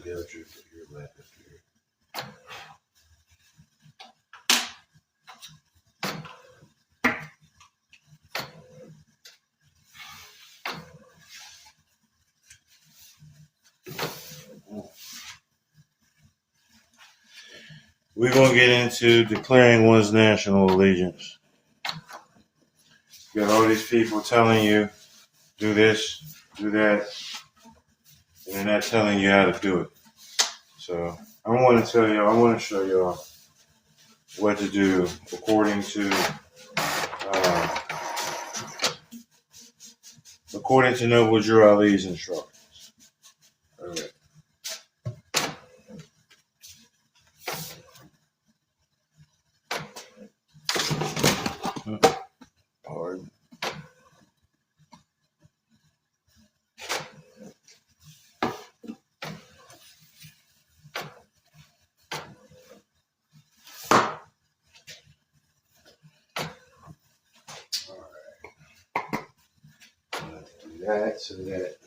the other truth of your life after here. We're going to get into declaring one's national allegiance. You got all these people telling you, do this, do that, and they're not telling you how to do it. So I want to show y'all what to do according to Noble Drew Ali's instructions. All right. Pardon. That so that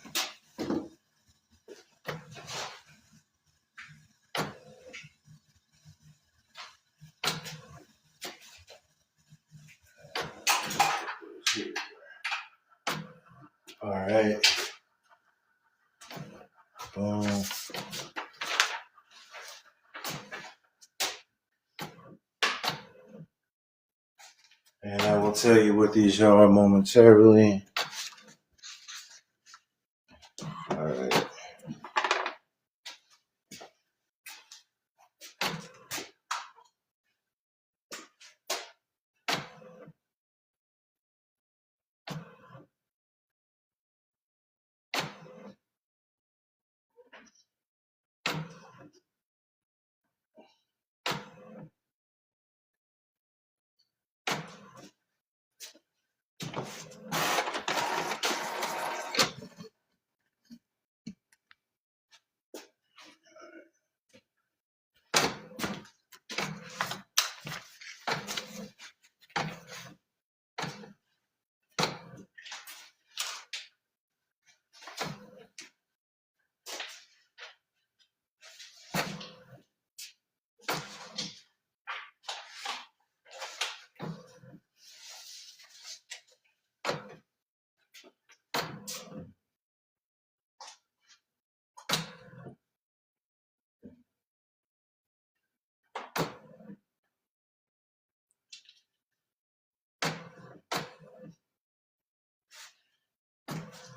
all right. Boom. And I will tell you what these are momentarily. All right.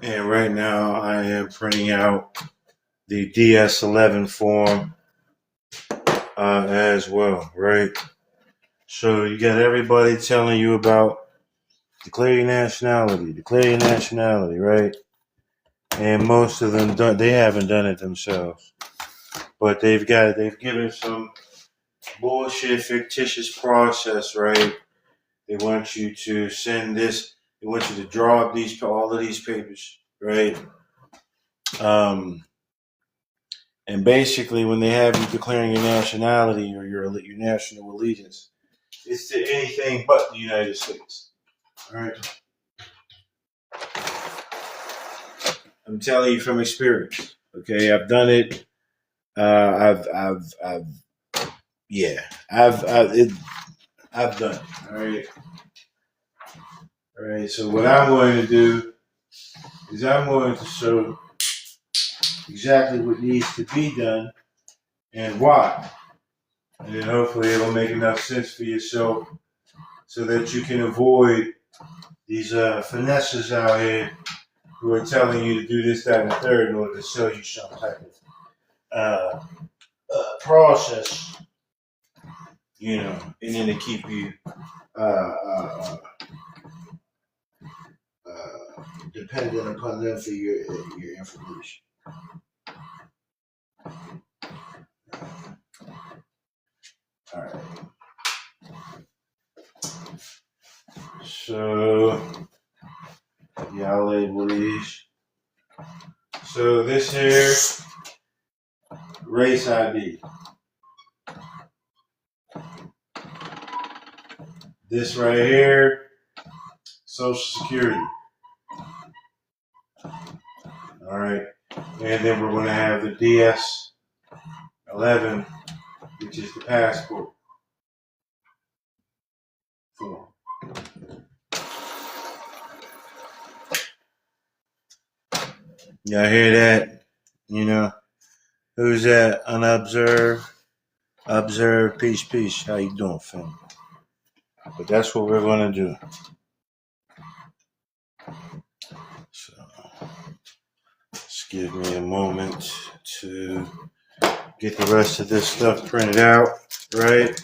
And right now I am printing out the DS11 form as well, right? So you got everybody telling you about declare your nationality, right? And most of them they haven't done it themselves, but they've given some bullshit fictitious process, right? They want you to send this. They want you to draw up all of these papers, right? And basically, when they have you declaring your nationality or your national allegiance, it's to anything but the United States. All right. I'm telling you from experience. Okay, I've done it. I've done it. All right. All right. So what I'm going to do is I'm going to show exactly what needs to be done and why. And then hopefully it'll make enough sense for yourself so that you can avoid these finesses out here who are telling you to do this, that, and the third in order to sell you some type of process, and then to keep you dependent upon them for your information. All right. So, yeah, I'll label these. So this here, race ID. This right here, Social Security. All right. And then we're going to have the DS 11, which is the passport form. Y'all hear that? You know, who's that? Unobserved, observed, peace, peace. How you doing, fam? But that's what we're gonna do. So, just give me a moment to get the rest of this stuff printed out, right?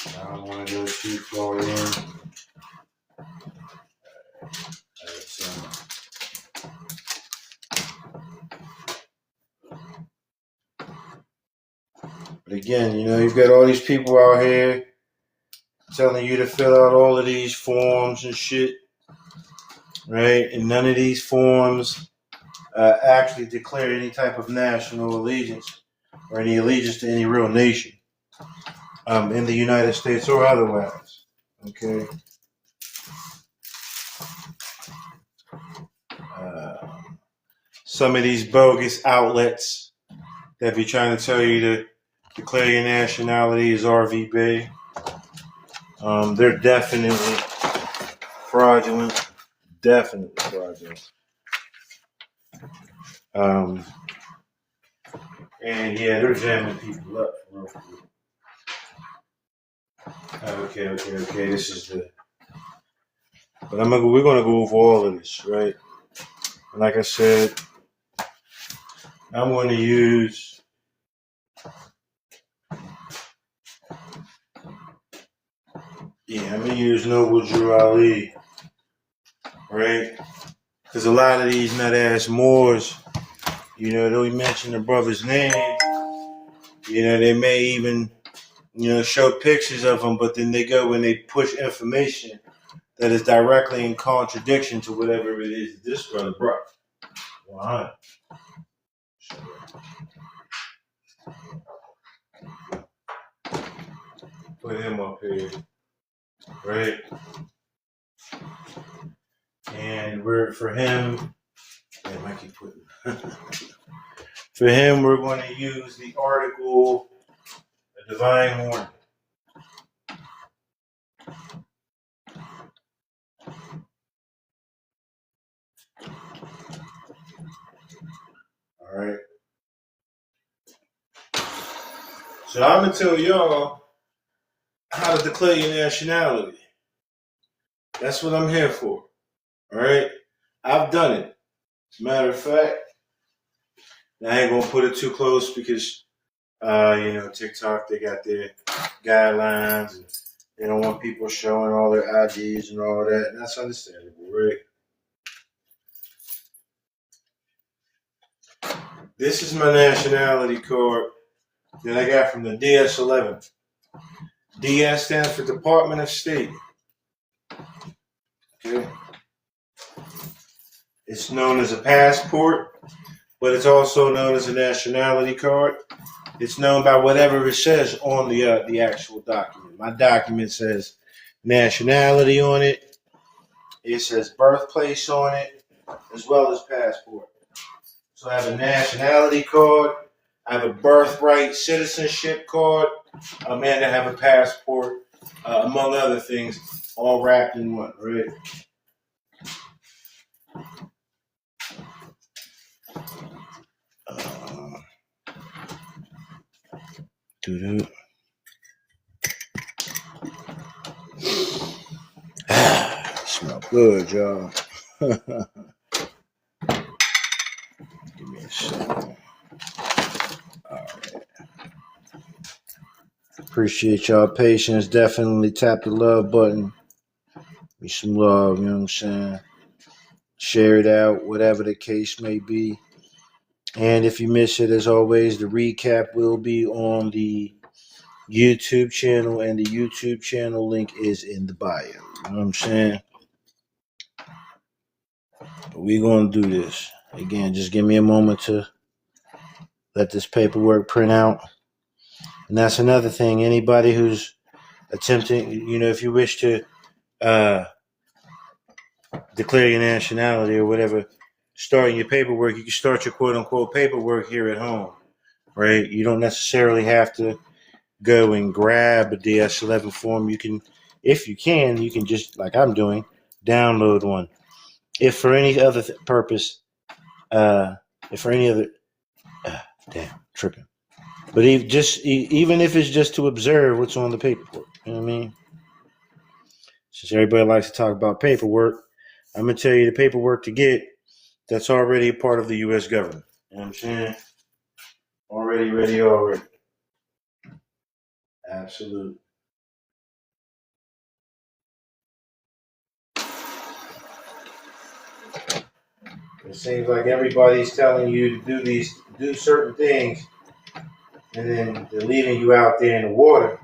I don't want to go too far in. But again, you know, you've got all these people out here telling you to fill out all of these forms and shit, right? And none of these forms actually declare any type of national allegiance or any allegiance to any real nation in the United States or otherwise. Okay. Some of these bogus outlets that be trying to tell you to declare your nationality as RVB, they're definitely fraudulent. Definitely fraudulent. And yeah, they're jamming people up. Okay. This is the. But we're gonna go over all of this, right? And like I said, I'm going to use. I'm gonna use Noble Drew Ali, right? Because a lot of these nut ass Moors, you know, they'll mention the brother's name. You know, they may even, you know, show pictures of him, but then they go when they push information that is directly in contradiction to whatever it is that this brother brought. 100. Put him up here, right? And for him, I keep putting. For him, we're going to use the article, "A Divine Warning." All right. So I'm gonna tell y'all how to declare your nationality. That's what I'm here for. All right. I've done it. As a matter of fact, I ain't gonna put it too close because, you know, TikTok, they got their guidelines and they don't want people showing all their IDs and all that, and that's understandable, right? This is my nationality card that I got from the DS-11. DS stands for Department of State. Okay. It's known as a passport, but it's also known as a nationality card. It's known by whatever it says on the actual document. My document says nationality on it. It says birthplace on it, as well as passport. So I have a nationality card. I have a birthright citizenship card. And I have a passport, among other things, all wrapped in one, right? Smell good, y'all. Give me a second. All right. Appreciate y'all patience. Definitely tap the love button. Give me some love, you know what I'm saying? Share it out, whatever the case may be. And if you miss it, as always, the recap will be on the YouTube channel, and the YouTube channel link is in the bio. You know what I'm saying? But we're going to do this. Again, just give me a moment to let this paperwork print out. And that's another thing. Anybody who's attempting, you know, if you wish to declare your nationality or whatever, starting your paperwork, you can start your quote unquote paperwork here at home, right? You don't necessarily have to go and grab a DS-11 form. You can, if you can, you can just, like I'm doing, download one. If for any other purpose, if for any other, damn, tripping. But even if it's just to observe what's on the paperwork, you know what I mean? Since everybody likes to talk about paperwork, I'm gonna tell you the paperwork to get that's already a part of the U.S. government. You know what I'm saying? Already. Absolute. It seems like everybody's telling you to do certain things, and then they're leaving you out there in the water.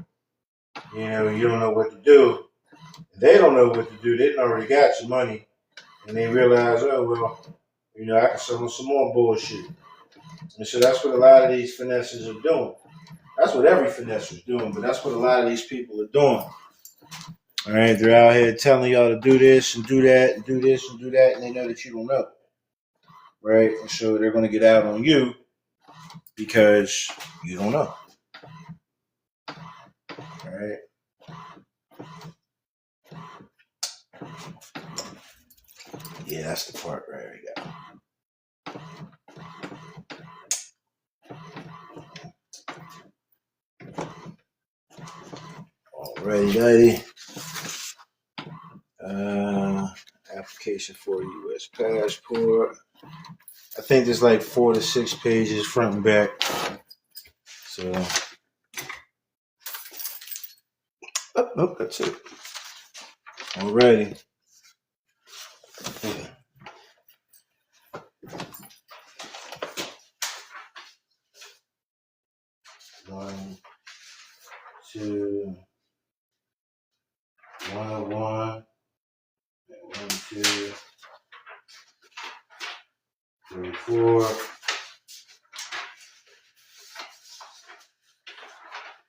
You know, you don't know what to do. They don't know what to do. They already got your money, and they realize, oh well, you know, I can sell them some more bullshit. And so that's what a lot of these finesses are doing. That's what every finesse is doing, but that's what a lot of these people are doing. All right, they're out here telling y'all to do this and do that and do this and do that, and they know that you don't know, right? And so they're going to get out on you because you don't know. All right. Yeah, that's the part right there. We go. Alrighty, lady. Application for a U.S. passport. I think there's like 4 to 6 pages front and back. So, nope, that's it. Alrighty. One, two, 101, 1, 2, 3, 4,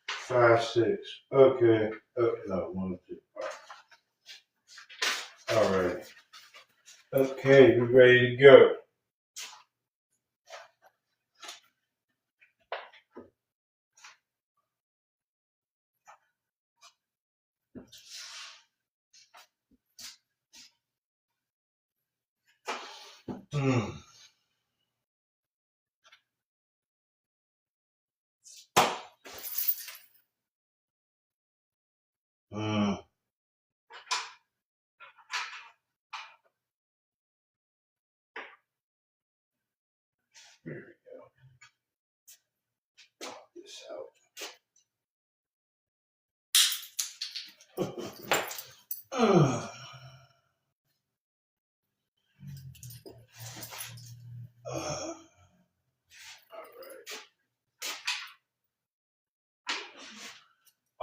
5, 6. Okay. Oh, no, 1, 2. All right. Okay, we're ready to go. Mm. Mm. Here we go. Pop this out.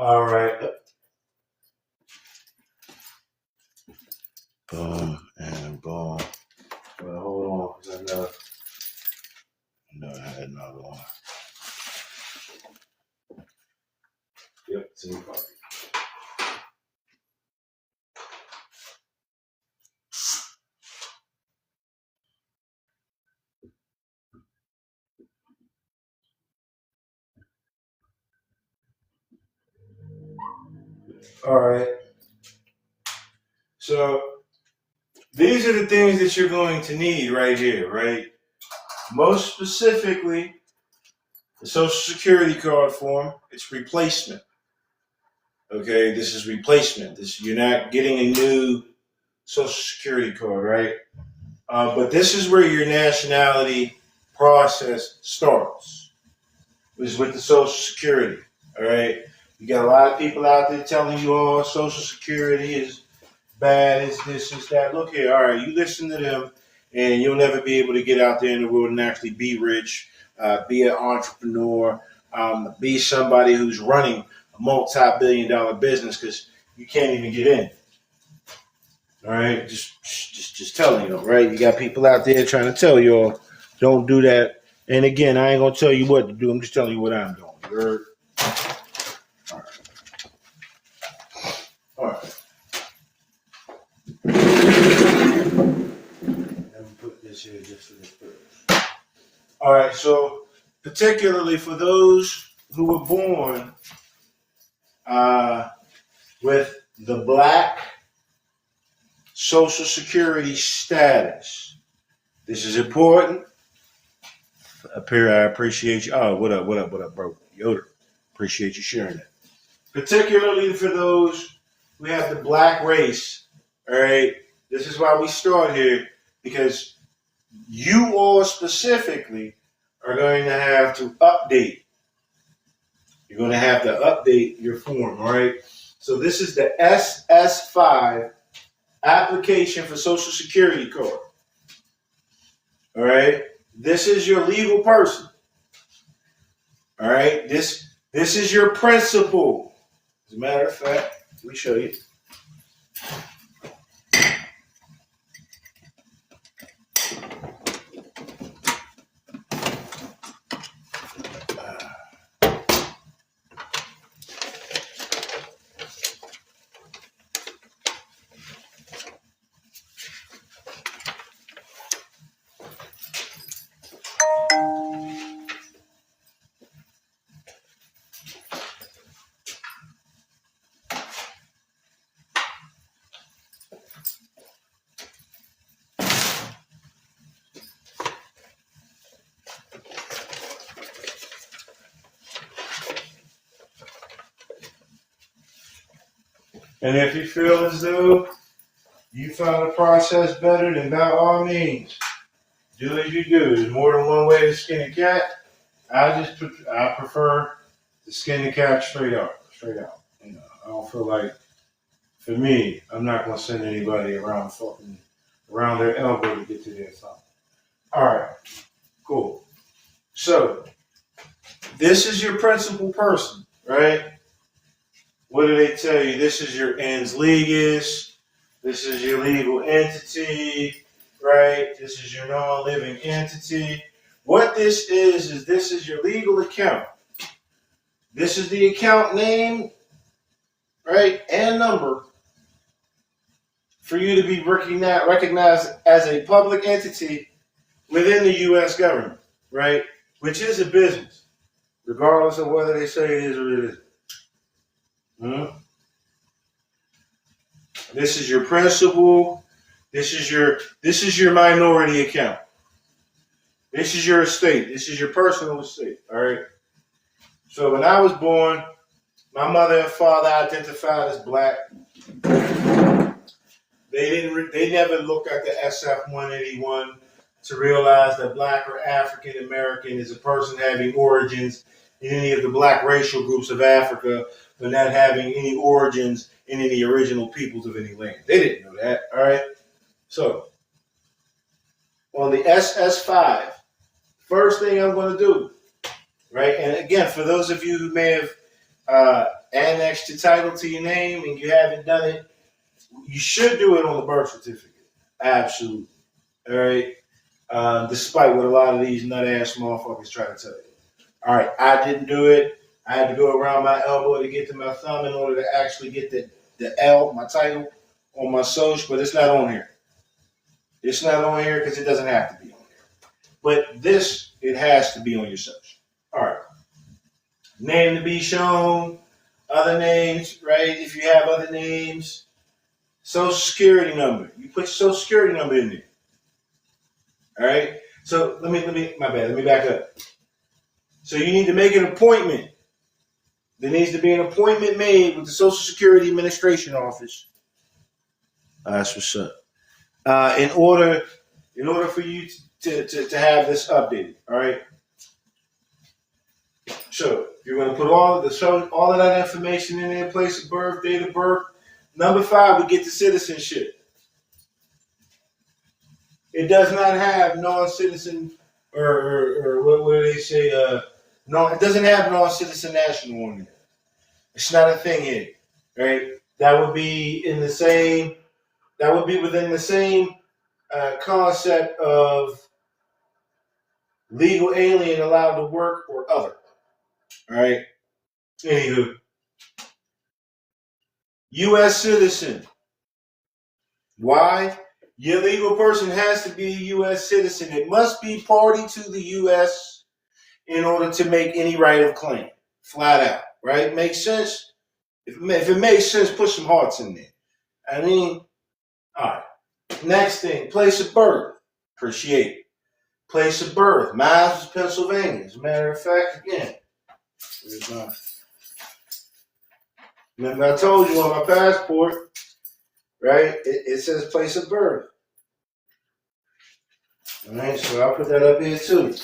All right. Boom and boom. Well, hold on, because I know I had another one. Yep, it's in the pocket. All right. So these are the things that you're going to need right here, right? Most specifically, the Social Security card form. It's replacement. Okay, this is replacement. You're not getting a new Social Security card, right? But this is where your nationality process starts. Is with the Social Security. All right. You got a lot of people out there telling you, "Oh, Social Security is bad. It's this, it's that." Look here. All right, you listen to them, and you'll never be able to get out there in the world and actually be rich, be an entrepreneur, be somebody who's running a multi-billion-dollar business because you can't even get in. All right, just telling you, right? You got people out there trying to tell you, all, don't do that. And again, I ain't gonna tell you what to do. I'm just telling you what I'm doing. You're, all right. All right. this here just for this purpose. All right, so particularly for those who were born with the black Social Security status. This is important. Up here, I appreciate you. Oh, what up, bro? Yoder. Appreciate you sharing that. Particularly for those who have the black race. All right, this is why we start here, because you all specifically are going to have to update. You're going to have to update your form, all right? So this is the SS5 application for Social Security card. All right? This is your legal person. All right? This is your principal. As a matter of fact, let me show you. And if you feel as though you found the process better, then by all means, do as you do. There's more than one way to skin a cat. I prefer to skin the cat straight out. You know, I don't feel like, for me, I'm not gonna send anybody around their elbow to get to their thumb. All right, cool. So this is your principal person, right? What do they tell you? This is your ens legis. This is your legal entity, right? This is your non-living entity. What this is this is your legal account. This is the account name, right, and number for you to be recognized as a public entity within the U.S. government, right, which is a business, regardless of whether they say it is or it isn't. This is your principal. This is your minority account. This is your estate. This is your personal estate. All right. So when I was born, my mother and father identified as black. They never looked at the SF-181 to realize that black or African American is a person having origins in any of the black racial groups of Africa, but not having any origins in any original peoples of any land. They didn't know that, all right? So, on the SS5, first thing I'm going to do, right? And again, for those of you who may have annexed your title to your name and you haven't done it, you should do it on the birth certificate. Absolutely. All right? Despite what a lot of these nut-ass motherfuckers try to tell you. All right, I didn't do it. I had to go around my elbow to get to my thumb in order to actually get the L, my title, on my social, but it's not on here. It's not on here because it doesn't have to be on here. But this, it has to be on your social. All right. Name to be shown, other names, right? If you have other names, social security number. You put your social security number in there. All right. So let me back up. So you need to make an appointment. There needs to be an appointment made with the Social Security Administration Office. That's what's up. In order for you to have this updated, all right. So you're going to put all of that information in there: place of birth, date of birth. Number 5, we get to citizenship. It does not have non-citizen or what do they say? No, it doesn't have non-citizen national on it. It's not a thing here, right? That would be within the same concept of legal alien allowed to work or other. All right. Anywho, U.S. citizen. Why? Your legal person has to be a U.S. citizen. It must be party to the U.S. in order to make any right of claim. Flat out, right? Makes sense? If it makes sense, put some hearts in there. I mean, all right. Next thing, place of birth. Appreciate it. Place of birth. Mine was Pennsylvania. As a matter of fact, again, remember I told you on my passport, right? It says place of birth. All right, so I'll put that up here too.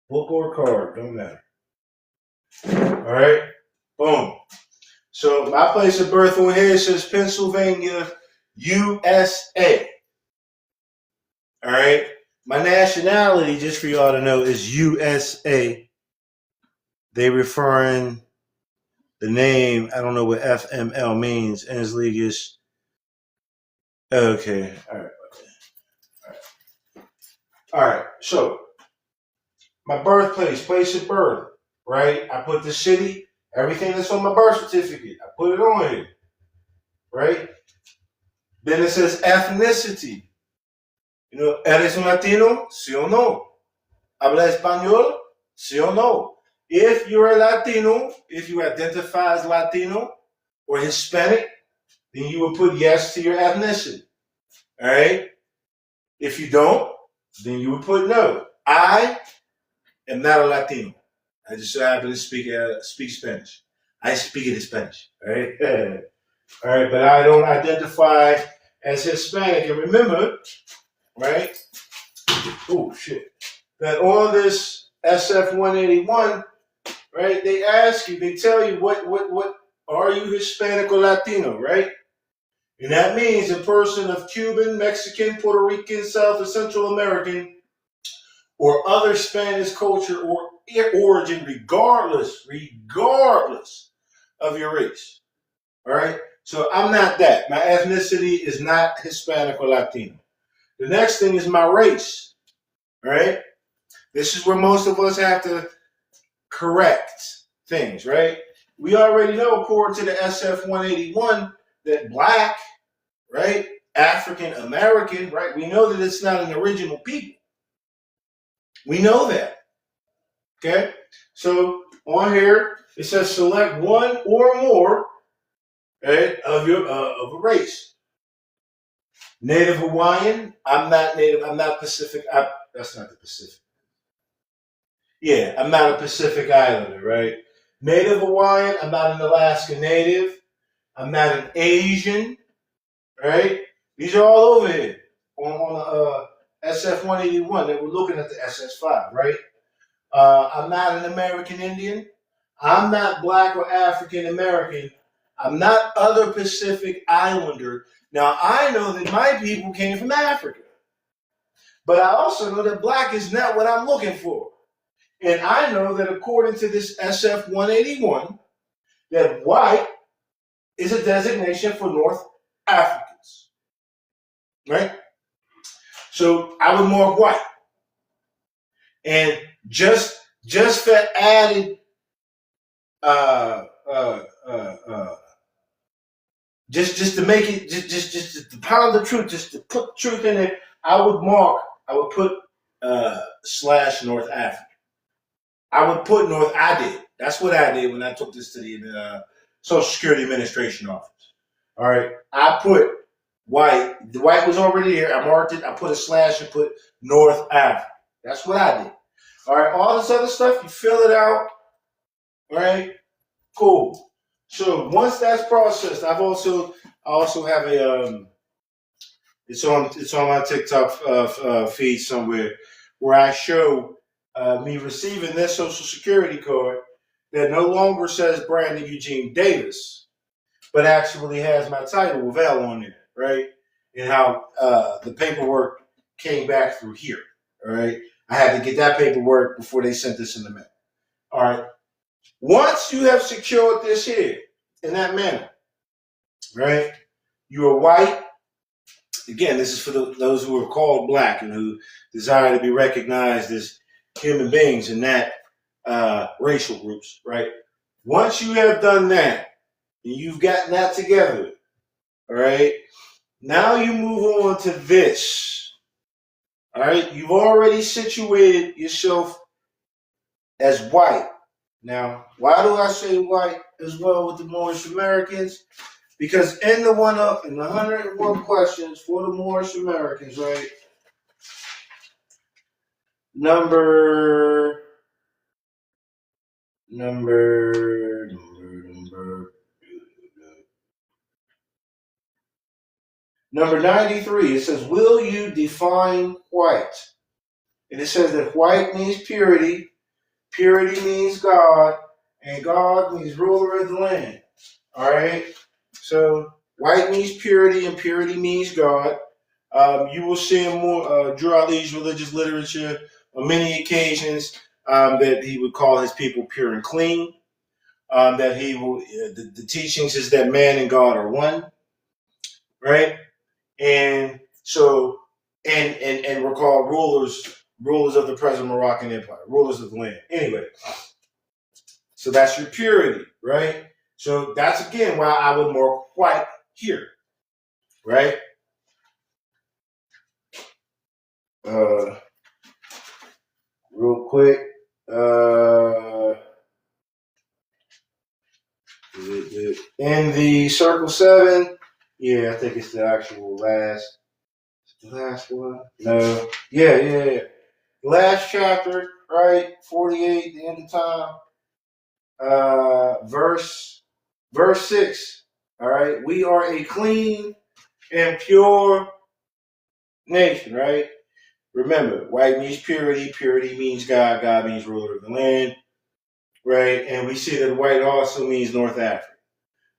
Book or card, don't matter. All right, boom. So my place of birth on here says Pennsylvania, USA. All right. My nationality, just for y'all to know, is USA. They referring the name. I don't know what FML means. Ensligus. Okay. All right. All right. So my birthplace, place of birth, right? I put the city, everything that's on my birth certificate. I put it on here, right? Then it says ethnicity. You know, ¿eres un latino? Sí o no? ¿Habla español? Sí o no? If you're a Latino, if you identify as Latino or Hispanic, then you would put yes to your ethnicity. All right? If you don't, then you would put no. I am not a Latino. I just so happen to speak Spanish. I speak it in Spanish. All right? All right, but I don't identify as Hispanic. And remember, right? Oh, shit. That on this SF 181, right? They ask you, they tell you what are you Hispanic or Latino, right? And that means a person of Cuban, Mexican, Puerto Rican, South or Central American, or other Spanish culture or origin, regardless of your race. All right? So I'm not that. My ethnicity is not Hispanic or Latino. The next thing is my race. All right? This is where most of us have to correct things, right? We already know, according to the SF 181, that black, right, African American, right, we know that it's not an original people. We know that. Okay? So on here, it says select one or more, right, of a race. Native Hawaiian, I'm not Native, I'm not Pacific. That's not the Pacific. Yeah, I'm not a Pacific Islander, right? Native Hawaiian, I'm not an Alaska Native. I'm not an Asian, right? These are all over here on SF 181 that we're looking at the SS5, right? I'm not an American Indian. I'm not black or African American. I'm not other Pacific Islander. Now, I know that my people came from Africa, but I also know that black is not what I'm looking for. And I know that according to this SF 181, that white is a designation for North Africans, right? So I would mark white. And just for added just to make it just to pound the truth, just to put truth in it, I would put slash North Africa. I would put North. I did. That's what I did when I took this to the Social Security Administration office. All right. I put white. The white was already here. I marked it. I put a slash and put North Africa. That's what I did. All right. All this other stuff, you fill it out. All right. Cool. So once that's processed, I also have a it's on my TikTok feed somewhere where I show me receiving this Social Security card that no longer says Brandon Eugene Davis, but actually has my title of L on it, right? And how the paperwork came back through here, all right? I had to get that paperwork before they sent this in the mail. All right. Once you have secured this here in that manner, right? You are white. Again, this is for those who are called black and who desire to be recognized as human beings in that racial groups, right? Once you have done that, and you've gotten that together, all right, now you move on to this, all right? You've already situated yourself as white. Now, why do I say white as well with the Moorish Americans? Because in the 101 questions for the Moorish Americans, right? Number 93, it says, will you define white? And it says that white means purity, purity means God, and God means ruler of the land. All right? So white means purity, and purity means God. You will see in more Drew Ali's religious literature on many occasions that he would call his people pure and clean. That he will, the teachings is that man and God are one, right? And so, and we're called rulers of the present Moroccan Empire, rulers of the land. Anyway, so that's your purity, right? So that's again why I would mark white here, right? Real quick, in the circle 7, yeah, I think it's the actual last one. No, yeah. Last chapter, right? 48, the end of time. Verse 6. All right, we are a clean and pure nation, right? Remember, white means purity, purity means God, God means ruler of the land, right? And we see that white also means North Africa.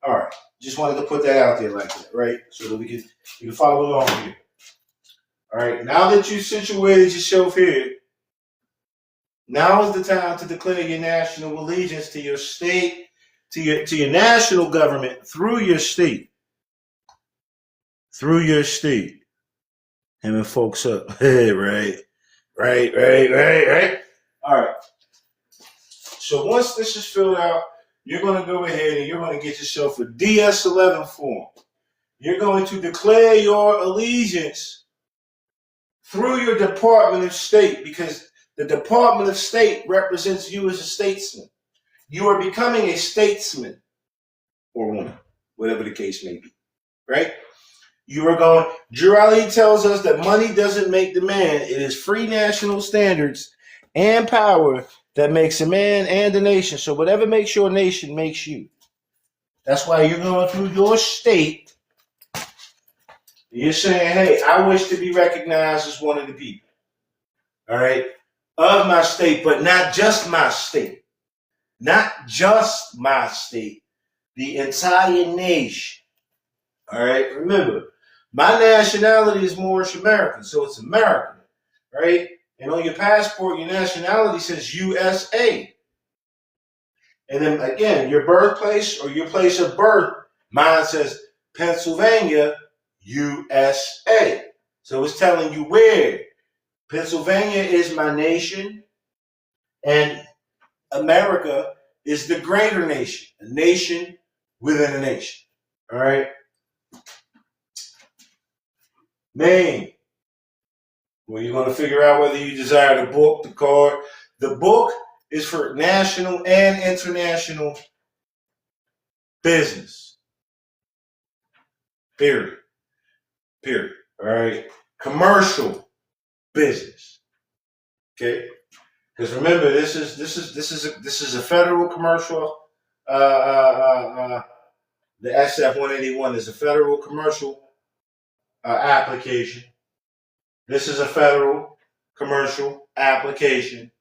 All right, just wanted to put that out there like that, right? So that you can follow along here. All right, now that you situated yourself here, now is the time to declare your national allegiance to your state, to your national government through your state. Through your state. Hemming folks up. Hey, right. All right. So once this is filled out, you're going to go ahead and you're going to get yourself a DS-11 form. You're going to declare your allegiance through your Department of State, because the Department of State represents you as a statesman. You are becoming a statesman or woman, whatever the case may be, right? You are going, Drew Ali tells us that money doesn't make the man. It is free national standards and power that makes a man and a nation. So whatever makes your nation makes you. That's why you're going through your state. You're saying, hey, I wish to be recognized as one of the people. All right? Of my state, but not just my state. Not just my state. The entire nation. All right? Remember, my nationality is Moorish American, so it's American, right? And on your passport, your nationality says USA. And then again, your birthplace or your place of birth, mine says Pennsylvania, USA. So it's telling you where. Pennsylvania is my nation, and America is the greater nation, a nation within a nation. All right? Maine. Well, you're going to figure out whether you desire the book, the card. The book is for national and international business. Period. All right. Commercial business. Okay. Because remember, this is a federal commercial. The SF-181 is a federal commercial application. This is a federal commercial application.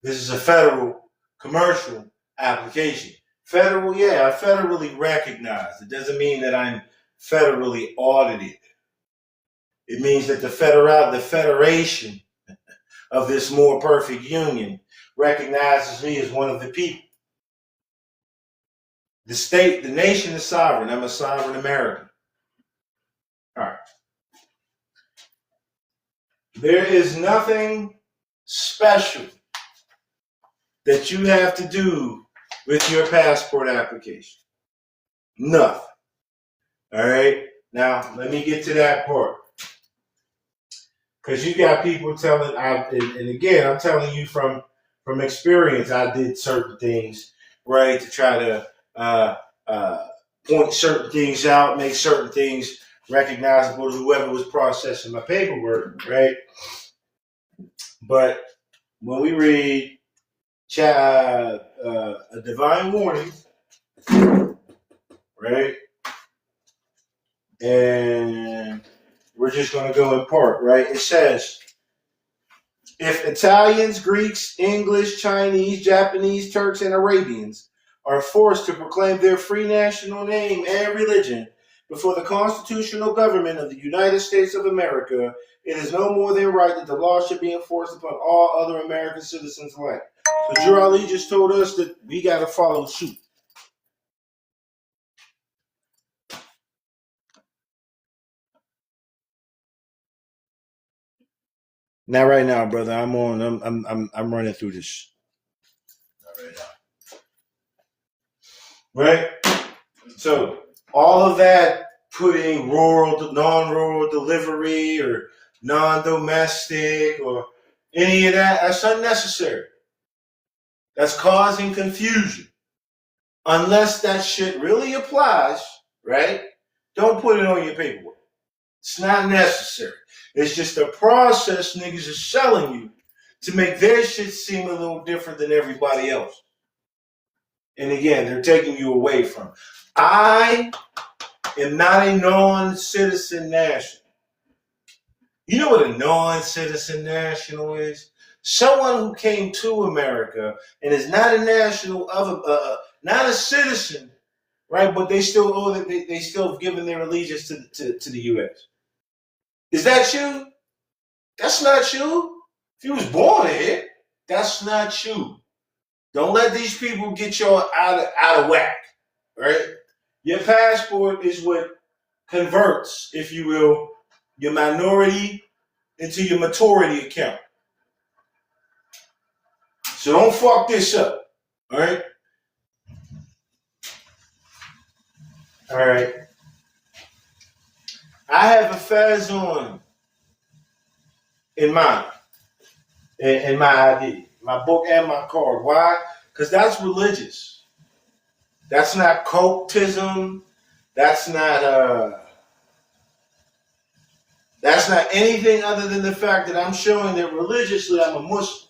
This is a federal commercial application. Federal, yeah, I'm federally recognized. It doesn't mean that I'm federally audited. It means that the federation of this more perfect union recognizes me as one of the people. The state, the nation is sovereign. I'm a sovereign American. All right. There is nothing special that you have to do with your passport application? Nothing. All right. Now, let me get to that part. Because you got people telling, and again, I'm telling you from experience, I did certain things, right, to try to point certain things out, make certain things recognizable to whoever was processing my paperwork, right? But when we read a divine warning, right, and we're just going to go in part, right? It says, if Italians, Greeks, English, Chinese, Japanese, Turks, and Arabians are forced to proclaim their free national name and religion before the constitutional government of the United States of America, it is no more than right that the law should be enforced upon all other American citizens alike. So Drew Ali just told us that we got to follow suit. Not right now, brother. I'm running through this. Not right now. Right? So all of that putting non-rural delivery or non-domestic or any of that, that's unnecessary. That's causing confusion. Unless that shit really applies, right? Don't put it on your paperwork. It's not necessary. It's just a process niggas are selling you to make their shit seem a little different than everybody else. And again, they're taking you away from. I am not a non-citizen national. You know what a non-citizen national is? Someone who came to America and is not a national of not a citizen, right? But they still owe that they still have given their allegiance to the U.S. Is that you? That's not you. If you was born here, that's not you. Don't let these people get you out of whack, right? Your passport is what converts, if you will, your minority into your maturity account. So don't fuck this up, all right? All right. I have a fez on in mine, in my ID, my book and my card. Why? Because that's religious. That's not cultism. That's not anything other than the fact that I'm showing that religiously I'm a Muslim.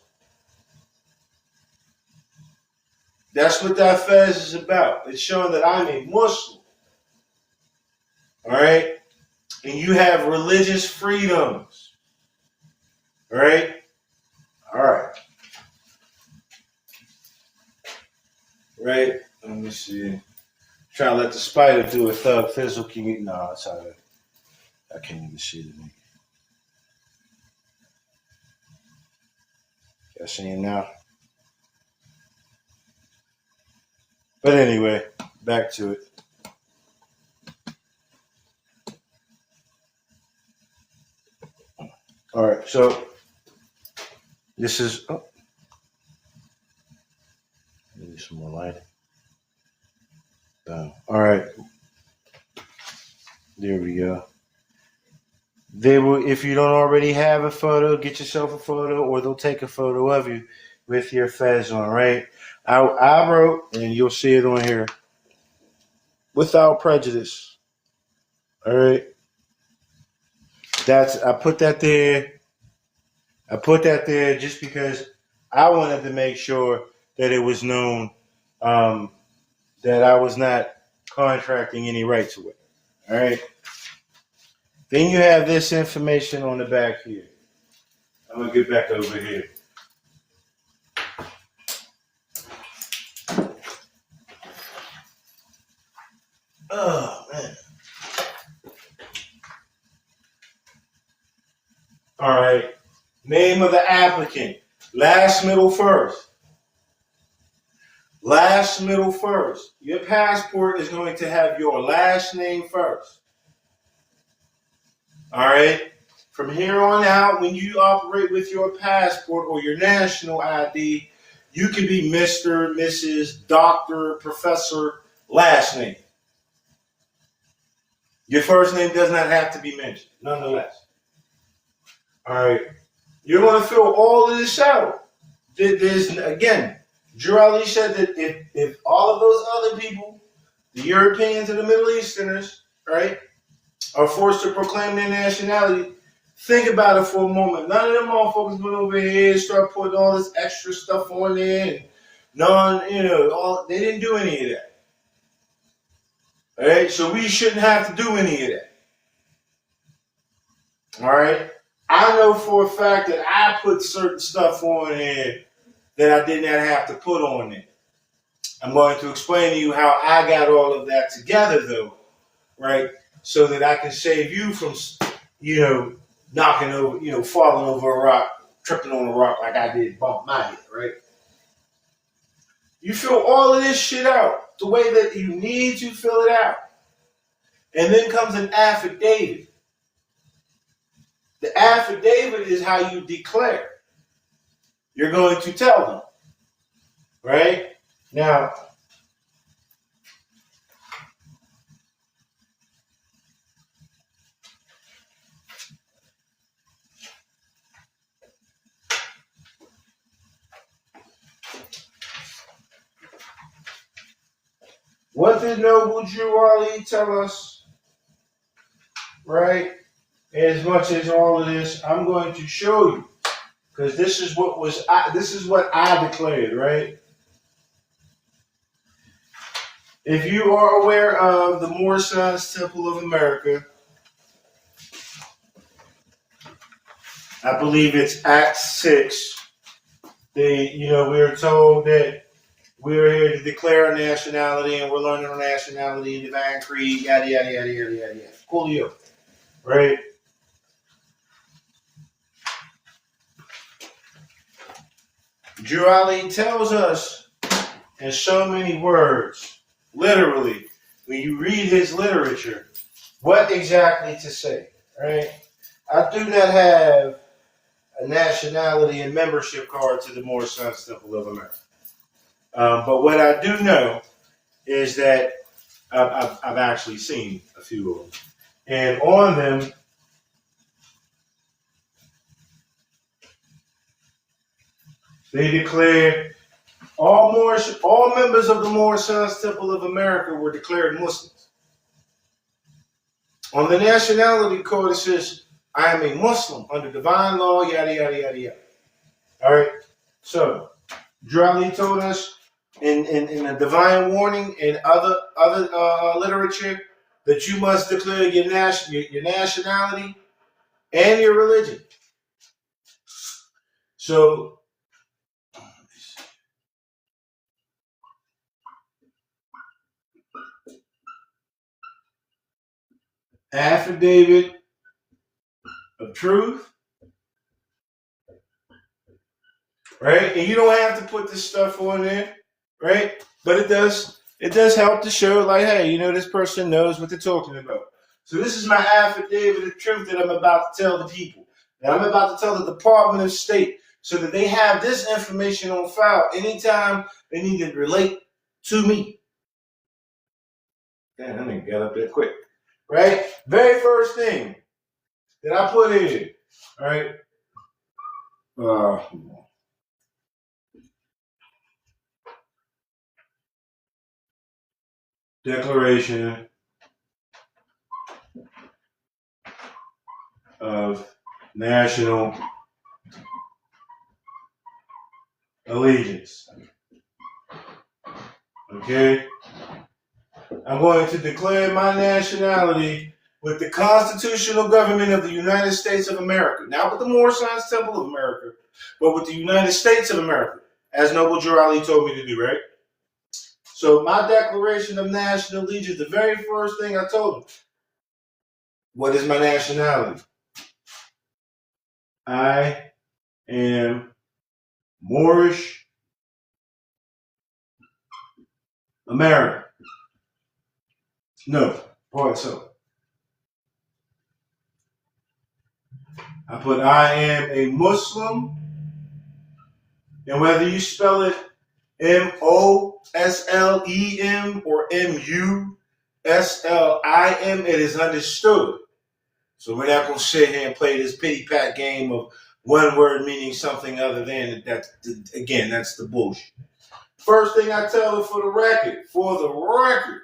That's what that fez is about. It's showing that I'm a Muslim. All right? And you have religious freedoms. All right? All right. Right? Let me see. Trying to let the spider do a thug fizzle. Can you? No, it's all right. I can't even see the nigga. Y'all see him now? But anyway, back to it. All right, so this is. Oh, maybe some more lighting. Boom. All right, there we go. They will, if you don't already have a photo, get yourself a photo, or they'll take a photo of you with your fez on. Right? I wrote, and you'll see it on here. Without prejudice. All right. I put that there. I put that there just because I wanted to make sure that it was known that I was not contracting any rights away. All right. Then you have this information on the back here. I'm gonna get back over here. Oh man. All right. Name of the applicant. Last, middle, first. Last, middle, first. Your passport is going to have your last name first. All right? From here on out, when you operate with your passport or your national ID, You can be Mr., Mrs., Doctor, Professor, last name. Your first name does not have to be mentioned, nonetheless. All right. You're going to fill all of this out. There's, again, Drew Ali said that if all of those other people, the Europeans and the Middle Easterners, right, are forced to proclaim their nationality, think about it for a moment. None of them motherfuckers went over here and start putting all this extra stuff on there and they didn't do any of that. All right, so we shouldn't have to do any of that. All right, I know for a fact that I put certain stuff on there that I did not have to put on there. I'm going to explain to you how I got all of that together, though, right? So that I can save you from, knocking over, falling over a rock, tripping on a rock like I did, bump my head, right? You fill all of this shit out the way that you need to fill it out. And then comes an affidavit. The affidavit is how you declare. You're going to tell them, right? Now, what did Noble Drew Ali tell us, right? As much as all of this, I'm going to show you, because this is what I declared, right? If you are aware of the Moorish Temple of America, I believe it's Acts 6. We're told that we're here to declare our nationality, and we're learning our nationality and divine creed, yada, yada, yada, yada, yada, yada. Coolio, right? Drew Ali tells us in so many words, literally, when you read his literature, what exactly to say, right? I do not have a nationality and membership card to the Moorish Temple of America. But what I do know is that I've actually seen a few of them. And on them, they declared all members of the Moorish Temple of America were declared Muslims. On the nationality card, it says, I am a Muslim under divine law, yada, yada, yada, yada. All right. So, Drew Ali told us in a divine warning and other literature that you must declare your nationality and your religion. So, affidavit of truth, right? And you don't have to put this stuff on there, right? But it does help to show, like, hey, this person knows what they're talking about. So this is my affidavit of truth that I'm about to tell the people. That I'm about to tell the Department of State so that they have this information on file anytime they need to relate to me. Damn, that nigga got up there quick. Right? Very first thing that I put in, all right? Declaration of National Allegiance. Okay? I'm going to declare my nationality with the constitutional government of the United States of America. Not with the Moorish Temple of America, but with the United States of America, as Noble Drew Ali told me to do, right? So my declaration of national allegiance, the very first thing I told him, what is my nationality? I am Moorish American. No, part so. I put I am a Muslim, and whether you spell it Moslem or Muslim, it is understood. So we're not going to sit here and play this pity pat game of one word meaning something other than that. Again, that's the bullshit. First thing I tell her for the record,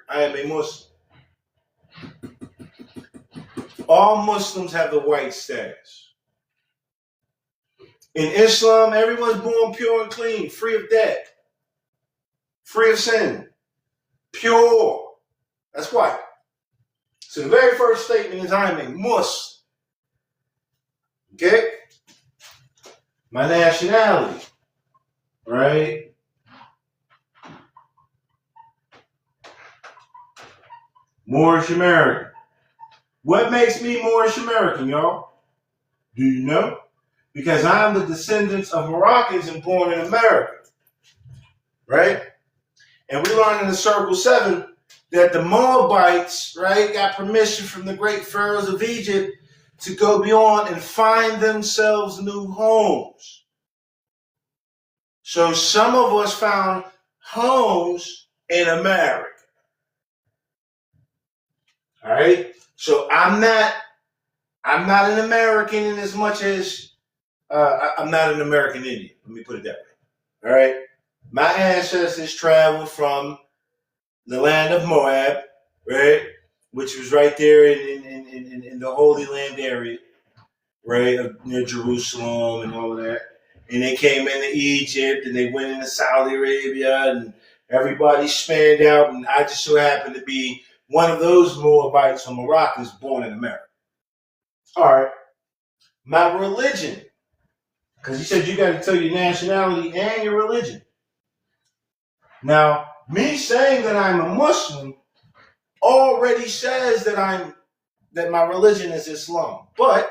I am a Muslim. All Muslims have the white status. In Islam, everyone's born pure and clean, free of debt, free of sin, pure. That's white. So the very first statement is I am a Muslim. Okay? My nationality, right? Moorish American. What makes me Moorish American, y'all? Do you know? Because I'm the descendants of Moroccans and born in America. Right? And we learned in the Circle 7 that the Moabites, right, got permission from the great pharaohs of Egypt to go beyond and find themselves new homes. So some of us found homes in America. All right? So I'm not an American in as much as I'm not an American Indian. Let me put it that way. All right? My ancestors traveled from the land of Moab, right, which was right there in the Holy Land area, right, near Jerusalem and all of that. And they came into Egypt and they went into Saudi Arabia and everybody spanned out. And I just so happened to be one of those Moabites or Moroccans born in America. All right. My religion, because you said you got to tell your nationality and your religion. Now, me saying that I'm a Muslim already says that my religion is Islam. But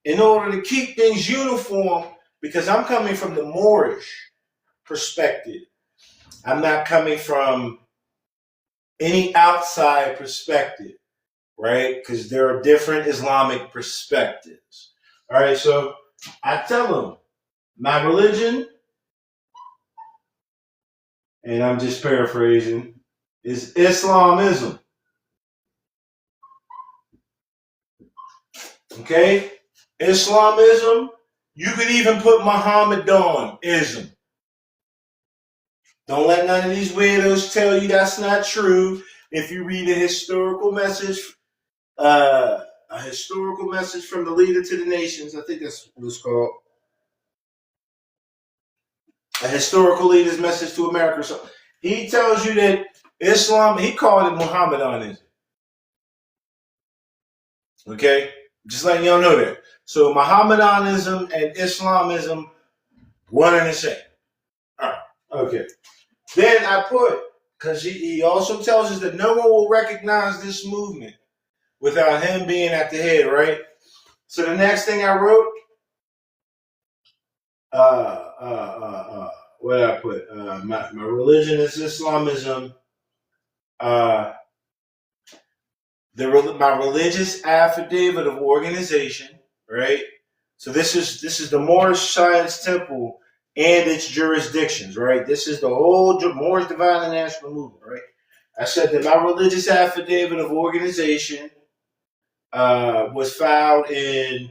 in order to keep things uniform, because I'm coming from the Moorish perspective, I'm not coming from any outside perspective, right? Because there are different Islamic perspectives. All right, so I tell them my religion, and I'm just paraphrasing, is Islamism. Okay? Islamism, you could even put Mohammedanism. Don't let none of these weirdos tell you that's not true. If you read a historical message from the leader to the nations, I think that's what it's called. A historical leader's message to America. So he tells you that Islam, he called it Mohammedanism. Okay? Just letting y'all know that. So Mohammedanism and Islamism, one and the same. All right. Okay. Then I put, because he also tells us that no one will recognize this movement without him being at the head, right? So the next thing I wrote, what did I put? My religion is Islamism. My religious affidavit of organization, right? So this is the Moorish Science Temple and its jurisdictions, right? This is the whole Moorish Divine and National Movement, right? I said that my religious affidavit of organization was filed in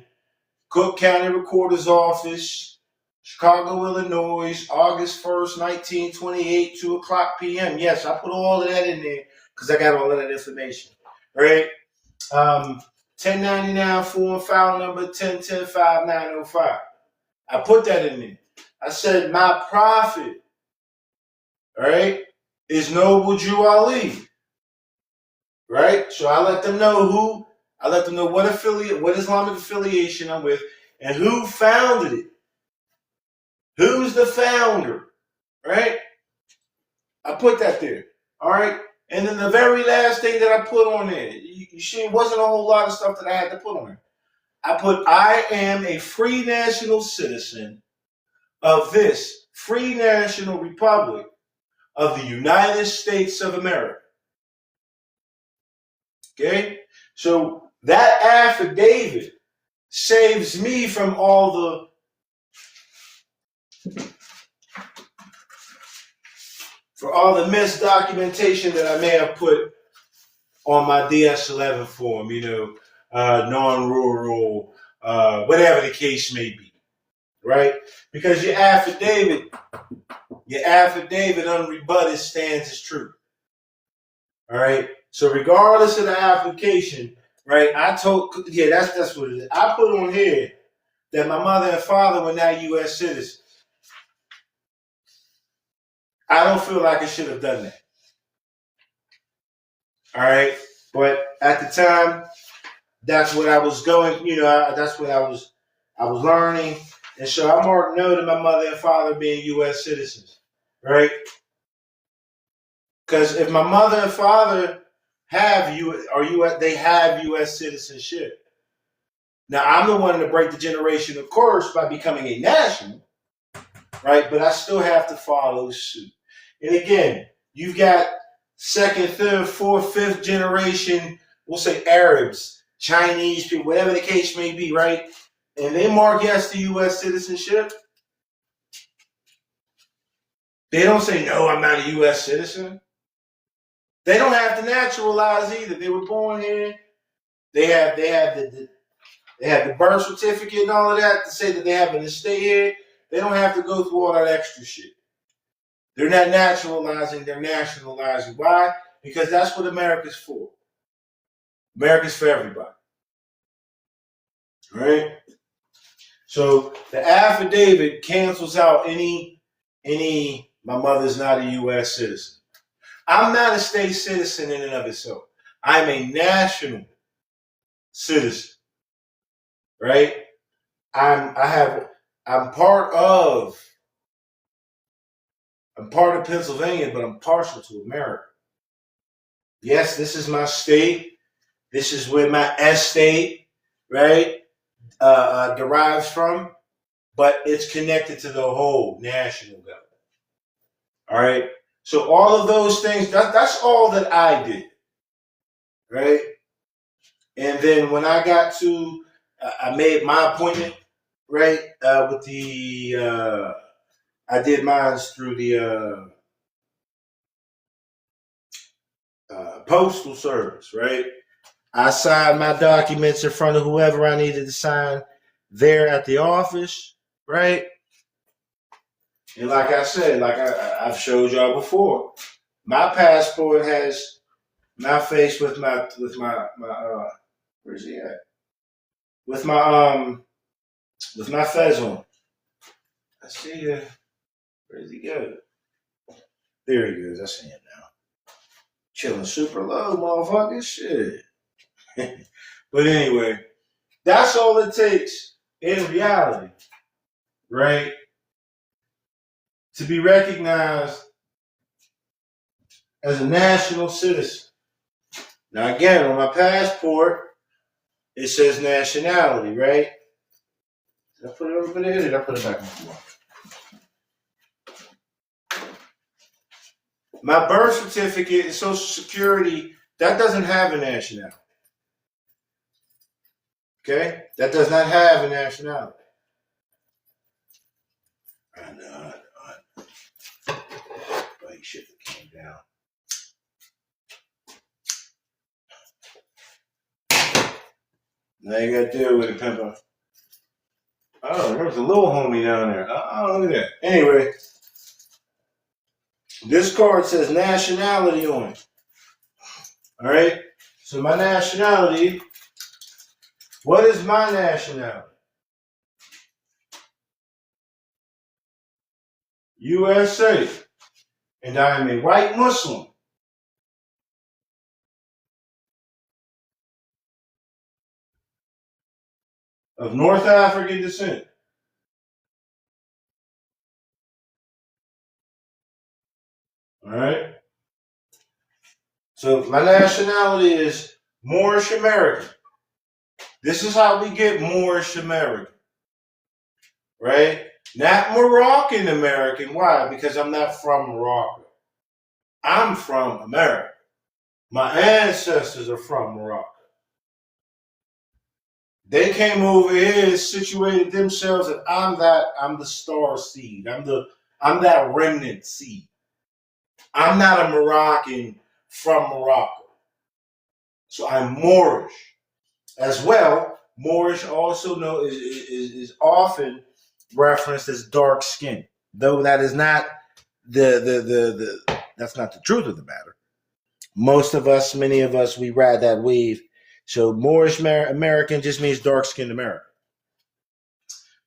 Cook County Recorder's Office, Chicago, Illinois, August 1st, 1928, 2 o'clock p.m. Yes, I put all of that in there because I got all of that information, right? 1099 form file number 10105905. I put that in there. I said my prophet, right, is Noble Jew Ali, right? So I let them know what Islamic affiliation I'm with, and who founded it. Who's the founder, right? I put that there, all right? And then the very last thing that I put on there, you see, it wasn't a whole lot of stuff that I had to put on there. I put, I am a free national citizen of this free national republic of the United States of America. Okay? So that affidavit saves me from all for all the misdocumentation that I may have put on my DS11 form, non-rural, whatever the case may be, right? Because your affidavit unrebutted stands as true. All right. So regardless of the application, right? That's what it is. I put on here that my mother and father were not U.S. citizens. I don't feel like I should have done that. All right. But at the time, that's what I was going, that's what I was learning. And so I marked no to my mother and father being U.S. citizens, right? Because if my mother and father they have U.S. citizenship. Now I'm the one to break the generational curse by becoming a national, right? But I still have to follow suit. And again, you've got second, third, fourth, fifth generation, we'll say Arabs, Chinese people, whatever the case may be, right? And they mark yes to U.S. citizenship. They don't say, no, I'm not a U.S. citizen. They don't have to naturalize either. They were born here. They have the birth certificate and all of that to say that they happen to stay here. They don't have to go through all that extra shit. They're not naturalizing, they're nationalizing. Why? Because that's what America's for. America's for everybody. All right? So the affidavit cancels out any my mother's not a U.S. citizen. I'm not a state citizen in and of itself. I'm a national citizen. Right? I'm part of Pennsylvania, but I'm partial to America. Yes, this is my state. This is where my estate, right, derives from, but it's connected to the whole national government. All right? So all of those things, that's all that I did, right? And then when I got to, I made my appointment, right, with the, I did mine through the postal service, right? I signed my documents in front of whoever I needed to sign there at the office, right? And like I said, like I've showed y'all before, my passport has my face with my where's he at? With my fez on. I see you. Where's he go? There he goes. I see him now. Chilling super low, motherfucker. Shit. But anyway, that's all it takes in reality, right? To be recognized as a national citizen. Now again, on my passport, it says nationality, right? Did I put it over there? Did I put it back on the wall? My birth certificate and Social Security, that doesn't have a nationality. Okay? That does not have a nationality. I know. Like shit that came down. Now you gotta deal with it, pimper. Oh, there's a little homie down there. Oh, look at that. Anyway, this card says nationality on it. All right? So my nationality, what is my nationality? USA. And I am a white Muslim. Of North African descent. All right? So my nationality is Moorish American. This is how we get Moorish American. Right? Not Moroccan American. Why? Because I'm not from Morocco. I'm from America. My ancestors are from Morocco. They came over here, situated themselves, and I'm the star seed. I'm that remnant seed. I'm not a Moroccan from Morocco. So I'm Moorish as well. Moorish also is often referenced as dark skin, though that is not that's not the truth of the matter. Most of us, many of us, we ride that wave. So Moorish American just means dark skinned American.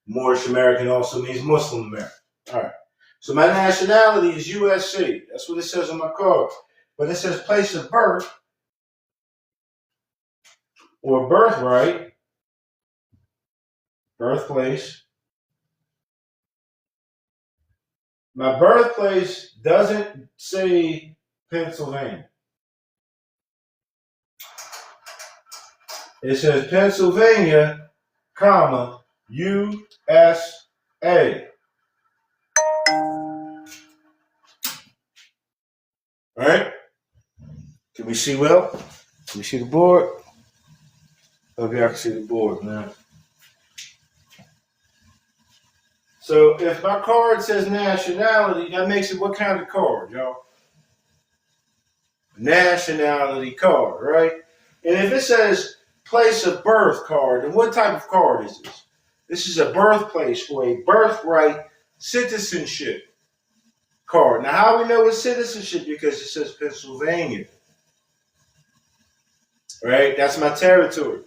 Moorish American also means Muslim American. All right. So my nationality is USC. That's what it says on my card. But it says place of birth or birthright, birthplace. My birthplace doesn't say Pennsylvania. It says Pennsylvania, comma, USA. All right? Can we see well? Can we see the board? Okay, I can see the board now. So if my card says nationality, that makes it what kind of card, y'all? Nationality card, right? And if it says place of birth card, then what type of card is this? This is a birthplace or a birthright citizenship card. Now, how we know it's citizenship? Because it says Pennsylvania, right? That's my territory,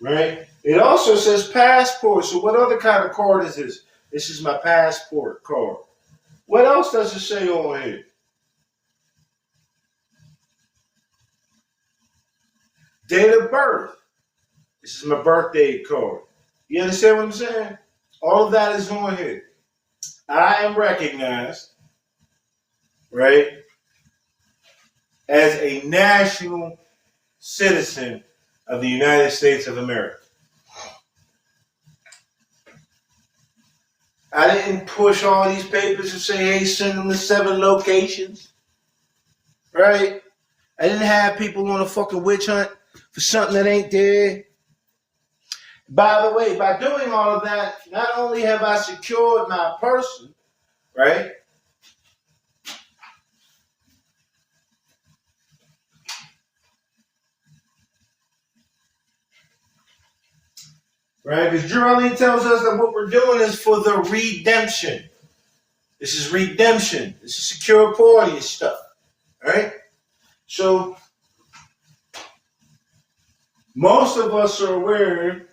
right? It also says passport. So what other kind of card is this? This is my passport card. What else does it say on here? Date of birth. This is my birthday card. You understand what I'm saying? All of that is on here. I am recognized, right, as a national citizen of the United States of America. I didn't push all these papers and say, hey, send them to 7 locations, right? I didn't have people on a fucking witch hunt for something that ain't there. By the way, by doing all of that, not only have I secured my person, right? Right? Because Geraldine tells us that what we're doing is for the redemption. This is redemption. This is secure party stuff. Right? So, most of us are aware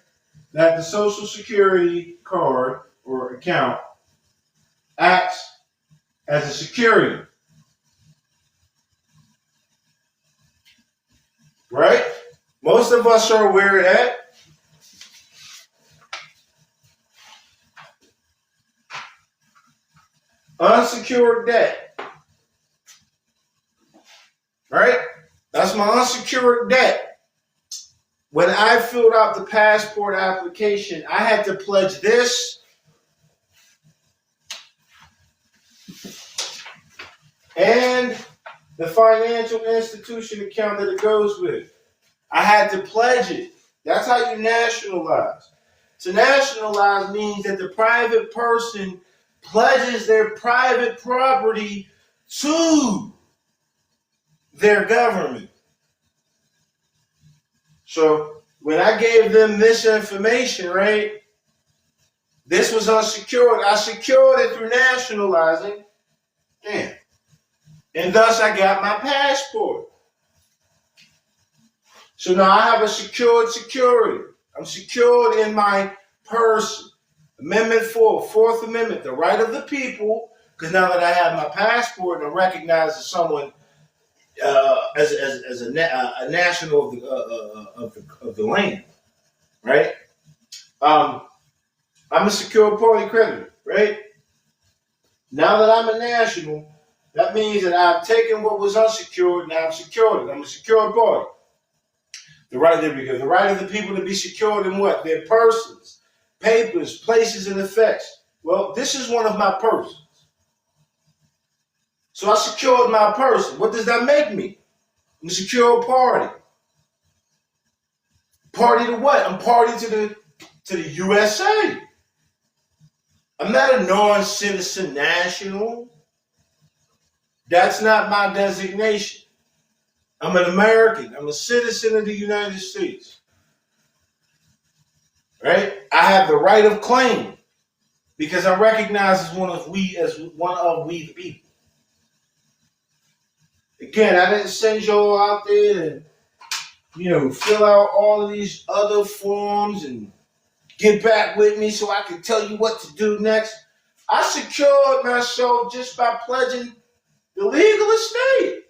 that the Social Security card or account acts as a security. Right? Most of us are aware of that. Unsecured debt. Right? That's my unsecured debt. When I filled out the passport application, I had to pledge this and the financial institution account that it goes with. I had to pledge it. That's how you nationalize. To nationalize means that the private person pledges their private property to their government. So when I gave them this information, right, this was unsecured. I secured it through nationalizing. Damn. And thus I got my passport. So now I have a secured security. I'm secured in my person. Amendment 4, Fourth Amendment, the right of the people, because now that I have my passport and I'm recognized as someone, as a national of the land, right? I'm a secure party creditor, right? Now that I'm a national, that means that I've taken what was unsecured and I've secured it. I'm a secured party. The right there we go. The right of the people to be secured in what? Their persons, papers, places, and effects. Well, this is one of my persons. So I secured my person. What does that make me? I'm a secure party. Party to what? I'm party to the USA. I'm not a non-citizen national. That's not my designation. I'm an American. I'm a citizen of the United States. Right? I have the right of claim because I'm recognized as one of we the people. Again, I didn't send y'all out there and fill out all of these other forms and get back with me so I can tell you what to do next. I secured myself just by pledging the legal estate.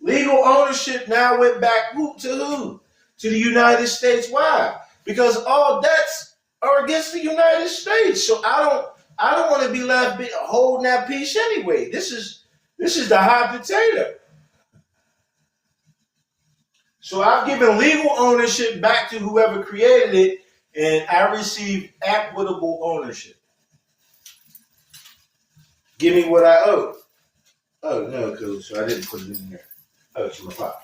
Legal ownership now went back to who? To the United States. Why? Because all debts are against the United States. So I don't want to be left holding that piece anyway. This is the hot potato. So I've given legal ownership back to whoever created it, and I receive equitable ownership. Give me what I owe. Oh, no, cool. So I didn't put it in there. Oh, it's my file.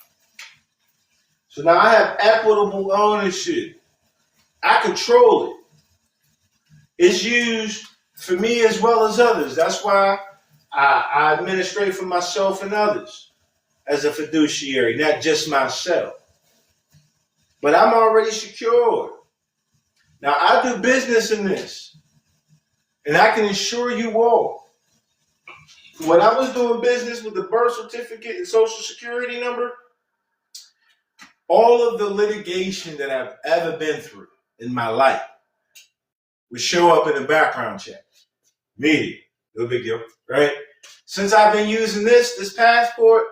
So now I have equitable ownership. I control it. It's used for me as well as others. That's why I administrate for myself and others as a fiduciary, not just myself. But I'm already secured. Now, I do business in this, and I can assure you all, when I was doing business with the birth certificate and social security number, all of the litigation that I've ever been through in my life would show up in the background check. Immediately. No big deal, right? Since I've been using this passport,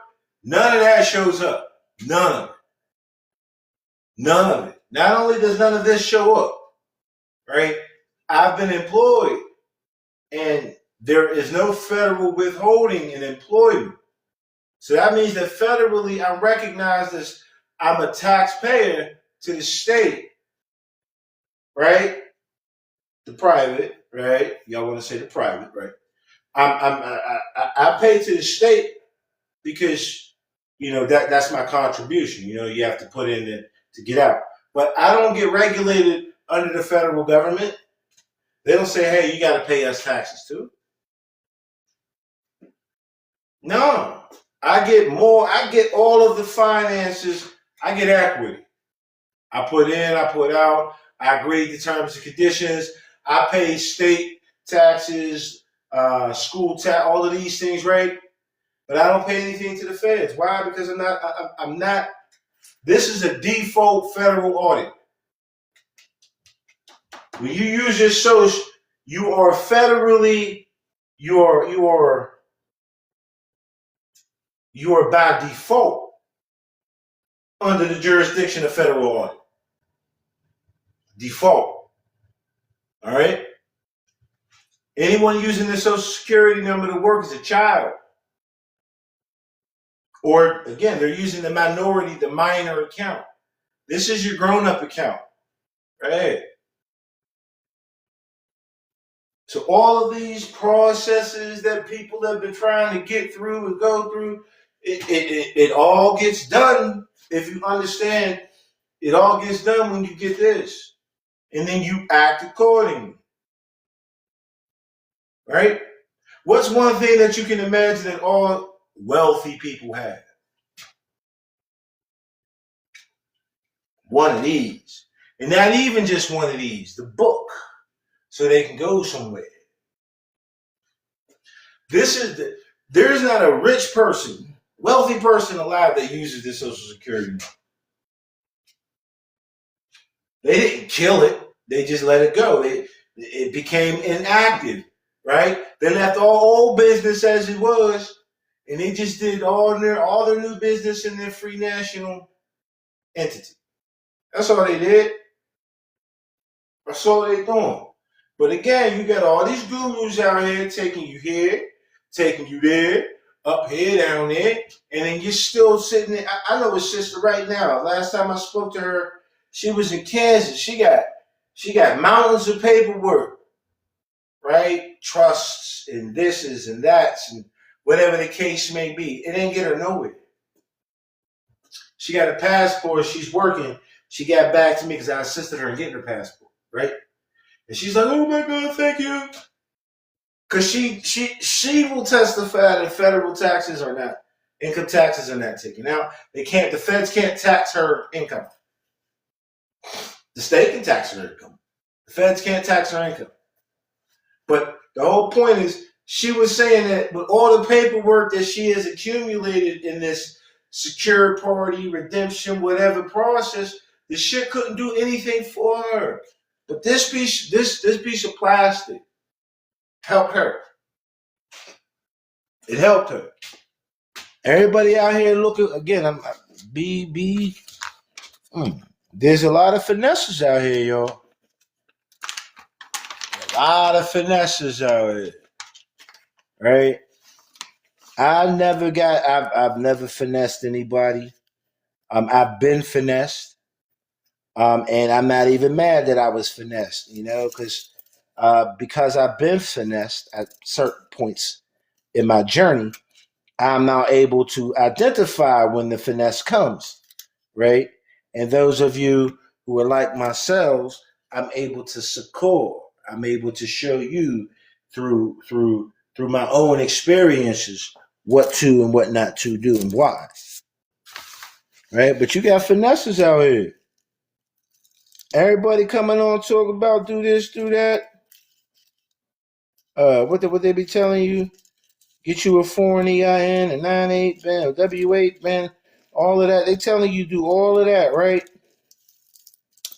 none of that shows up. None of it. None of it. Not only does none of this show up, right? I've been employed, and there is no federal withholding in employment. So that means that federally I'm recognized as I'm a taxpayer to the state, right? The private, right? Y'all want to say the private, right? I pay to the state because that's my contribution. You have to put in to get out. But I don't get regulated under the federal government. They don't say, hey, you got to pay us taxes too. No, I get more. I get all of the finances. I get equity. I put in, I put out. I agree to terms and conditions. I pay state taxes, school tax, all of these things, right? But I don't pay anything to the feds. Why? Because I'm not. This is a default federal audit. When you use your social, you are federally, you are by default under the jurisdiction of federal audit. Default. All right? Anyone using the social security number to work as a child, or again, they're using the minor account. This is your grown-up account, right? So all of these processes that people have been trying to get through and go through, it all gets done if you understand. It all gets done when you get this, and then you act accordingly, right? What's one thing that you can imagine that all wealthy people have? One of these. And not even just one of these, the book, so they can go somewhere. There's not a rich person, wealthy person alive that uses this Social Security number. They didn't kill it. They just let it go. It became inactive, right? They left all old business as it was, and they just did all their new business in their free national entity. That's all they did. That's all they doing. But again, you got all these gurus out here taking you here, taking you there, up here, down there, and then you're still sitting there. I know a sister right now. Last time I spoke to her, she was in Kansas. She got mountains of paperwork, right? Trusts and thises and that's and whatever the case may be. It didn't get her nowhere. She got a passport. She's working. She got back to me because I assisted her in getting her passport, right? And she's like, oh my God, thank you. Because she will testify that federal taxes are not, income taxes are not taken out. They can't. The feds can't tax her income. The state can tax her income. The feds can't tax her income. But the whole point is, she was saying that with all the paperwork that she has accumulated in this secure party redemption whatever process, the shit couldn't do anything for her. But this piece of plastic helped her. It helped her. Everybody out here looking again. There's a lot of finesses out here, y'all. A lot of finesses out here, right? I've never finessed anybody. I've been finessed, and I'm not even mad that I was finessed. Because I've been finessed at certain points in my journey, I'm now able to identify when the finesse comes, right? And those of you who are like myself, I'm able to succor. I'm able to show you through my own experiences what to and what not to do and why. Right? But you got finesses out here. Everybody coming on talk about do this, do that. What they be telling you? Get you a foreign EIN, a 9-8 man, a W8 man, all of that. They telling you do all of that, right?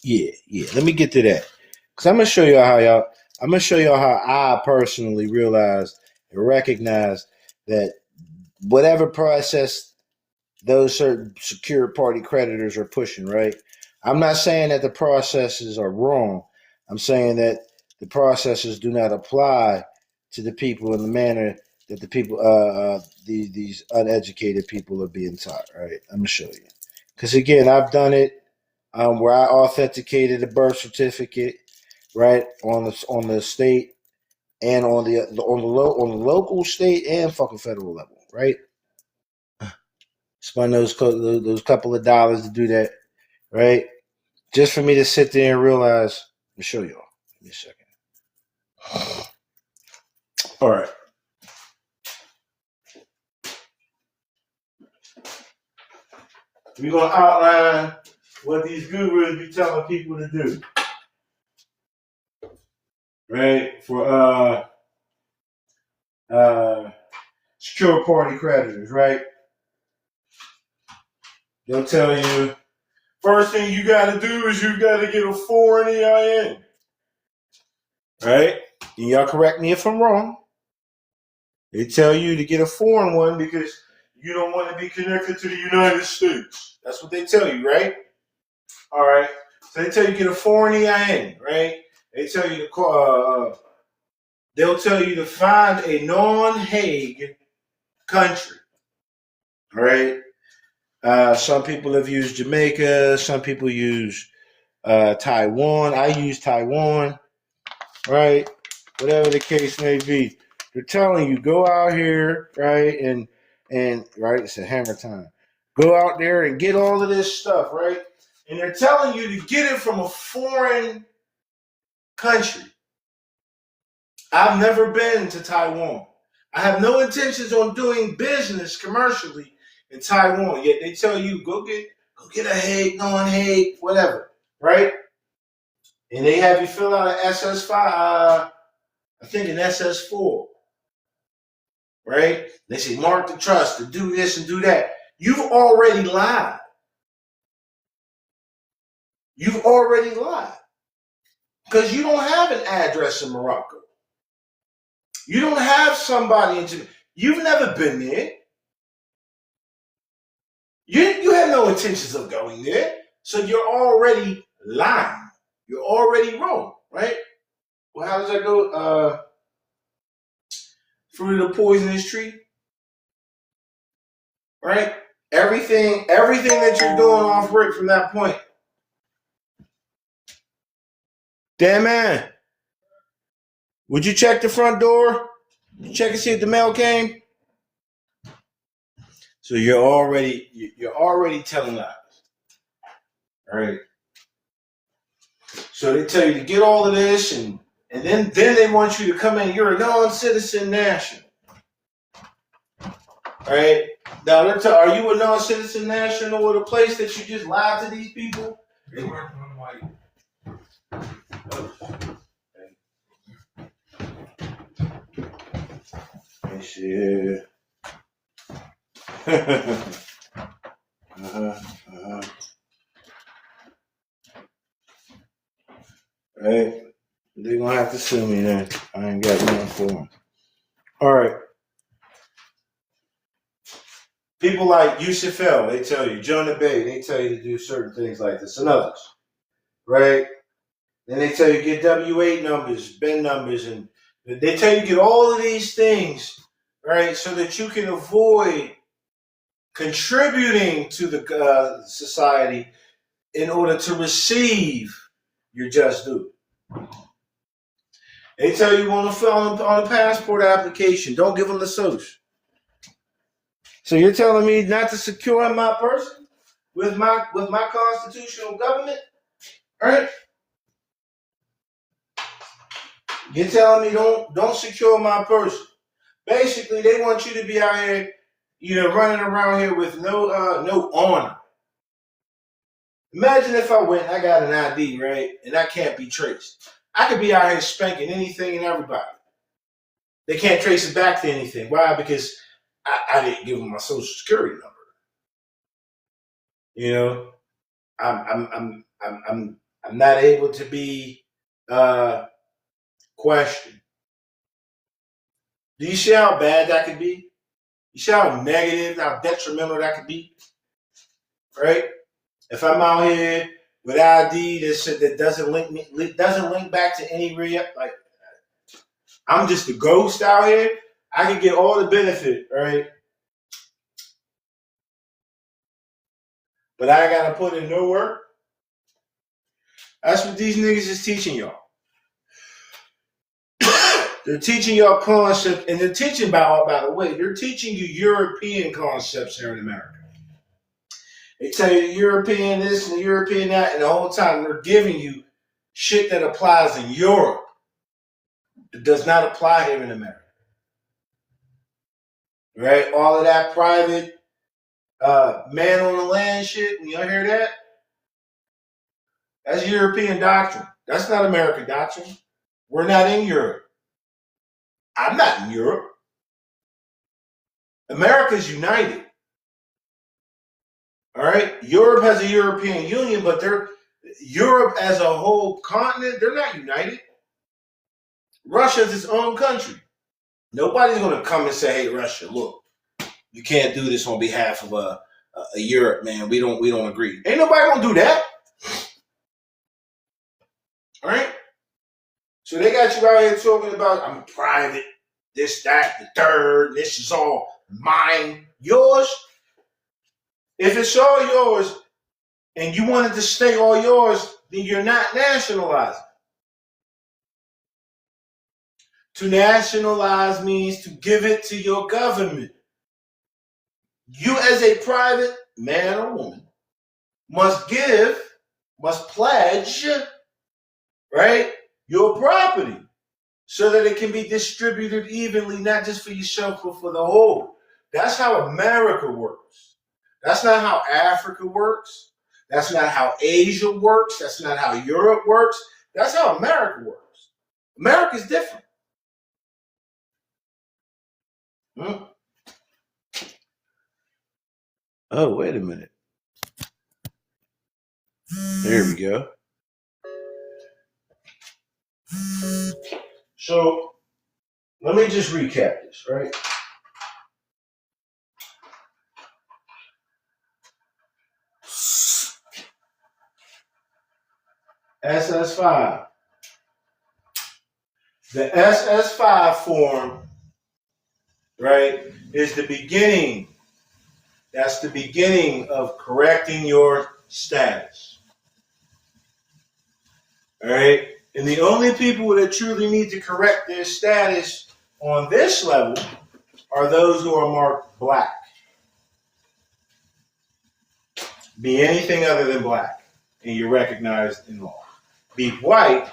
Yeah. Let me get to that. Cause I'm gonna show y'all how I personally realized and recognized that whatever process those certain secure party creditors are pushing, right? I'm not saying that the processes are wrong. I'm saying that the processes do not apply to the people in the manner that the people, these uneducated people are being taught, right? I'm gonna show you. Because again, I've done it where I authenticated a birth certificate, right, on the state and on the local, state, and fucking federal level, right? Spend those couple of dollars to do that, right? Just for me to sit there and realize. Let me show y'all. Give me a second. All right. We're gonna outline what these gurus be telling people to do, right? For secure party creditors, right? They'll tell you first thing you got to do is you got to get a foreign EIN, right? And y'all correct me if I'm wrong. They tell you to get a foreign one because you don't want to be connected to the United States. That's what they tell you, right? All right. So they tell you to get a foreign EIN, right? They tell you to call. They'll tell you to find a non-Hague country, all right? Some people have used Jamaica. Some people use Taiwan. I use Taiwan, right? Whatever the case may be. They're telling you, go out here, right? And right, it's a hammer time. Go out there and get all of this stuff, right? And they're telling you to get it from a foreign country. I've never been to Taiwan. I have no intentions on doing business commercially in Taiwan. Yet they tell you go get a Hague, non-Hague, whatever, right? And they have you fill out an SS5, I think an SS4, right? They say mark the trust to do this and do that. You've already lied. You've already lied because you don't have an address in Morocco. You don't have somebody in Jamaica. You've never been there. You have no intentions of going there. So you're already lying. You're already wrong, right? Well, how does that go? Fruit of the poisonous tree, right? Everything that you're doing off rip from that point. Damn man, would you check the front door? Check and see if the mail came. So you're already telling lies, right? So they tell you to get all of this and And then they want you to come in. You're a non-citizen national. All right. Now, are you a non-citizen national with a place that you just lied to these people? They work on white. Let me see here. Right. They're gonna have to sue me then. I ain't got nothing for them. All right. People like Yusuf El, they tell you, Jonah Bay, they tell you to do certain things like this and others. Right? Then they tell you get W8 numbers, Ben numbers, and they tell you get all of these things, right, so that you can avoid contributing to the society in order to receive your just due. They tell you on a passport application, don't give them the social. So you're telling me not to secure my person with my constitutional government, right? You're telling me don't secure my person. Basically, they want you to be out here, running around here with no honor. Imagine if I got an ID, right, and I can't be traced. I could be out here spanking anything and everybody. They can't trace it back to anything. Why? Because I didn't give them my social security number. I'm not able to be questioned. Do you see how bad that could be? You see how negative, how detrimental that could be, right? If I'm out here with ID that doesn't link back to any real, like I'm just a ghost out here, I can get all the benefit, right? But I gotta put in no work. That's what these niggas is teaching y'all. They're teaching y'all concepts, and they're teaching by the way, they're teaching you European concepts here in America. They tell you the European this and the European that, and the whole time they're giving you shit that applies in Europe. It does not apply here in America. Right? All of that private man on the land shit, when y'all hear that? That's European doctrine. That's not American doctrine. We're not in Europe. I'm not in Europe. America's united. All right? Europe has a European Union, but Europe as a whole continent, they're not united. Russia's its own country. Nobody's going to come and say, "Hey, Russia, look, you can't do this on behalf of a Europe, man. We don't agree." Ain't nobody going to do that. All right? So they got you out here talking about, I'm private, this, that, the third, this is all mine. Yours? If it's all yours and you want it to stay all yours, then you're not nationalizing. To nationalize means to give it to your government. You as a private man or woman must pledge, right, your property so that it can be distributed evenly, not just for yourself, but for the whole. That's how America works. That's not how Africa works. That's not how Asia works. That's not how Europe works. That's how America works. America's different. Oh, wait a minute. There we go. So, let me just recap this, right? SS5. The SS5 form, right, is the beginning. That's the beginning of correcting your status. All right? And the only people that truly need to correct their status on this level are those who are marked black. Be anything other than black, and you're recognized in law. Be white,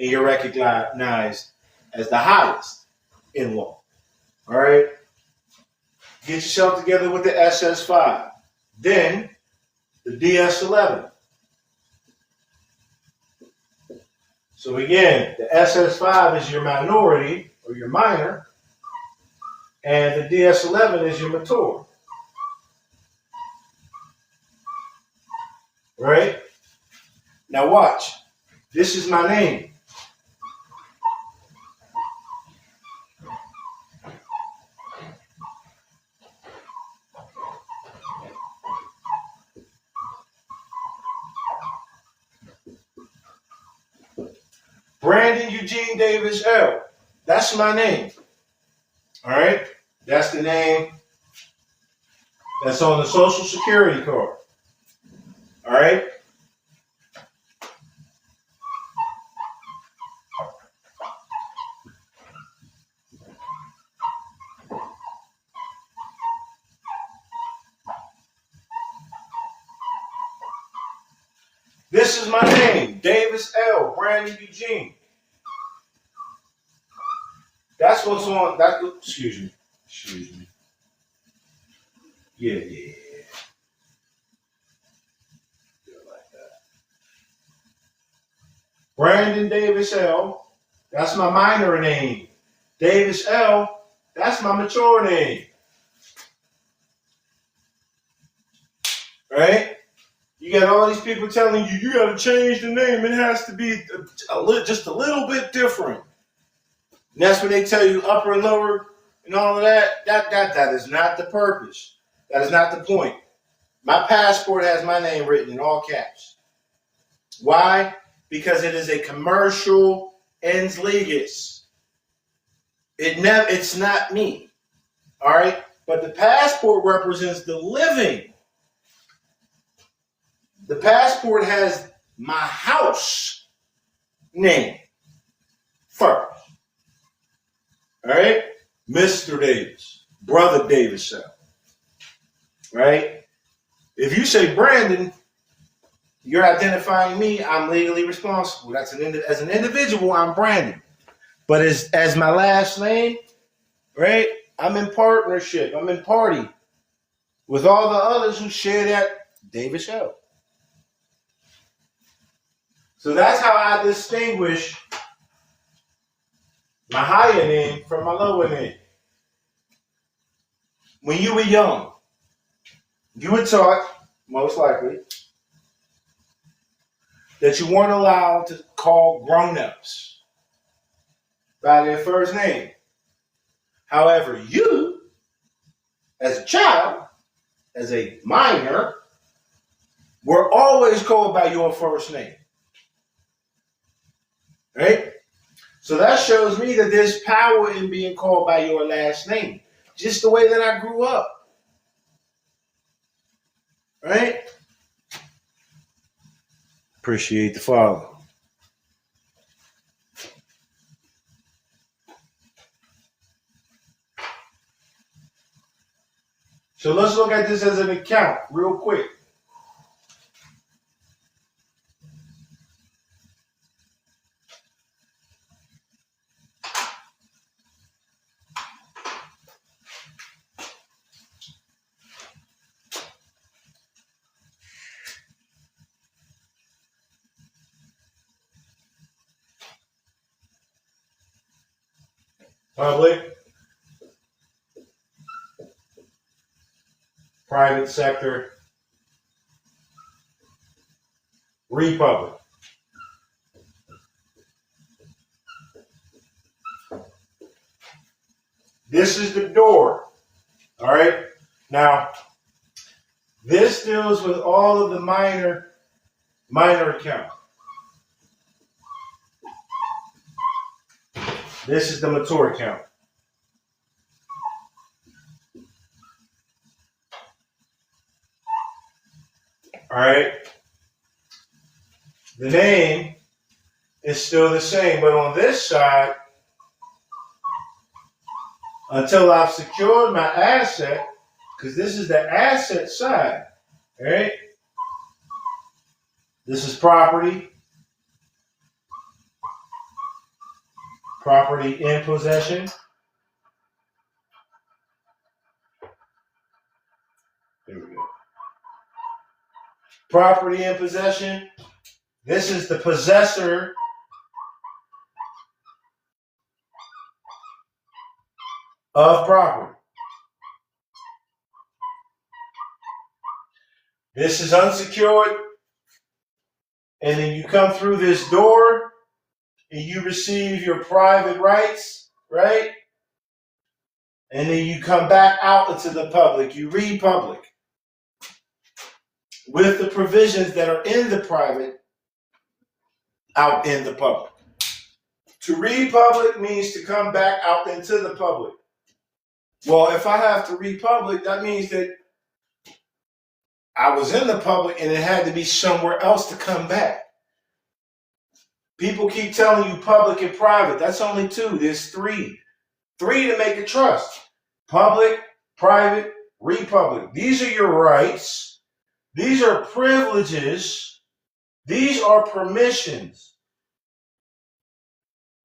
and you're recognized as the highest in law. All right? Get yourself together with the SS5. Then the DS11. So again, the SS5 is your minority or your minor, and the DS11 is your mature. Right? Now watch. This is my name. Brandon Eugene Davis L. That's my name. All right? That's the name that's on the Social Security card. All right? This is my name, Davis L. Brandon Eugene. That's what's on. Excuse me. Yeah. Like that. Brandon Davis L. That's my minor name. Davis L. That's my mature name. Right? You got all these people telling you, you got to change the name. It has to be just a little bit different. And that's when they tell you upper and lower and all of that. That is not the purpose. That is not the point. My passport has my name written in all caps. Why? Because it is a commercial ens legis. It's not me. All right? But the passport represents the living. The passport has my house name first. All right? Mr. Davis, Brother Davis. Right? If you say Brandon, you're identifying me. I'm legally responsible. As an individual, I'm Brandon. But as my last name, right? I'm in partnership. I'm in party with all the others who share that Davis L. So that's how I distinguish my higher name from my lower name. When you were young, you were taught, most likely, that you weren't allowed to call grown-ups by their first name. However, you, as a child, as a minor, were always called by your first name. Right? So that shows me that there's power in being called by your last name. Just the way that I grew up. Right? Appreciate the follow. So let's look at this as an account real quick. Public, private sector, republic. This is the door. All right. Now, this deals with all of the minor accounts. This is the mature account. All right. The name is still the same, but on this side, until I've secured my asset, because this is the asset side, all right? This is property. Property in possession. There we go. Property in possession. This is the possessor of property. This is unsecured. And then you come through this door and you receive your private rights, right? And then you come back out into the public. You read public with the provisions that are in the private out in the public. To read public means to come back out into the public. Well, if I have to read public, that means that I was in the public and it had to be somewhere else to come back. People keep telling you public and private. That's only two. There's three. Three to make a trust. Public, private, republic. These are your rights. These are privileges. These are permissions.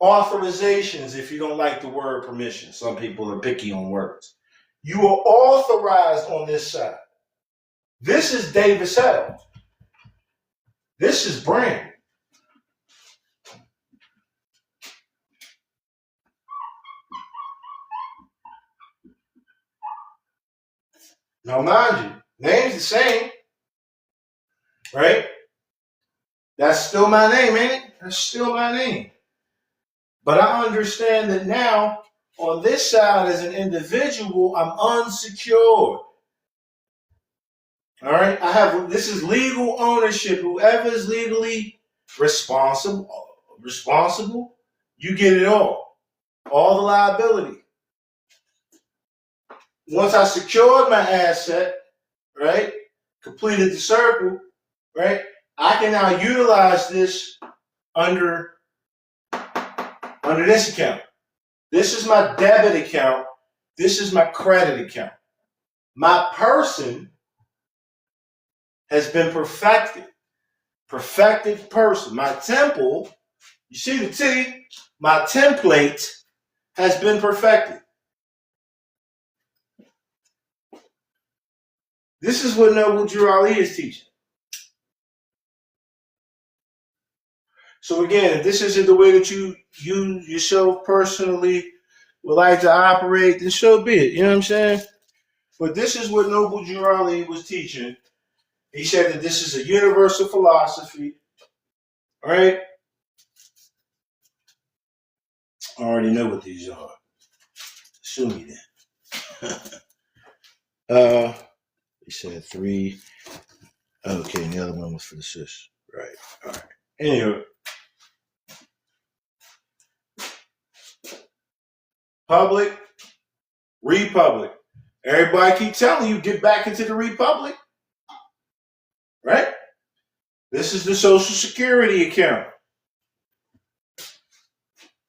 Authorizations, if you don't like the word permission. Some people are picky on words. You are authorized on this side. This is Davis L. This is Brand. Now, mind you, name's the same, right? That's still my name, ain't it? That's still my name. But I understand that now, on this side, as an individual, I'm unsecured. All right? This is legal ownership. Whoever is legally responsible, you get it all the liability. Once I secured my asset, right, completed the circle, right, I can now utilize this under this account. This is my debit account. This is my credit account. My person has been perfected. Perfected person. My temple, you see the T, my template has been perfected. This is what Noble Drew Ali is teaching. So again, if this isn't the way that you yourself personally would like to operate, then so be it. You know what I'm saying? But this is what Noble Drew Ali was teaching. He said that this is a universal philosophy. All right? I already know what these are. Sue me then. He said 3. Okay, and the other one was for the sis. Right. All right. Anyway. Public, republic. Everybody keep telling you, get back into the republic. Right? This is the Social Security account.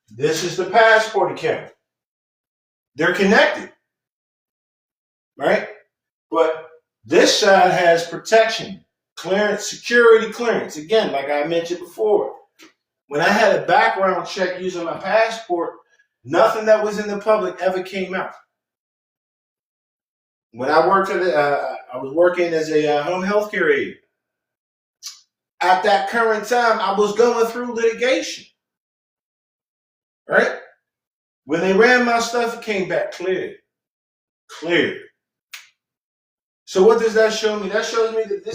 This is the passport account. They're connected. Right? But this side has protection, clearance, security clearance. Again, like I mentioned before, when I had a background check using my passport, nothing that was in the public ever came out. When I worked I was working as a home health care aide. At that current time, I was going through litigation. Right? When they ran my stuff, it came back clear. Clear. So what does that show me? That shows me that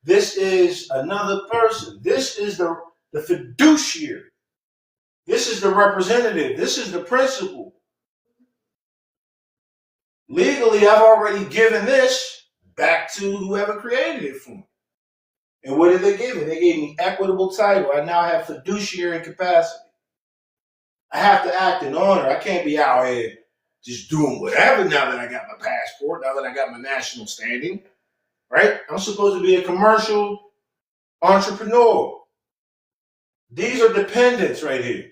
this is another person. This is the fiduciary. This is the representative. This is the principal. Legally, I've already given this back to whoever created it for me. And what did they give me? They gave me equitable title. I now have fiduciary capacity. I have to act in honor. I can't be out here just doing whatever now that I got my passport, now that I got my national standing. Right? I'm supposed to be a commercial entrepreneur. These are dependents right here.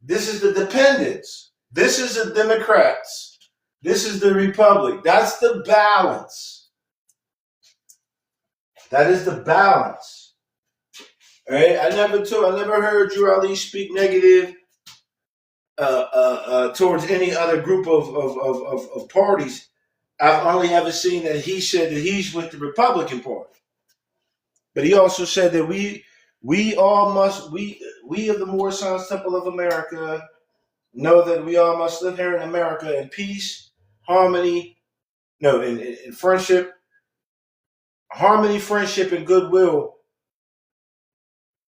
This is the dependents. This is the Democrats. This is the Republic. That's the balance. That is the balance. Right? I never heard Drew Ali speak negative towards any other group of parties. I've only ever seen that he said that he's with the Republican Party. But he also said that we all must we of the Moore Sons Temple of America know that we all must live here in America in peace, harmony, no, in friendship, harmony, friendship, and goodwill,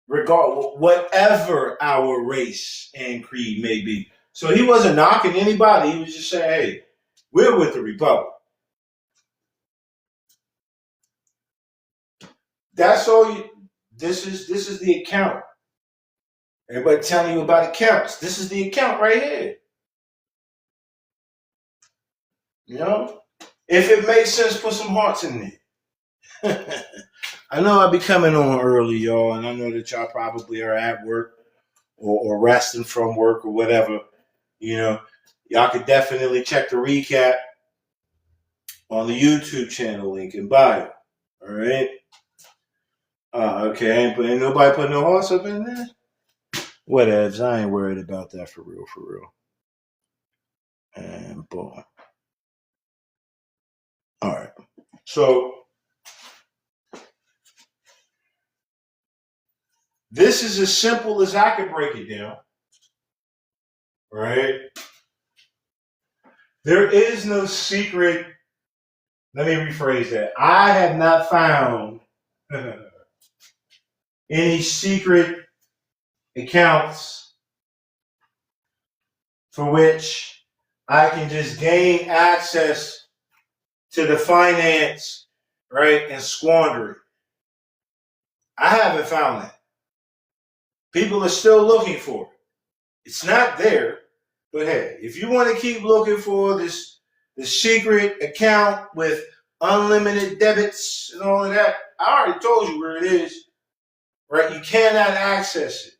regard whatever our race and creed may be. So he wasn't knocking anybody. He was just saying, "Hey, we're with the Republic." That's all. This is the account. Everybody telling you about accounts. This is the account right here. You know, if it makes sense, put some hearts in there. I know I'll be coming on early, y'all, and I know that y'all probably are at work or resting from work or whatever. You know, y'all could definitely check the recap on the YouTube channel link in bio. All right. Okay. Ain't nobody put no hearts up in there. Whatevs. I ain't worried about that for real. For real. And boom. All right. So this is as simple as I can break it down. Right? There is no secret. Let me rephrase that. I have not found any secret accounts for which I can just gain access to the finance, right, and squander it. I haven't found that. People are still looking for it. It's not there, but hey, if you want to keep looking for this secret account with unlimited debits and all of that, I already told you where it is, right? You cannot access it.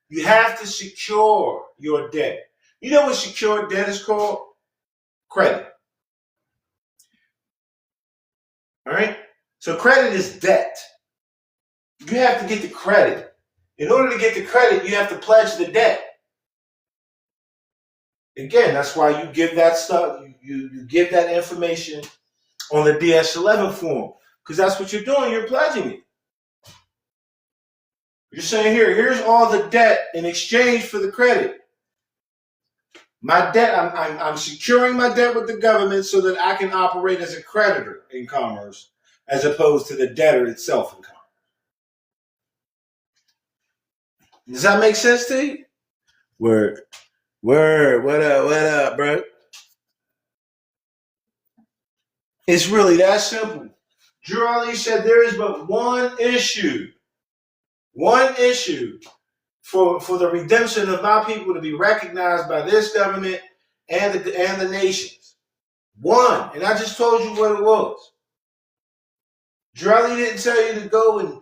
You have to secure your debt. You know what secured debt is called? Credit. All right? So credit is debt. You have to get the credit. In order to get the credit, you have to pledge the debt. Again, that's why you give that stuff, you give that information on the DS11 form. Because that's what you're doing, you're pledging it. You're saying here's all the debt in exchange for the credit. My debt, I'm securing my debt with the government so that I can operate as a creditor in commerce as opposed to the debtor itself in commerce. Does that make sense to you? Word. What up, bro? It's really that simple. Drew Ali said there is but one issue for the redemption of my people to be recognized by this government and the nations. One, and I just told you what it was. Drew Ali didn't tell you to go and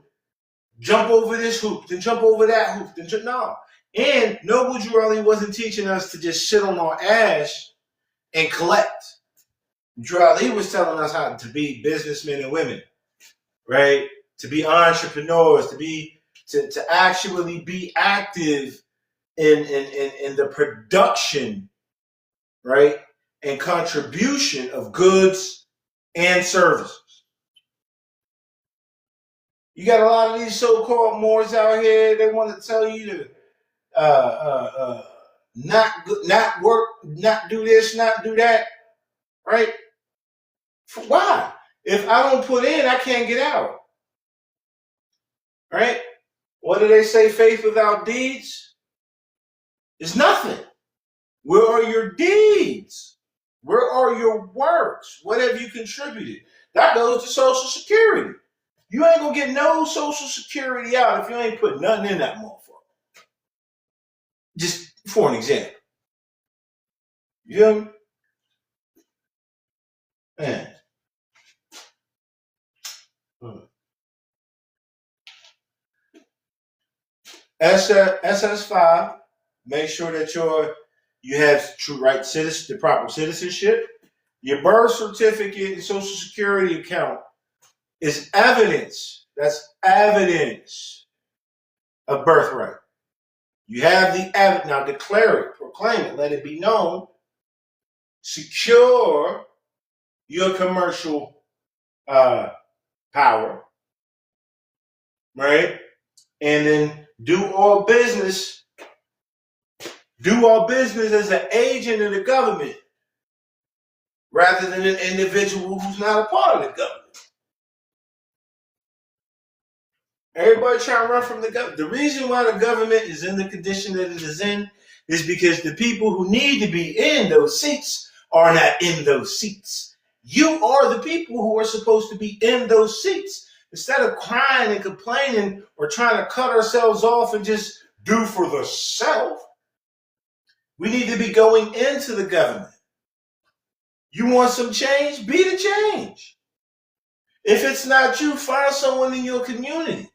jump over this hoop, then jump over that hoop, then jump. No. And Noble Drew Ali wasn't teaching us to just sit on our ass and collect. Drew Ali was telling us how to be businessmen and women, right? To be entrepreneurs, to actually be active in the production, right? And contribution of goods and services. You got a lot of these so-called Moors out here. They want to tell you to not work, not do this, not do that, right? Why? If I don't put in, I can't get out, right? What do they say? Faith without deeds is nothing. Where are your deeds? Where are your works? What have you contributed? That goes to Social Security. You ain't gonna get no Social Security out if you ain't put nothing in that motherfucker. Just for an example. You know what I mean? Man. SS5, make sure that you have true right citizen, the proper citizenship. Your birth certificate and Social Security account is evidence. That's evidence of birthright. You have the evidence. Now declare it, proclaim it, let it be known. Secure your commercial power, right? And then do all business as an agent of the government rather than an individual who's not a part of the government. Everybody trying to run from the government. The reason why the government is in the condition that it is in is because the people who need to be in those seats are not in those seats. You are the people who are supposed to be in those seats. Instead of crying and complaining or trying to cut ourselves off and just do for the self, we need to be going into the government. You want some change? Be the change. If it's not you, find someone in your community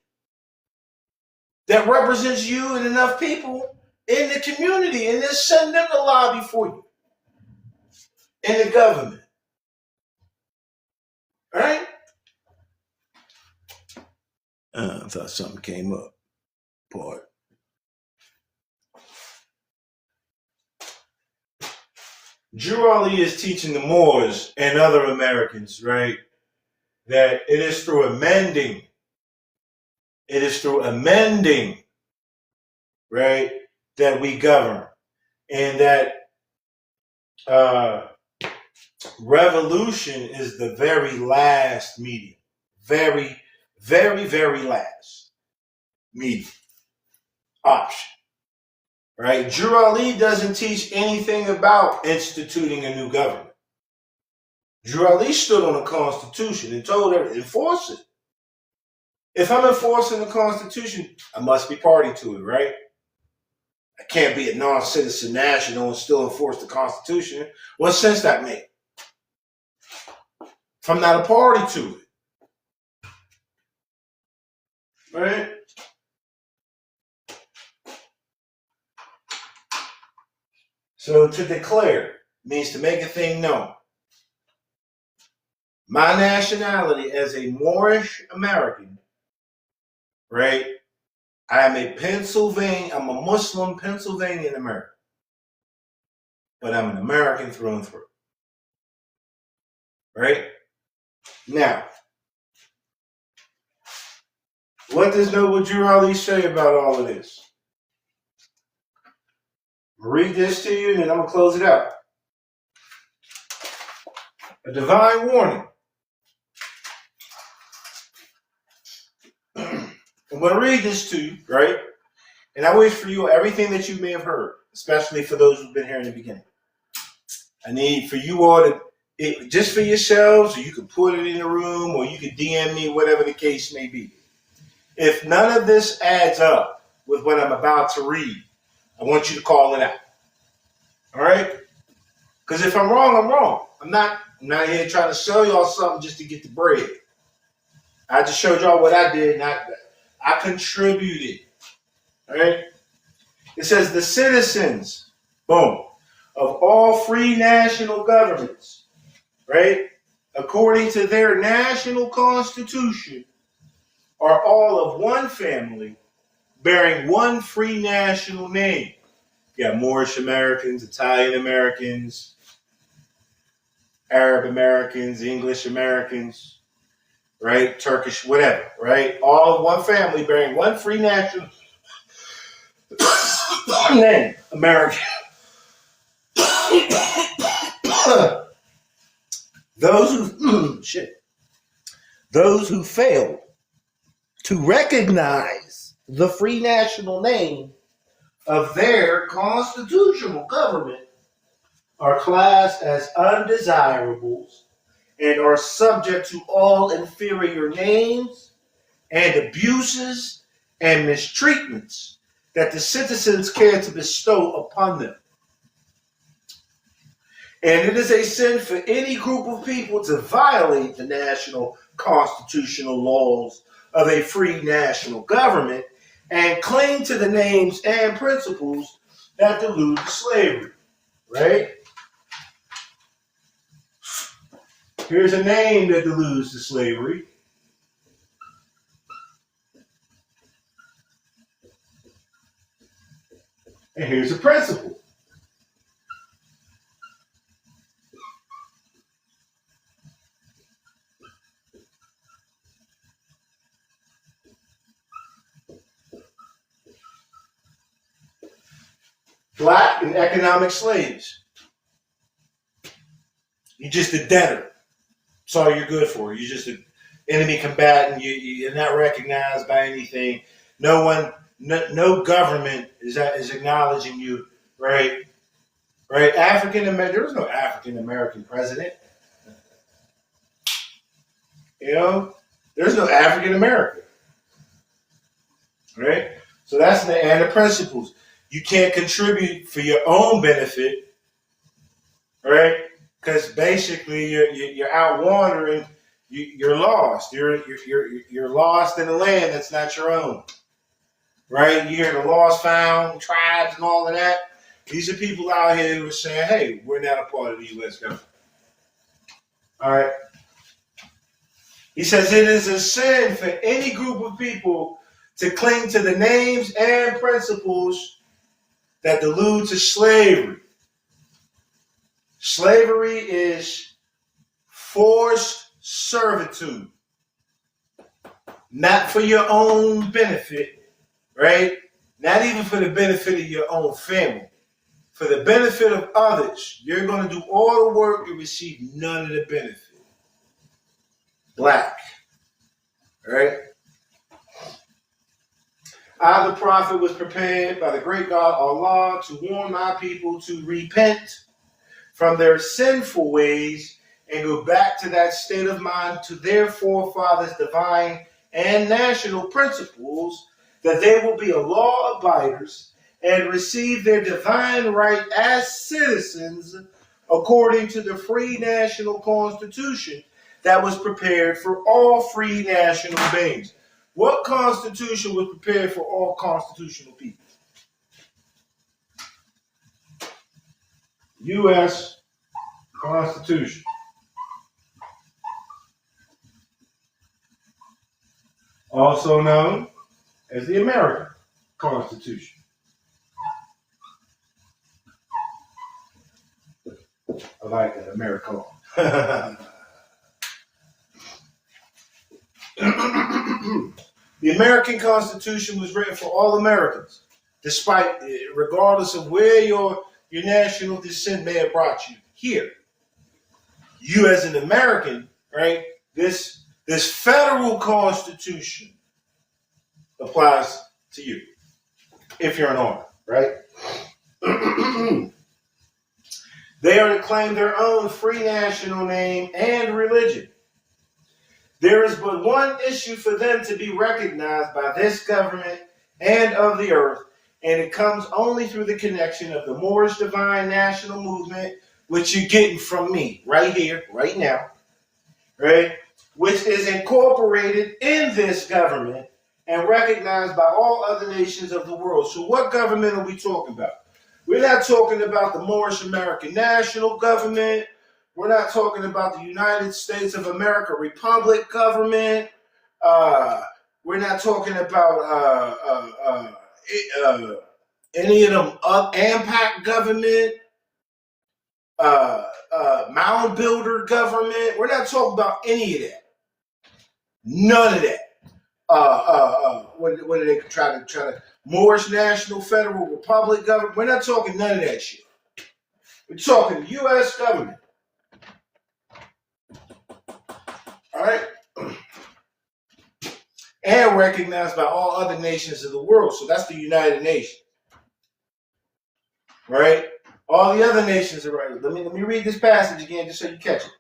that represents you and enough people in the community, and then send them to lobby for you in the government. All right? I thought something came up. Part. Drew Ali is teaching the Moors and other Americans, right, that it is through amending, right, that we govern. And that revolution is the very last medium. Very, very, very last medium option. Right? Drew Ali doesn't teach anything about instituting a new government. Drew Ali stood on the Constitution and told her to enforce it. If I'm enforcing the Constitution, I must be party to it, right? I can't be a non-citizen national and still enforce the Constitution. What sense that make? If I'm not a party to it. Right? So to declare means to make a thing known. My nationality as a Moorish American, right? I'm a Muslim Pennsylvanian American. But I'm an American through and through. Right? Now, what does Noble Drew Ali say about all of this? I'll read this to you and then I'm going to close it out. A divine warning. I'm going to read this to you, right? And I wish for you everything that you may have heard, especially for those who've been here in the beginning. I need for you all to, just for yourselves, or you can put it in the room, or you can DM me, whatever the case may be. If none of this adds up with what I'm about to read, I want you to call it out. All right? Because if I'm wrong, I'm wrong. I'm not here trying to sell y'all something just to get the bread. I just showed y'all what I did, and I contributed. All right? It says the citizens, boom, of all free national governments, right, according to their national constitution, are all of one family bearing one free national name. You got Moorish Americans, Italian Americans, Arab Americans, English Americans, right, Turkish, whatever, right? All of one family bearing one free national name, American. Those who fail to recognize the free national name of their constitutional government are classed as undesirables and are subject to all inferior names and abuses and mistreatments that the citizens care to bestow upon them. And it is a sin for any group of people to violate the national constitutional laws of a free national government and cling to the names and principles that delude to slavery. Right? Here's a name that deludes to slavery. And here's a principle. Black and economic slaves. You're just a debtor. That's all you're good for. You're just an enemy combatant. You're not recognized by anything. No one, no government is acknowledging you, right? Right? African American. There was no African American president. You know, there's no African American, right? So that's the principles. You can't contribute for your own benefit, right? Because basically you're out wandering. You're lost. You're lost in a land that's not your own, right? You hear the lost found tribes and all of that. These are people out here who are saying, "Hey, we're not a part of the U.S. government." All right. He says it is a sin for any group of people to cling to the names and principles that allude to slavery. Slavery is forced servitude, not for your own benefit, right? Not even for the benefit of your own family. For the benefit of others, you're going to do all the work and receive none of the benefit. Black, right? I, the prophet, was prepared by the great God Allah to warn my people to repent from their sinful ways and go back to that state of mind, to their forefathers' divine and national principles, that they will be law abiders and receive their divine right as citizens according to the free national constitution that was prepared for all free national beings. What constitution was prepared for all constitutional people? U.S. Constitution. Also known as the American Constitution. I like that, American. The American Constitution was written for all Americans, regardless of where your national descent may have brought you here. You as an American, right? This federal Constitution applies to you if you're an army, right? They are to claim their own free national name and religion. There is but one issue for them to be recognized by this government and of the earth, and it comes only through the connection of the Moorish Divine National Movement, which you're getting from me right here, right now, right? Which is incorporated in this government and recognized by all other nations of the world. So what government are we talking about? We're not talking about the Moorish American National Government. We're not talking about the United States of America Republic government. We're not talking about any of them AMPAC government, mound builder government. We're not talking about any of that. None of that. What do they try to Moorish National Federal Republic government? We're not talking none of that shit. We're talking U.S. government. All right? And recognized by all other nations of the world. So that's the United Nations. Right? All the other nations are right. Let me read this passage again just so you catch it.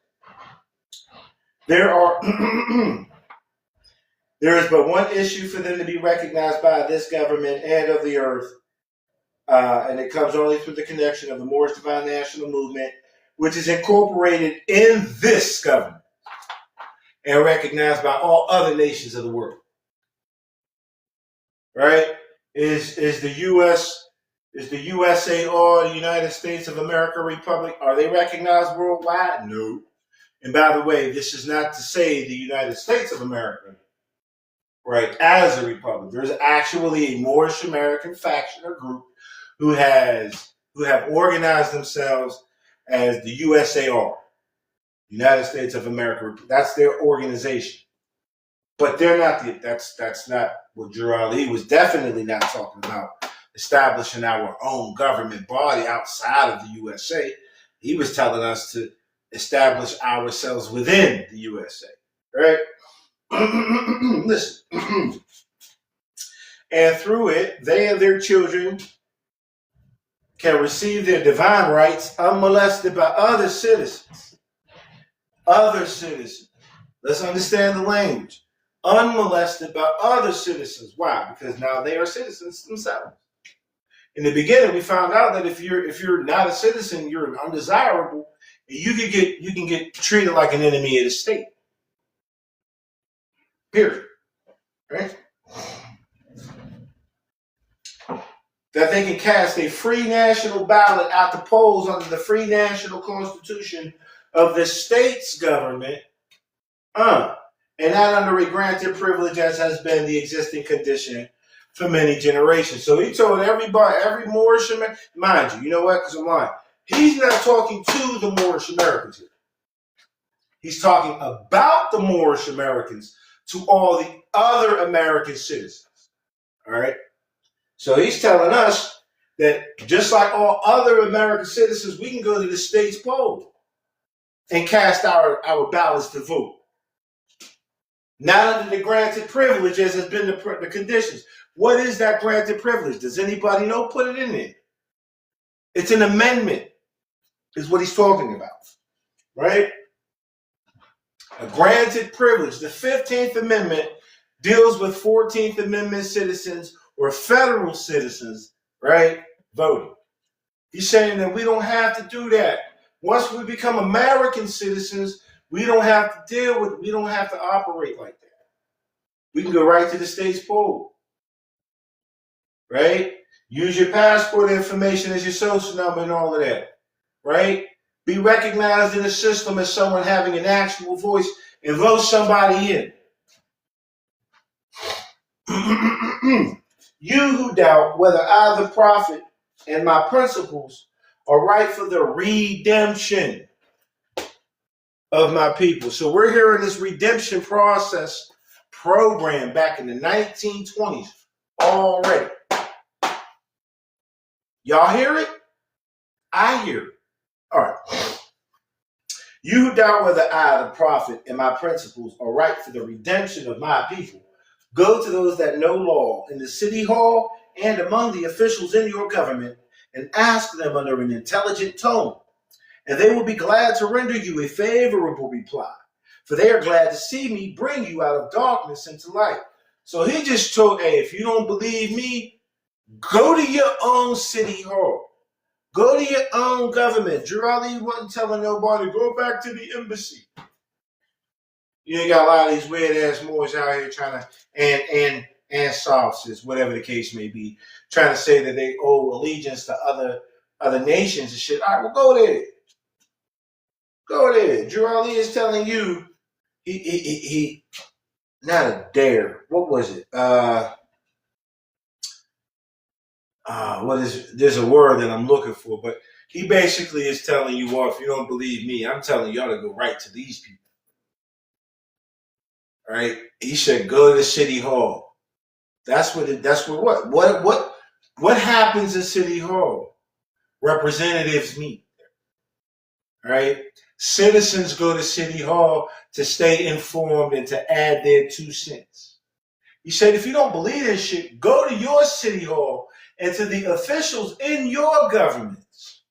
There is but one issue for them to be recognized by this government and of the earth, and it comes only through the connection of the Moorish Divine National Movement, which is incorporated in this government and recognized by all other nations of the world. Right? Is the USA or the United States of America Republic, are they recognized worldwide? No. And by the way, this is not to say the United States of America, right, as a republic. There's actually a Moorish American faction or group who have organized themselves as the USAR, United States of America. That's their organization. But they're not that's not what Drew Ali was definitely not talking about, establishing our own government body outside of the USA. He was telling us to establish ourselves within the USA. Right? Listen. And through it, they and their children can receive their divine rights unmolested by other citizens. Other citizens. Let's understand the language. Unmolested by other citizens. Why? Because now they are citizens themselves. In the beginning, we found out that if you're not a citizen, you're an undesirable, and you can get treated like an enemy of the state. Period. Right? That they can cast a free national ballot at the polls under the free national constitution of the state's government, and not under a granted privilege as has been the existing condition for many generations. So he told everybody, every Moorish American, mind you, you know what? Because I'm lying. He's not talking to the Moorish Americans here. He's talking about the Moorish Americans to all the other American citizens. All right? So he's telling us that just like all other American citizens, we can go to the state's poll and cast our ballots to vote. Not under the granted privilege as has been the conditions. What is that granted privilege? Does anybody know? Put it in there. It's an amendment, is what he's talking about. Right? A granted privilege. The 15th Amendment deals with 14th Amendment citizens or federal citizens, right, voting. He's saying that we don't have to do that. Once we become American citizens, we don't have to operate like that. We can go right to the state's poll, right? Use your passport information as your social number and all of that, right? Be recognized in the system as someone having an actual voice and vote somebody in. You who doubt whether I, the prophet, and my principles are right for the redemption of my people. So we're hearing this redemption process program back in the 1920s already. Y'all hear it? I hear it. All right. You who doubt whether I, the prophet, and my principles are right for the redemption of my people, go to those that know law in the city hall and among the officials in your government and ask them under an intelligent tone, and they will be glad to render you a favorable reply, for they are glad to see me bring you out of darkness into light. So he just told, hey, if you don't believe me, go to your own city hall. Go to your own government. Drew Ali wasn't telling nobody, go back to the embassy. You ain't got a lot of these weird ass Moors out here trying to, and sauces, whatever the case may be, trying to say that they owe allegiance to other nations and shit. All right, well, go there. Go there. Drew Ali is telling you, he not a dare. What was it? There's a word that I'm looking for, but he basically is telling you, well, if you don't believe me, I'm telling y'all to go right to these people. All right? He said, go to the city hall. What happens in city hall? Representatives meet. All right? Citizens go to city hall to stay informed and to add their 2 cents. He said, if you don't believe this shit, go to your city hall and to the officials in your governments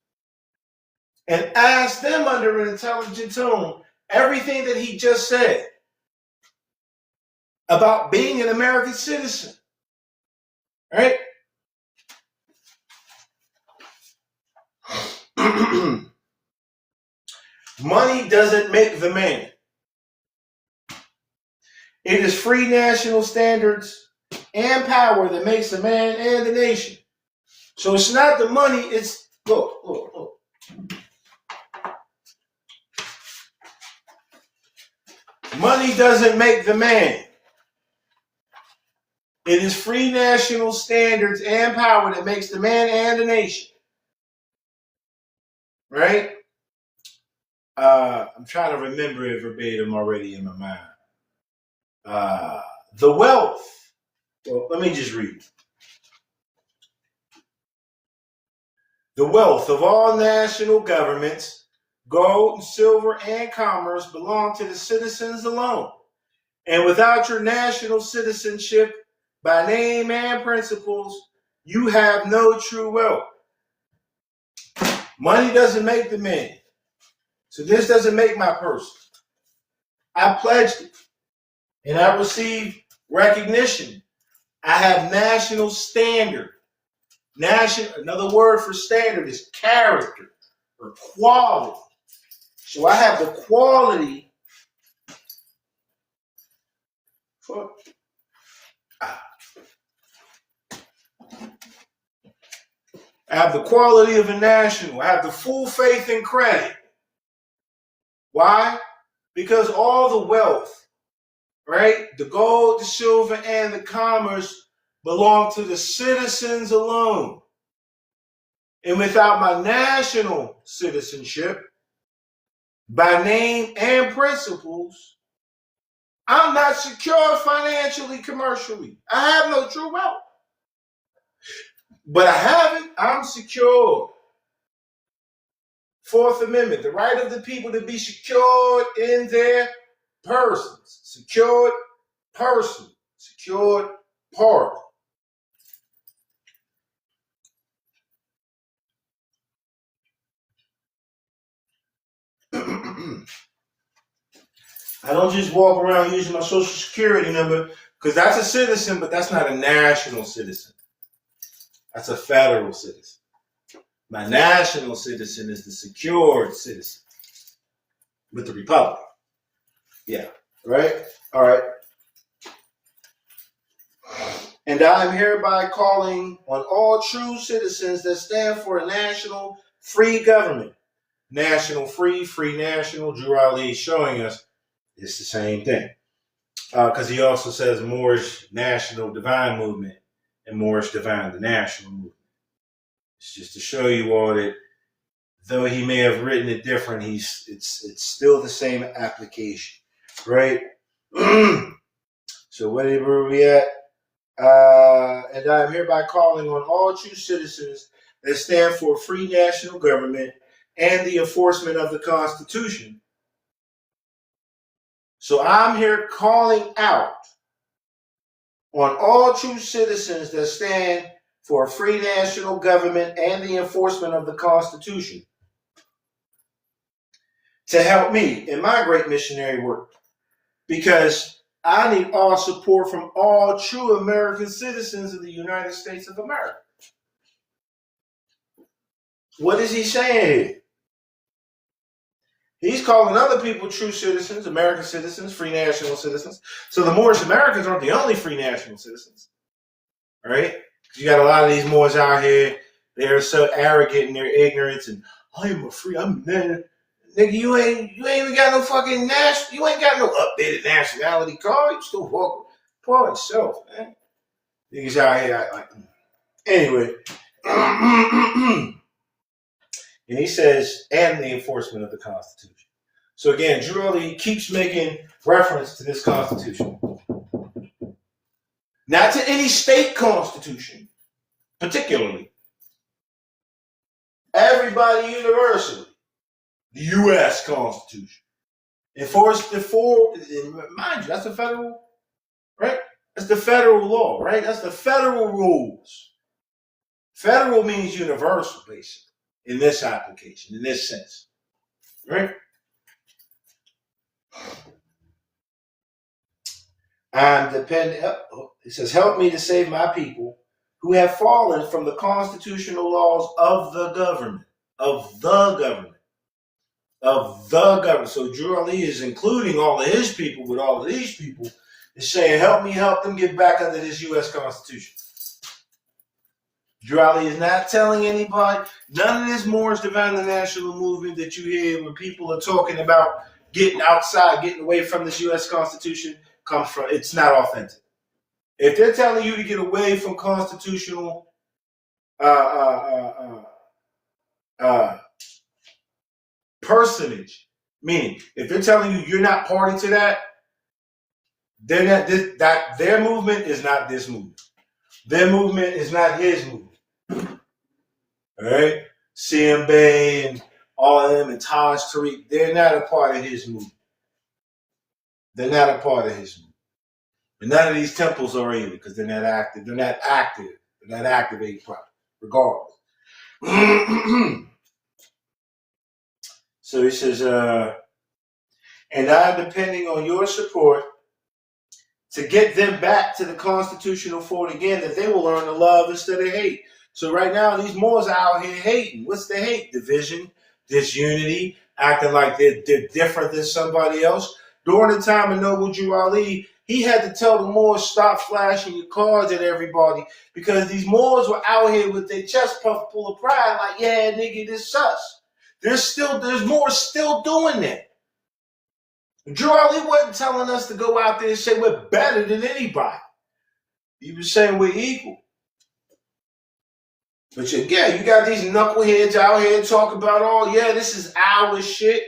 and ask them under an intelligent tone everything that he just said about being an American citizen. Right? Money doesn't make the man. It is free national standards and power that makes the man and the nation. So it's not the money, it's, look. Money doesn't make the man. It is free national standards and power that makes the man and the nation. Right? I'm trying to remember it verbatim already in my mind. The wealth. Well, let me just read it. The wealth of all national governments, gold, silver, and commerce belong to the citizens alone. And without your national citizenship, by name and principles, you have no true wealth. Money doesn't make the man. So this doesn't make my person. I pledged it. And I received recognition. I have national standard. Another word for standard is character or quality. So I have the quality for I have the quality of a national. I have the full faith and credit. Why? Because all the wealth, right? The gold, the silver, and the commerce belong to the citizens alone. And without my national citizenship, by name and principles, I'm not secure financially, commercially. I have no true wealth. But I have it. I'm secure. Fourth Amendment, the right of the people to be secured in their persons. Secured person. Secured party. I don't just walk around using my social security number because that's a citizen, but that's not a national citizen. That's a federal citizen. My national citizen is the secured citizen with the republic. Yeah, right? All right. And I am hereby calling on all true citizens that stand for a national free government. National free, free national. Drew Ali is showing us it's the same thing. Because he also says Moorish national divine movement and Moorish divine the national movement. It's just to show you all that though he may have written it different, it's still the same application, right? So where were we at? And I am hereby calling on all true citizens that stand for a free national government and the enforcement of the Constitution. So I'm here calling out on all true citizens that stand for a free national government and the enforcement of the Constitution to help me in my great missionary work. Because I need all support from all true American citizens of the United States of America. What is he saying here? He's calling other people true citizens, American citizens, free national citizens. So the Moorish Americans aren't the only free national citizens. All right? You got a lot of these Moors out here, they're so arrogant in their ignorance and I'm a free, I'm nigga, you ain't even got no fucking you ain't got no updated nationality card. You still walk for yourself, man. Niggas out here like anyway. And he says, and the enforcement of the Constitution. So again, Drew Ali keeps making reference to this Constitution. Not to any state constitution, particularly. Everybody universally. The U.S. Constitution. Enforced mind you, that's the federal, right? That's the federal law, right? That's the federal rules. Federal means universal, basically, in this application, in this sense, right? I'm dependent, it says, help me to save my people who have fallen from the constitutional laws of the government, of the government. Of the government. So Drew Ali is including all of his people with all of these people, is saying, help me help them get back under this U.S. Constitution. Drew Ali is not telling anybody, none of this Moorish Divine National Movement that you hear when people are talking about getting outside, getting away from this U.S. Constitution comes from, it's not authentic. If they're telling you to get away from constitutional uh, uh, uh, personage, meaning if they're telling you you're not party to that, then that their movement is not this movement. Their movement is not his movement. All right, CM Bay and all of them and Taj Tariq, they're not a part of his movement. They're not a part of his movement. And none of these temples are either because they're not active. They're not active. They're not activated properly, regardless. So he says, and I'm depending on your support to get them back to the constitutional fold again, that they will learn to love instead of hate. So right now, these Moors are out here hating. What's the hate? Division, disunity, acting like they're different than somebody else. During the time of Noble Drew Ali, he had to tell the Moors, stop flashing your cards at everybody because these Moors were out here with their chest puffed full of pride like, yeah, nigga, this sus. There's Moors still doing that. Drew Ali wasn't telling us to go out there and say we're better than anybody. He was saying we're equal. But yeah, you got these knuckleheads out here talking about, oh, yeah, this is our shit.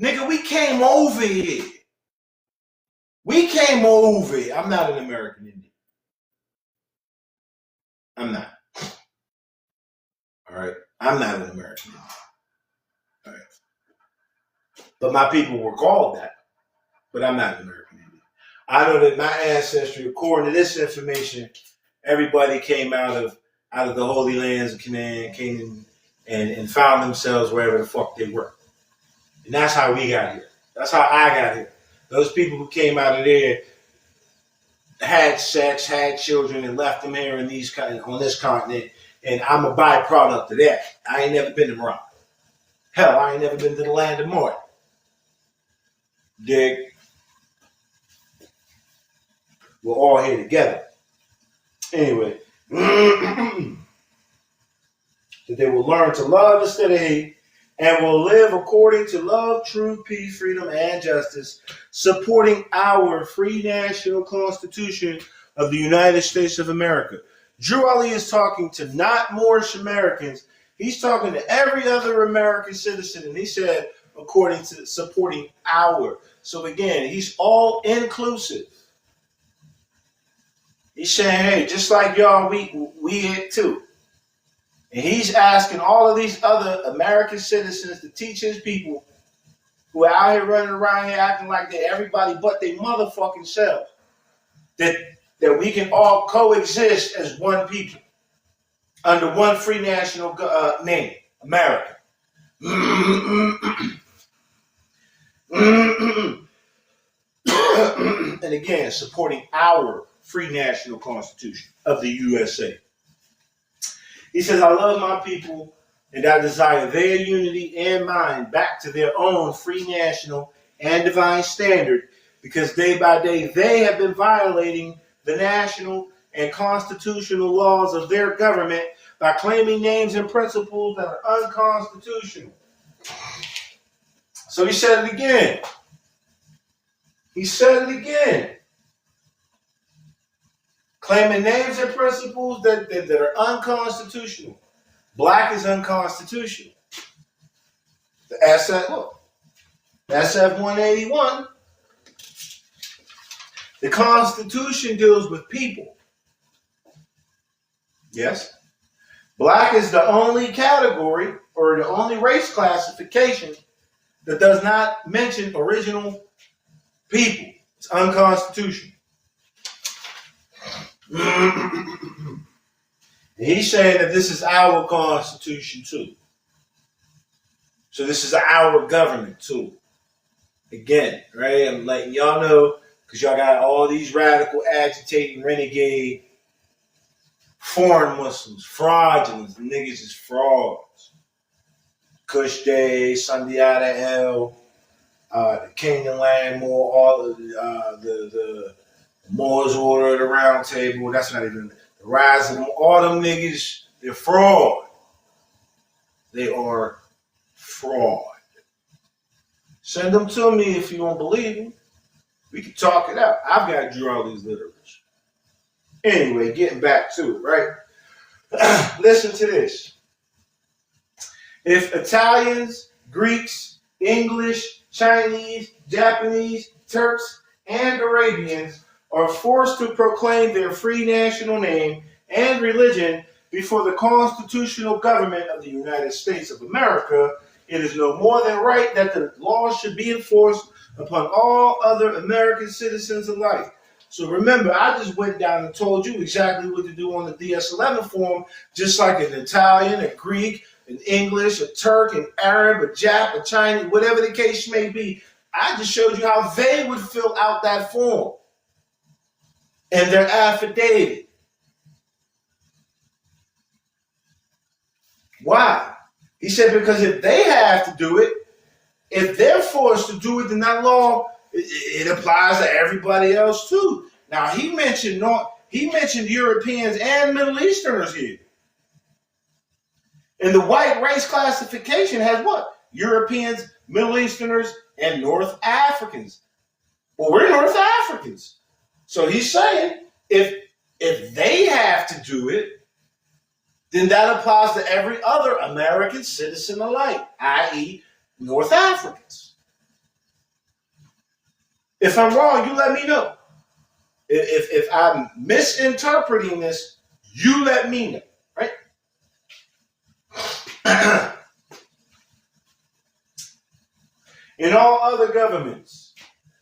Nigga, we came over here. We came over here. I'm not an American Indian. I'm not. All right? I'm not an American Indian. All right? But my people were called that. But I'm not an American Indian. I know that my ancestry, according to this information, everybody came out of the Holy Lands of Canaan and found themselves wherever the fuck they were. And that's how we got here. That's how I got here. Those people who came out of there had sex, had children, and left them here on this continent. And I'm a byproduct of that. I ain't never been to Morocco. Hell, I ain't never been to the land of Mort. Dig? We're all here together. Anyway, that they will learn to love instead of hate and will live according to love, truth, peace, freedom, and justice, supporting our free national constitution of the United States of America. Drew Ali is talking to not Moorish Americans. He's talking to every other American citizen, and he said, according to supporting our. So again, he's all inclusive. He's saying, hey, just like y'all, we it too. And he's asking all of these other American citizens to teach his people who are out here running around here acting like they're everybody but they motherfucking selves. That we can all coexist as one people under one free national name, America. And again, supporting our free national constitution of the USA. He says, I love my people and I desire their unity and mine back to their own free national and divine standard because day by day they have been violating the national and constitutional laws of their government by claiming names and principles that are unconstitutional. So he said it again. He said it again. Claiming names and principles that are unconstitutional. Black is unconstitutional. The SF 181. The Constitution deals with people. Yes. Black is the only category or the only race classification that does not mention original people. It's unconstitutional. He's saying that this is our constitution too. So this is our government too. Again, right? I'm letting y'all know because y'all got all these radical, agitating, renegade, foreign Muslims, fraudulent. Niggas is frauds. Kush Day, Sundiata El, the Kingdom Land More, all of the Moore's Order of the Round Table. That's not even the rise of them. All them niggas, they're fraud. They are fraud. Send them to me if you don't believe me. We can talk it out. I've got Drew Ali's literature. Anyway, getting back to it, right? Listen to this. If Italians, Greeks, English, Chinese, Japanese, Turks, and Arabians are forced to proclaim their free national name and religion before the constitutional government of the United States of America, it is no more than right that the laws should be enforced upon all other American citizens alike. So remember, I just went down and told you exactly what to do on the DS-11 form, just like an Italian, a Greek, an English, a Turk, an Arab, a Jap, a Chinese, whatever the case may be. I just showed you how they would fill out that form and their affidavit. Why? He said because if they have to do it, if they're forced to do it, then that law it applies to everybody else too. Now he mentioned Europeans and Middle Easterners here. And the white race classification has what? Europeans, Middle Easterners, and North Africans. Well, we're North Africans. So he's saying if they have to do it, then that applies to every other American citizen alike, i.e., North Africans. If I'm wrong, you let me know. If I'm misinterpreting this, you let me know, right? In all other governments,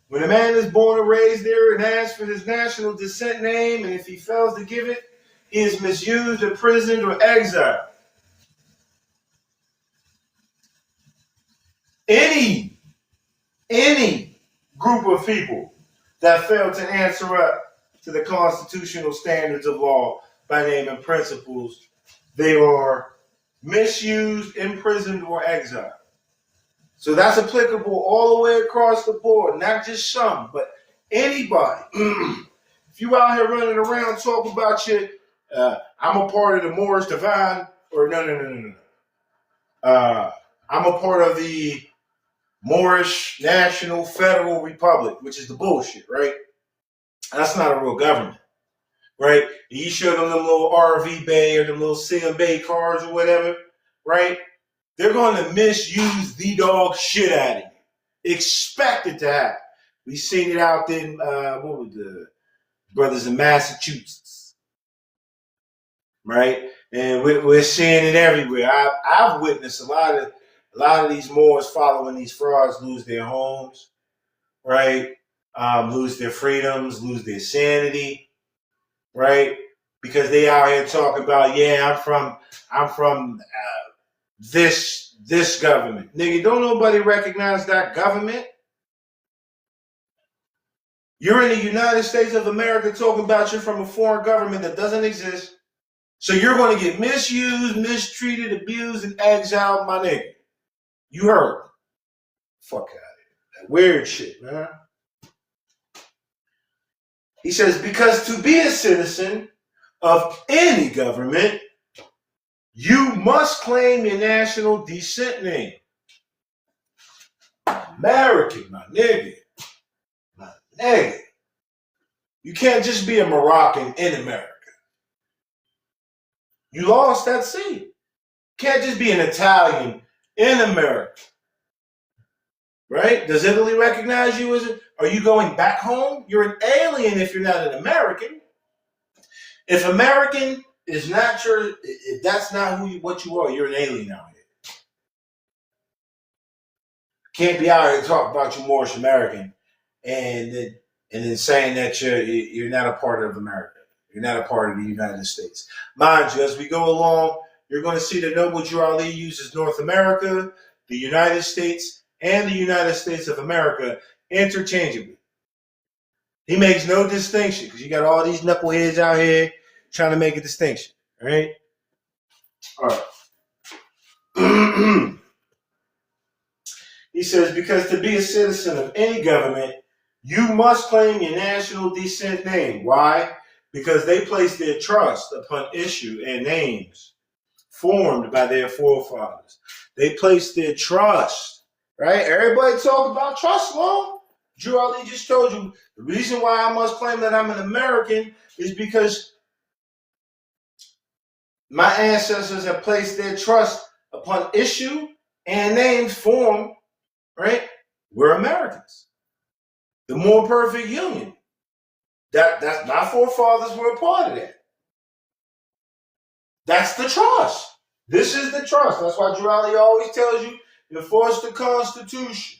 when a man is born or raised there and asks for his national descent name, and if he fails to give it, he is misused, imprisoned, or exiled. Any group of people that fail to answer up to the constitutional standards of law by name and principles, they are misused, imprisoned, or exiled. So that's applicable all the way across the board, not just some, but anybody. If you out here running around talking about your, I'm a part of the Moorish Divine, or no. I'm a part of the Moorish National Federal Republic, which is the bullshit, right? That's not a real government, right? You show them little RV Bay or the little CM Bay cars or whatever, right? They're going to misuse the dog shit out of you. Expect it to happen. We seen it out in, what was the brothers in Massachusetts, right? And we're seeing it everywhere. I've witnessed a lot of these Moors following these frauds lose their homes, right? Lose their freedoms, lose their sanity, right? Because they out here talking about, yeah, I'm from this government. Nigga, don't nobody recognize that government. You're in the United States of America talking about you're from a foreign government that doesn't exist. So you're going to get misused, mistreated, abused, and exiled, my nigga. You heard me. Fuck out of here. That weird shit, man. He says, because to be a citizen of any government, you must claim your national descent name. American, my nigga. My nigga. You can't just be a Moroccan in America. You lost that seat. You can't just be an Italian in America. Right? Does Italy recognize you as are you going back home? You're an alien if you're not an American. If American is not if that's not what you are, you're an alien out here. Can't be out here and talk about you Moorish American and then saying that you're not a part of America. You're not a part of the United States. Mind you, as we go along, you're going to see that Noble Drew Ali uses North America, the United States, and the United States of America interchangeably. He makes no distinction because you got all these knuckleheads out here trying to make a distinction. Right? All right. He says, because to be a citizen of any government, you must claim your national descent name. Why? Because they place their trust upon issue and names formed by their forefathers. They place their trust, right? Everybody talk about trust law. Drew Ali just told you the reason why I must claim that I'm an American is because My ancestors have placed their trust upon issue and names formed, right? We're Americans. The more perfect union. That's my forefathers were a part of that. That's the trust. This is the trust. That's why Girardi always tells you, enforce the Constitution.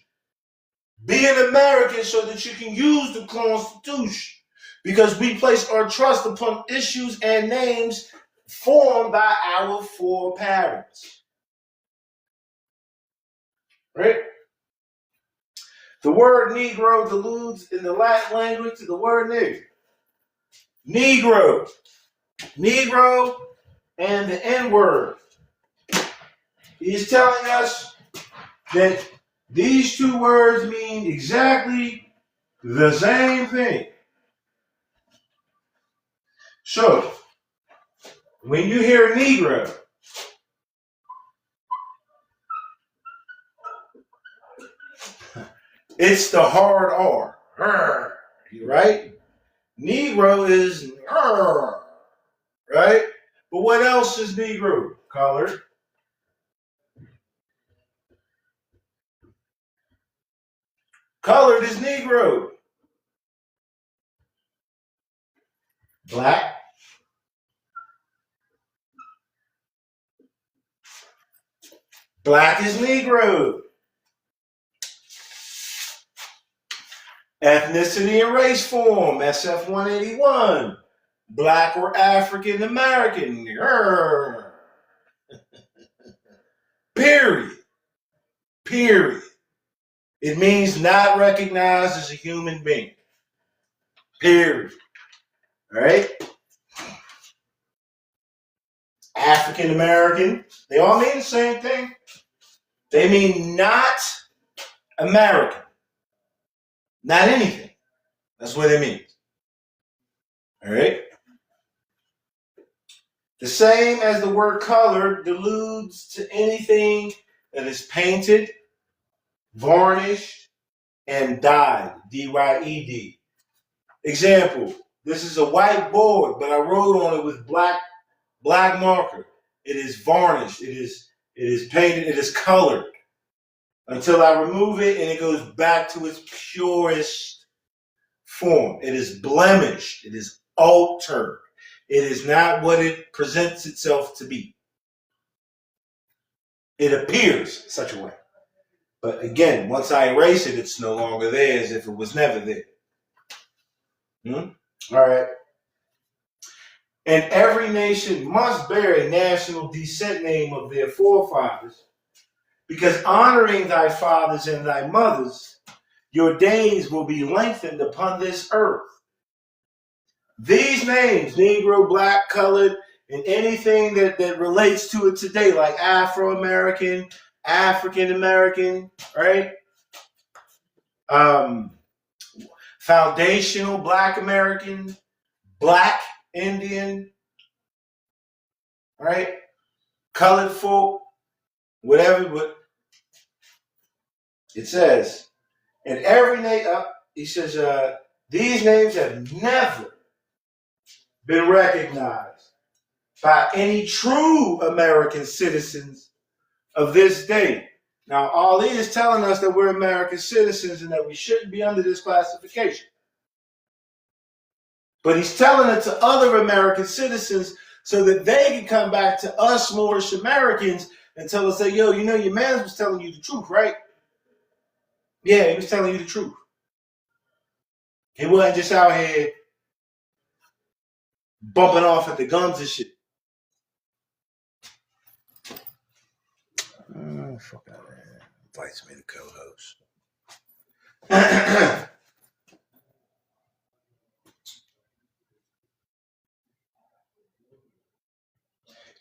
Be an American so that you can use the Constitution. Because we place our trust upon issues and names formed by our foreparents. Right? The word Negro alludes in the Latin language to the word nigger. Negro. Negro and the N-word. He's telling us that these two words mean exactly the same thing. So, when you hear Negro, it's the hard R. Right? Negro is right? But what else is Negro? Colored. Colored is Negro. Black. Black is Negro. Ethnicity and race form, SF 181. Black or African American. Period. Period. It means not recognized as a human being. Period. All right? African American, they all mean the same thing. They mean not American. Not anything. That's what it means. All right? The same as the word colored alludes to anything that is painted, varnished, and dyed. D-Y-E-D. Example, this is a white board, but I wrote on it with black marker. It is varnished. It is painted. It is colored. Until I remove it and it goes back to its purest form. It is blemished. It is altered. It is not what it presents itself to be. It appears such a way. But again, once I erase it, it's no longer there as if it was never there. All right. And every nation must bear a national descent name of their forefathers, because honoring thy fathers and thy mothers, your days will be lengthened upon this earth. These names, Negro, Black, Colored, and anything that relates to it today, like Afro-American, African-American, right? Foundational Black American, Black Indian, right? Colored folk, whatever, but it says, and every name, he says, these names have never been recognized by any true American citizens of this day. Now, Ali is telling us that we're American citizens and that we shouldn't be under this classification. But he's telling it to other American citizens so that they can come back to us Moorish Americans and tell us, yo, you know, your man was telling you the truth, right? Yeah, he was telling you the truth. He wasn't just out here bumping off at the guns and shit. Oh, fuck out of here. Invites me to co-host.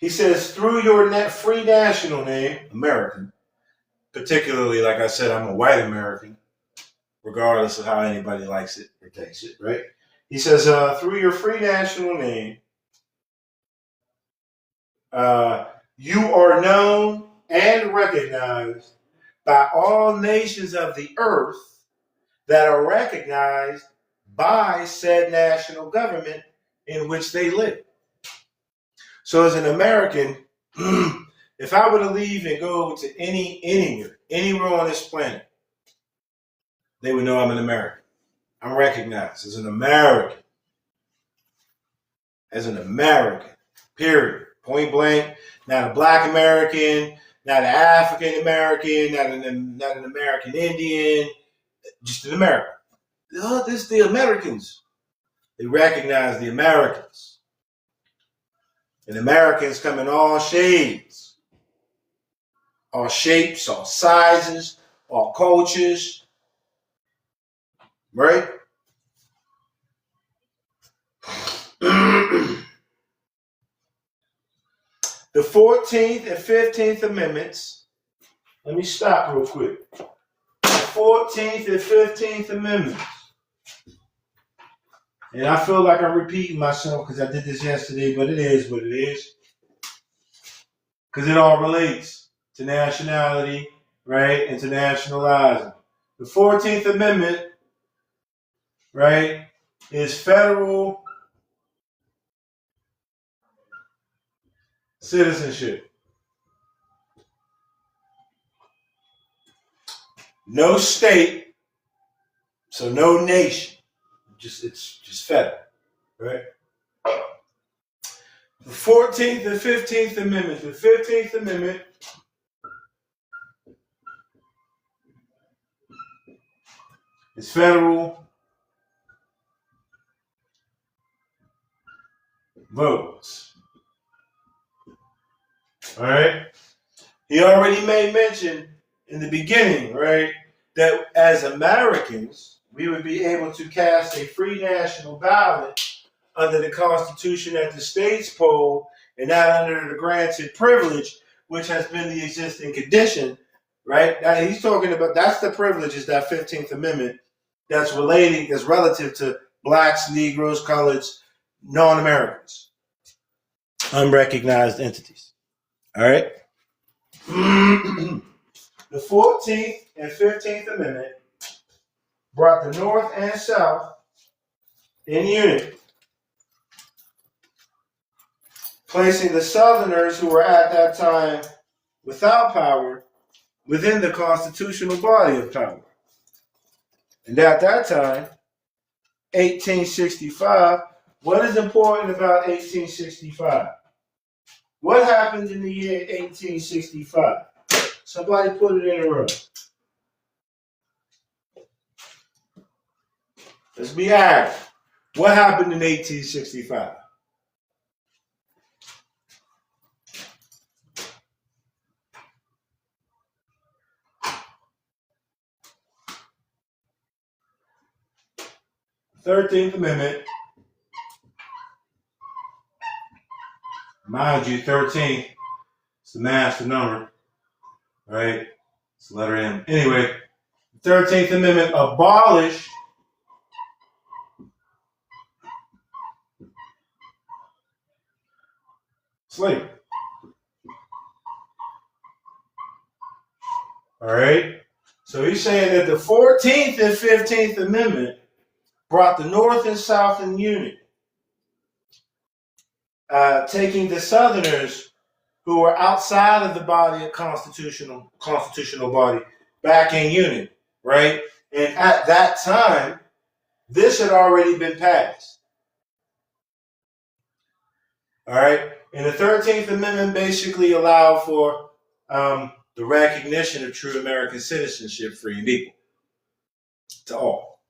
He says, through your free national name, American, particularly, like I said, I'm a white American, regardless of how anybody likes it or takes it, right? He says, through your free national name, you are known and recognized by all nations of the earth that are recognized by said national government in which they live. So as an American, if I were to leave and go to anywhere on this planet, they would know I'm an American. I'm recognized as an American. As an American. Period. Point blank. Not a black American, not an African American, not an American Indian, just an American. Oh, this is the Americans. They recognize the Americans. And Americans come in all shades, all shapes, all sizes, all cultures, right? The 14th and 15th Amendments, let me stop real quick. The 14th and 15th Amendments. And I feel like I'm repeating myself because I did this yesterday, but it is what it is. Because it all relates to nationality, right, and to nationalizing. The 14th Amendment, right, is federal citizenship. No state, so no nation. It's just federal, right? The 14th and 15th Amendment. The 15th Amendment is federal votes. All right? He already made mention in the beginning, right, that as Americans, we would be able to cast a free national ballot under the Constitution at the states poll and not under the granted privilege, which has been the existing condition, right? Now he's talking about, that's the privilege, is that 15th Amendment that's relative to blacks, Negroes, coloreds, non-Americans, unrecognized entities. All right? The 14th and 15th Amendment brought the North and South in unity, placing the Southerners who were at that time without power within the constitutional body of power. And at that time, 1865, what is important about 1865? What happened in the year 1865? Somebody put it in a row. Let's be honest. What happened in 1865? The 13th Amendment. Mind you, 13th is the master number, right? It's the letter M. Anyway, the 13th Amendment abolished slavery. All right? So he's saying that the 14th and 15th Amendment brought the North and South in unity, taking the Southerners who were outside of the body of constitutional body back in unity, right? And at that time, this had already been passed. All right? And the 13th Amendment basically allowed for the recognition of true American citizenship, free and equal to all.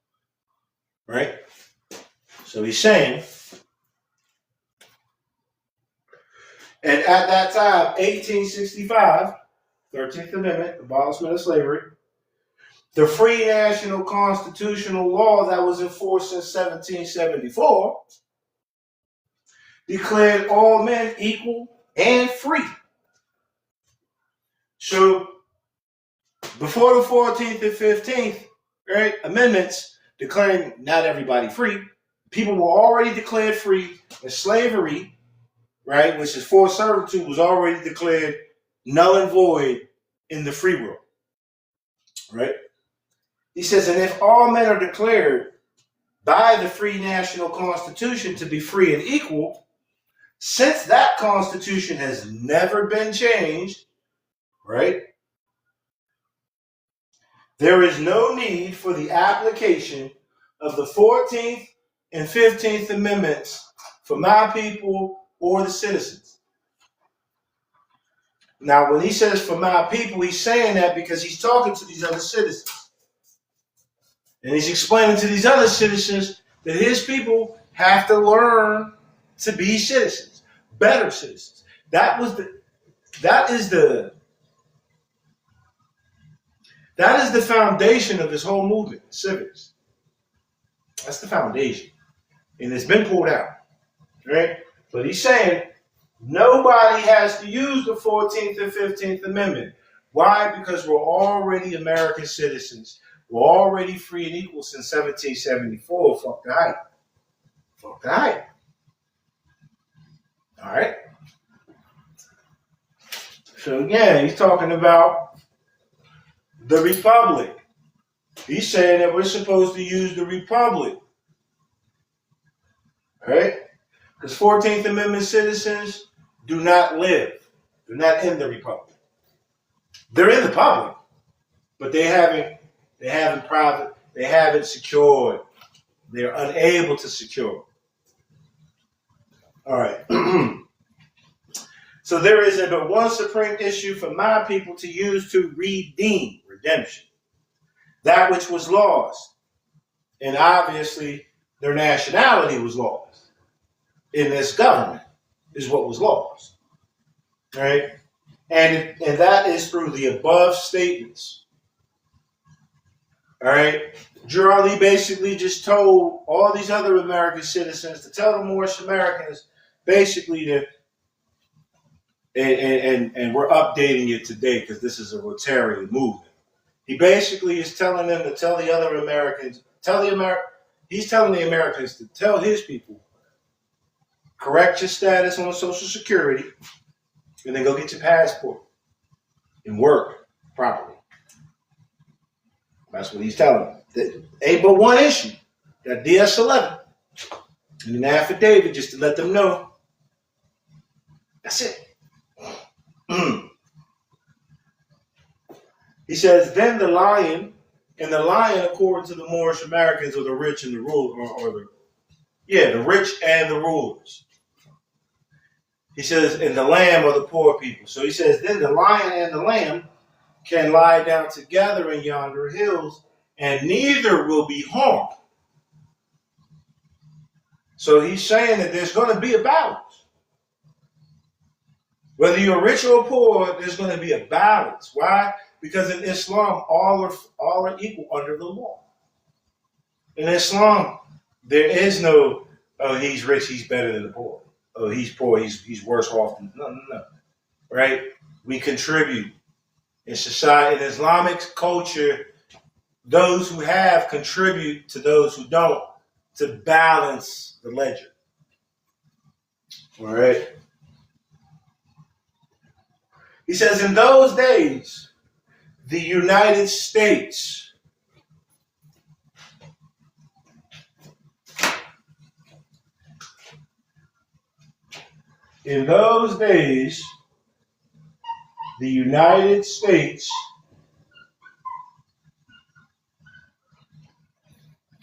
Right? So he's saying, and at that time, 1865, 13th Amendment, abolishment of slavery, the free national constitutional law that was enforced since 1774 declared all men equal and free. So before the 14th and 15th, right, amendments declaring not everybody free, people were already declared free, and slavery, right, which is forced servitude, was already declared null and void in the free world. Right? He says, and if all men are declared by the free national constitution to be free and equal, Since that Constitution has never been changed, right, there is no need for the application of the 14th and 15th Amendments for my people or the citizens. Now, when he says for my people, he's saying that because he's talking to these other citizens. And he's explaining to these other citizens that his people have to learn to be citizens, better citizens. That is the foundation of this whole movement, civics. That's the foundation. And it's been pulled out. Right? But he's saying nobody has to use the 14th and 15th Amendment. Why? Because we're already American citizens. We're already free and equal since 1774. Fuck the hype. Fuck the hype. All right? So again, he's talking about the Republic. He's saying that we're supposed to use the Republic. All right? Because 14th Amendment citizens do not live. They're not in the Republic. They're in the public, but they haven't secured. They're unable to secure. All right. So there is but one supreme issue for my people to use to redeem, redemption, that which was lost. And obviously, their nationality was lost. In this government is what was lost. Right? And that is through the above statements. All right? Gerald basically just told all these other American citizens to tell the Moorish Americans basically to, and we're updating it today because this is a Rotarian movement. He basically is telling them to tell the other Americans, he's telling the Americans to tell his people, correct your status on Social Security, and then go get your passport and work properly. That's what he's telling them. Ain't but one issue, that DS-11, and an affidavit just to let them know. That's it. He says, then the lion, and the lion, according to the Moorish Americans, are the rich and the rulers, the rich and the rulers. He says, and the lamb are the poor people. So he says, then the lion and the lamb can lie down together in yonder hills, and neither will be harmed. So he's saying that there's going to be a balance. Whether you're rich or poor, there's going to be a balance. Why? Because in Islam, all are equal under the law. In Islam, there is no, oh, he's rich, he's better than the poor. Oh, he's poor, he's worse off than, no. Right? We contribute. In society, in Islamic culture, those who have contribute to those who don't to balance the ledger. All right? He says, in those days, the United States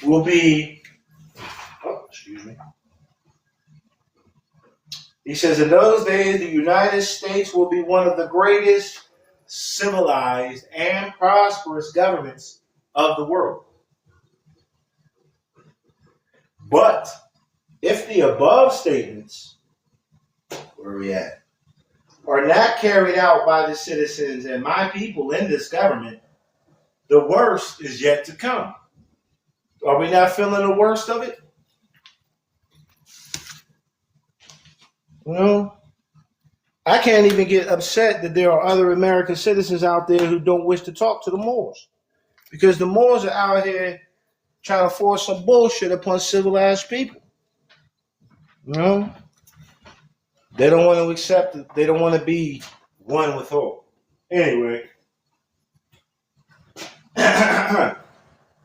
will be, He says, in those days, the United States will be one of the greatest civilized and prosperous governments of the world. But if the above statements, where are we at, are not carried out by the citizens and my people in this government, the worst is yet to come. Are we not feeling the worst of it? No. I can't even get upset that there are other American citizens out there who don't wish to talk to the Moors. Because the Moors are out here trying to force some bullshit upon civilized people. You know? They don't want to accept it. They don't want to be one with all. Anyway.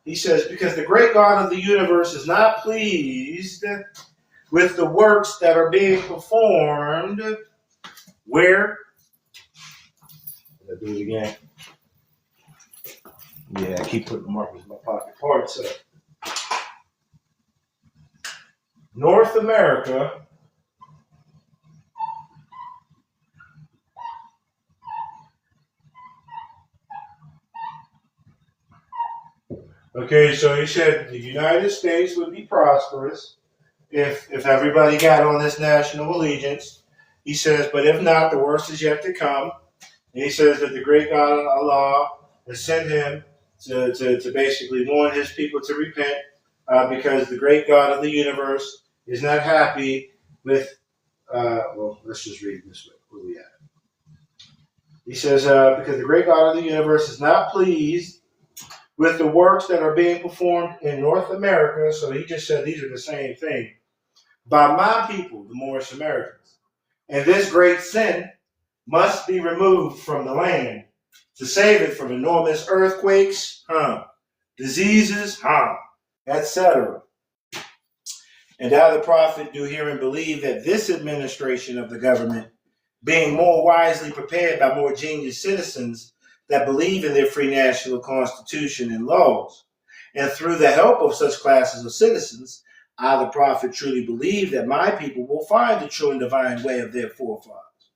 He says, because the great God of the universe is not pleased with the works that are being performed. Where? Did I do it again? Yeah, I keep putting the markers in my pocket. Parts of North America. Okay, so he said the United States would be prosperous if everybody got on this national allegiance. He says, but if not, the worst is yet to come. And he says that the great God Allah has sent him to basically warn his people to repent because the great God of the universe is not happy with, well, let's just read it this way. Where are we at? He says, because the great God of the universe is not pleased with the works that are being performed in North America. So he just said these are the same thing. By my people, the Moorish Americans. And this great sin must be removed from the land to save it from enormous earthquakes, diseases, etc. And I, the prophet, do herein believe that this administration of the government, being more wisely prepared by more genius citizens that believe in their free national constitution and laws, and through the help of such classes of citizens, I, the prophet, truly believe that my people will find the true and divine way of their forefathers.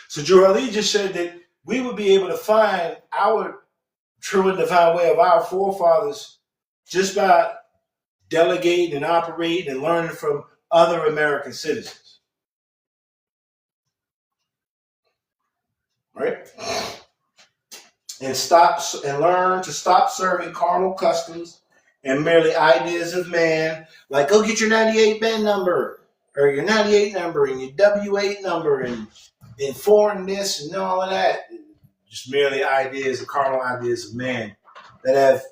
So Drew Ali just said that we would be able to find our true and divine way of our forefathers just by delegating and operating and learning from other American citizens. Right? And learn to stop serving carnal customs and merely ideas of man, like go get your 98 band number or your 98 number and your W8 number and foreign this and all of that. Just merely ideas, carnal ideas of man that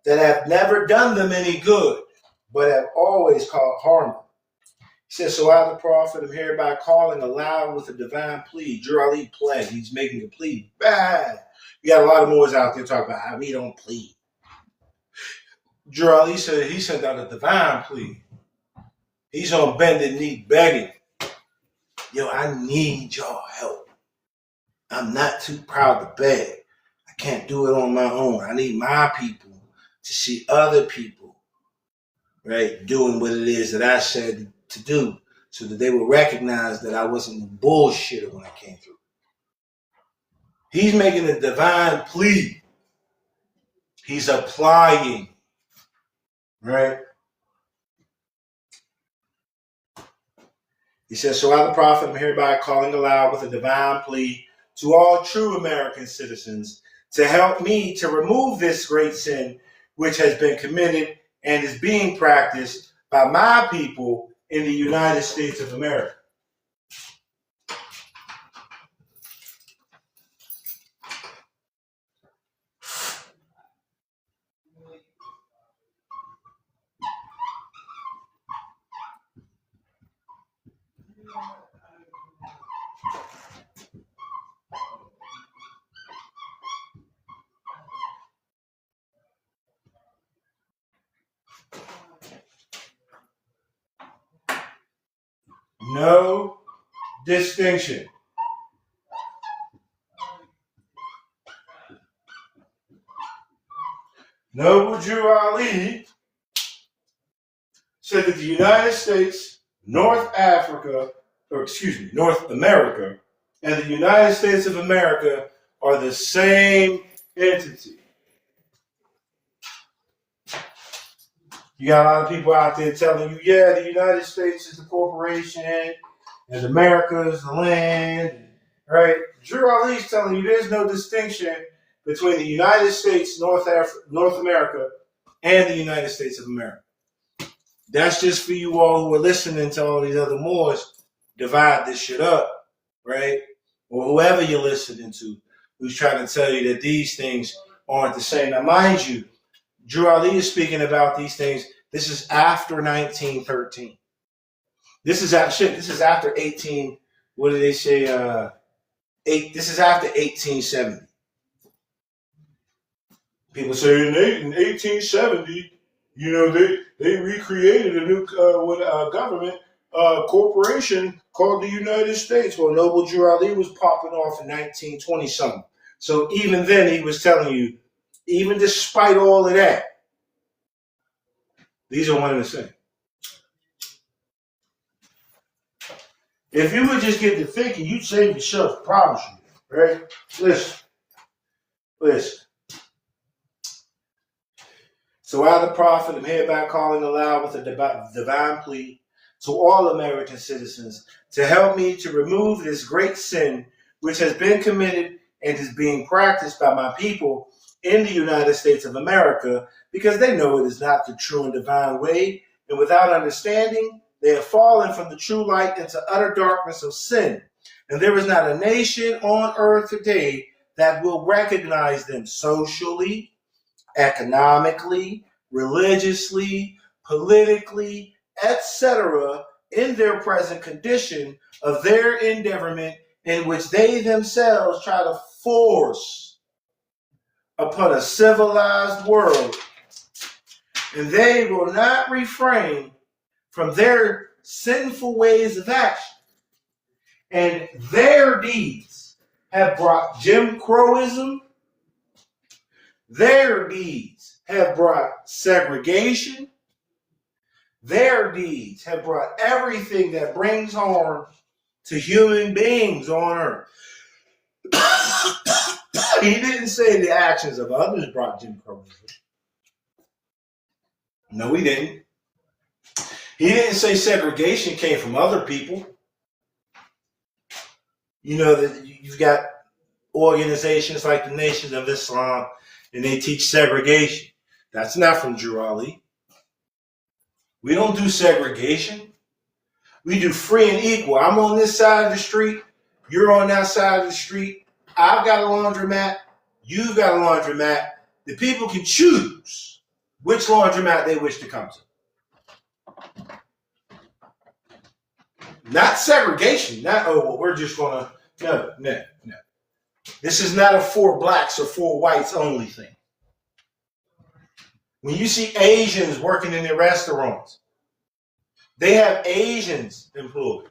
have never done them any good, but have always caused harm. He says, so I, the prophet, am hereby calling aloud with a divine plea. Drew Ali pled. He's making a plea. Bad. You got a lot of Moors out there talking about how we don't plead. Drew Ali said he sent out a divine plea. He's on bended knee begging. Yo, I need y'all help. I'm not too proud to beg. I can't do it on my own. I need my people to see other people, right, doing what it is that I said to do so that they will recognize that I wasn't a bullshitter when I came through. He's making a divine plea. He's applying, right? He says, so I, the prophet, am hereby calling aloud with a divine plea to all true American citizens to help me to remove this great sin which has been committed and is being practiced by my people in the United States of America. No distinction. Noble Drew Ali said that the United States, North America, and the United States of America are the same entity. You got a lot of people out there telling you, yeah, the United States is the corporation and America is the land, right? Drew Ali's telling you there's no distinction between the United States, North America, and the United States of America. That's just for you all who are listening to all these other Moors divide this shit up, right? Or whoever you're listening to who's trying to tell you that these things aren't the same. Now, mind you, Drew Ali is speaking about these things. This is after 1913. This is after 18. What did they say? This is after 1870. People say in 1870, you know, they recreated a new government corporation called the United States. Well, Noble Drew Ali was popping off in 1920 something. So even then, he was telling you, even despite all of that, these are one and the same. If you would just get to thinking, you'd save yourself, I promise you. Right? Listen. So I, the prophet, am hereby calling aloud with a divine plea to all American citizens to help me to remove this great sin which has been committed and is being practiced by my people in the United States of America, because they know it is not the true and divine way, and without understanding, they have fallen from the true light into utter darkness of sin. And there is not a nation on earth today that will recognize them socially, economically, religiously, politically, etc., in their present condition of their endeavorment, in which they themselves try to force upon a civilized world, and they will not refrain from their sinful ways of action, and their deeds have brought Jim Crowism. Their deeds have brought segregation. Their deeds have brought everything that brings harm to human beings on earth. He didn't say the actions of others brought Jim Crow. No, he didn't. He didn't say segregation came from other people. You know, that you've got organizations like the Nation of Islam, and they teach segregation. That's not from Drew Ali. We don't do segregation. We do free and equal. I'm on this side of the street. You're on that side of the street. I've got a laundromat. You've got a laundromat. The people can choose which laundromat they wish to come to. Not segregation. Not, oh, well, we're just going to, no. This is not a for blacks or for whites only thing. When you see Asians working in their restaurants, they have Asians employed.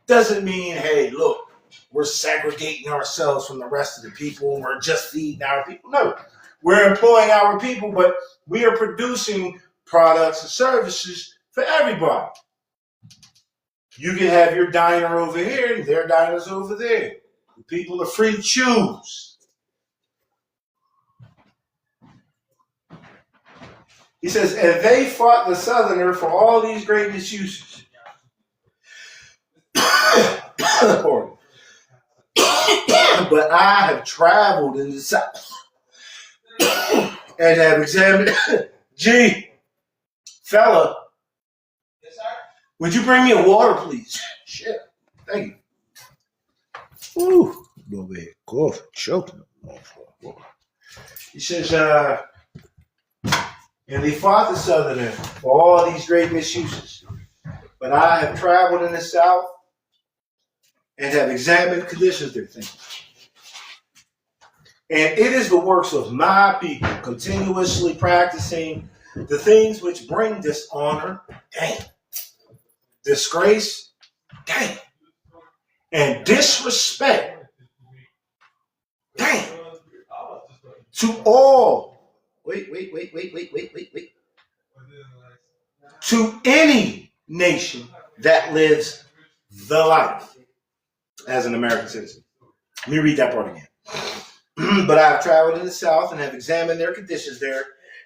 Doesn't mean, hey, look, we're segregating ourselves from the rest of the people and we're just feeding our people. No, we're employing our people, but we are producing products and services for everybody. You can have your diner over here and their diners over there. The people are free to choose. He says, and they fought the Southerner for all these great misuses. But I have traveled in the South and have examined. Gee, fella, yes, sir? Would you bring me a water, please? Shit, thank you. Ooh, over here, cough, choking. He says, and they fought the Southerner for all these great misuses. But I have traveled in the South and have examined the conditions they're thinking. And it is the works of my people continuously practicing the things which bring dishonor, disgrace, and disrespect, to all. Wait. To any nation that lives the life as an American citizen. Let me read that part again. But I have traveled in the South and have examined their conditions there,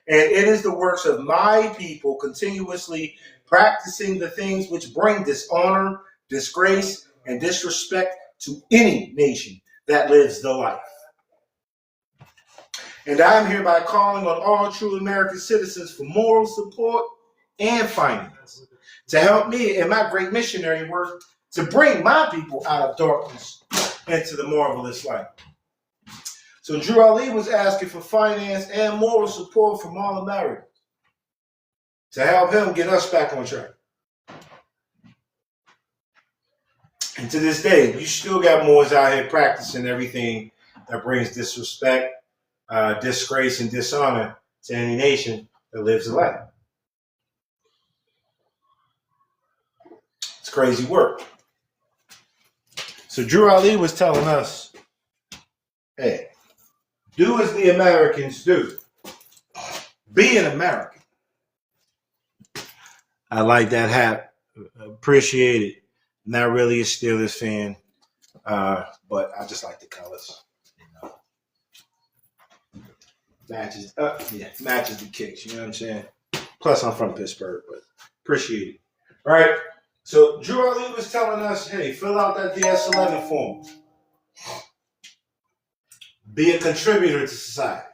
and it is the works of my people continuously practicing the things which bring dishonor, disgrace, and disrespect to any nation that lives the life. And I am hereby calling on all true American citizens for moral support and finance to help me in my great missionary work to bring my people out of darkness into the marvelous light. So Drew Ali was asking for finance and moral support from all Americans to help him get us back on track. And to this day, you still got Moors out here practicing everything that brings disrespect, disgrace, and dishonor to any nation that lives a life. It's crazy work. So Drew Ali was telling us, hey, do as the Americans do. Be an American. I like that hat. Appreciate it. Not really a Steelers fan, but I just like the colors. Matches the kicks. You know what I'm saying? Plus, I'm from Pittsburgh, but appreciate it. All right. So Drew Ali was telling us, hey, fill out that DS11 form. Be a contributor to society.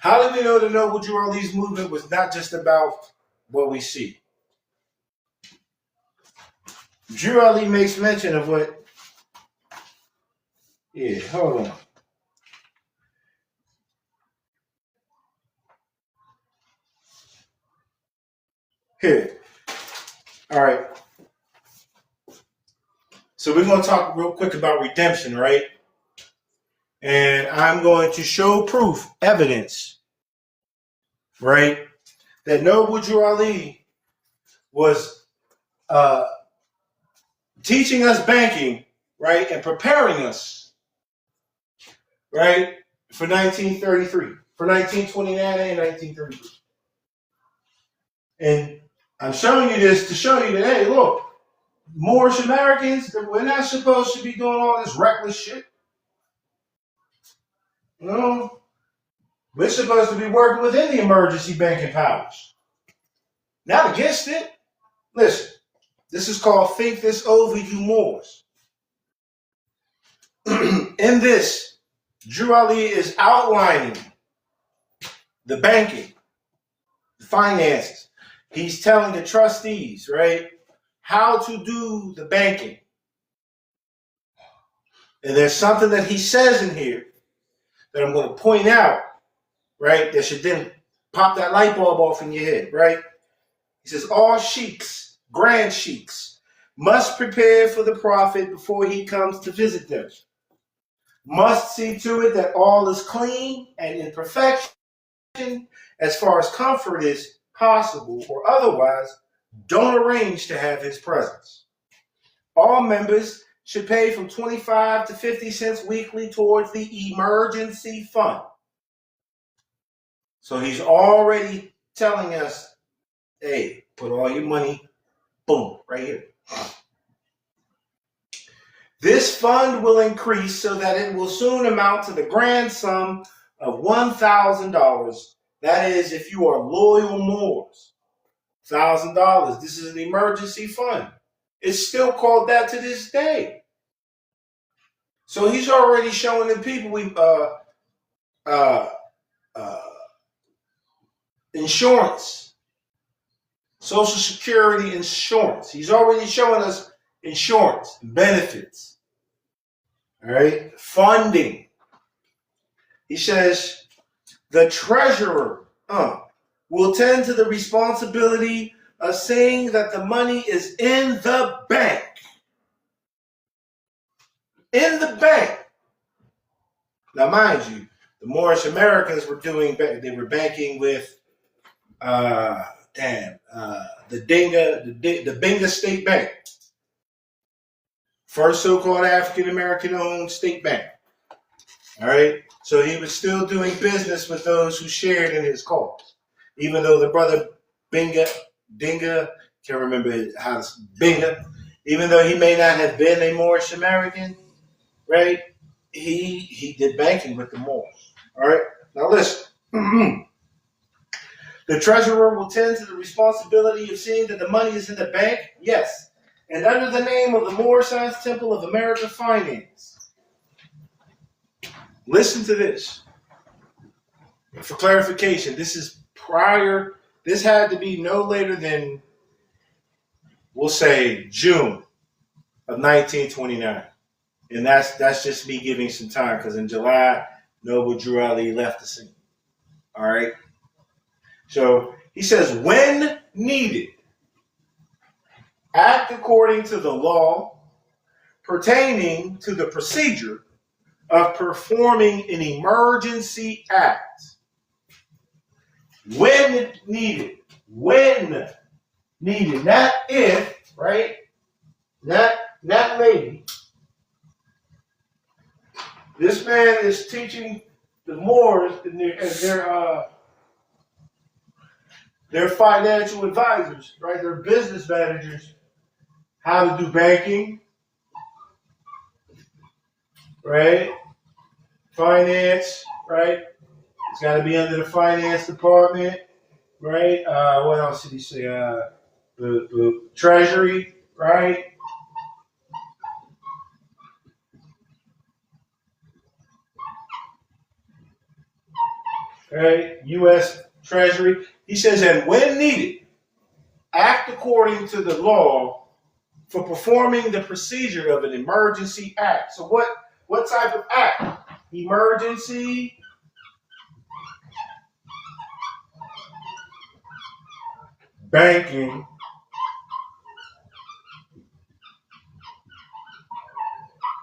How do we know the Noble Drew Ali's movement was not just about what we see? Drew Ali makes mention of what. Yeah, hold on. Here. All right. So we're going to talk real quick about redemption, right? And I'm going to show proof, evidence, right, that Noble Drew Ali was teaching us banking, right, and preparing us, right, for 1933, for 1929 and 1933. And I'm showing you this to show you that, hey, look, Moorish Americans, we're not supposed to be doing all this reckless shit. No, we're supposed to be working within the emergency banking powers, not against it. Listen, this is called Think This Over, You Moors. In this, Drew Ali is outlining the banking, the finances. He's telling the trustees, right, how to do the banking. And there's something that he says in here that I'm going to point out, right, that should then pop that light bulb off in your head, right? He says, all sheiks, grand sheiks, must prepare for the prophet before he comes to visit them. Must see to it that all is clean and in perfection as far as comfort is possible, or otherwise don't arrange to have his presence. All members should pay from 25 to 50 cents weekly towards the emergency fund. So he's already telling us, hey, put all your money, boom, right here. This fund will increase so that it will soon amount to the grand sum of $1,000. That is, if you are loyal Moors, $1,000. This is an emergency fund. It's still called that to this day. So he's already showing the people insurance, Social Security insurance. He's already showing us insurance, benefits, all right, funding. He says the treasurer will tend to the responsibility of saying that the money is in the bank. In the bank. Now, mind you, the Moorish Americans were banking with the Benga State Bank. First so-called African-American owned state bank. All right. So he was still doing business with those who shared in his cause. Even though the brother Dinga, can't remember how to Benga, even though he may not have been a Moorish American, right? He did banking with the Moors. All right. Now listen. The treasurer will tend to the responsibility of seeing that the money is in the bank. Yes. And under the name of the Moor Science Temple of American Finance. Listen to this. For clarification, this is prior, this had to be no later than, we'll say, June of 1929. And that's just me giving some time, because in July, Noble Drew Ali left the scene. All right? So he says, when needed, act according to the law pertaining to the procedure of performing an emergency act. When needed. When needed. Not if, right? Not maybe. This man is teaching the Moors and their financial advisors, right? Their business managers, how to do banking, right? Finance, right? It's got to be under the finance department, right? What else did he say? The treasury, right? Right? U.S. Treasury. He says, and when needed, act according to the law for performing the procedure of an emergency act. So what type of act? Emergency banking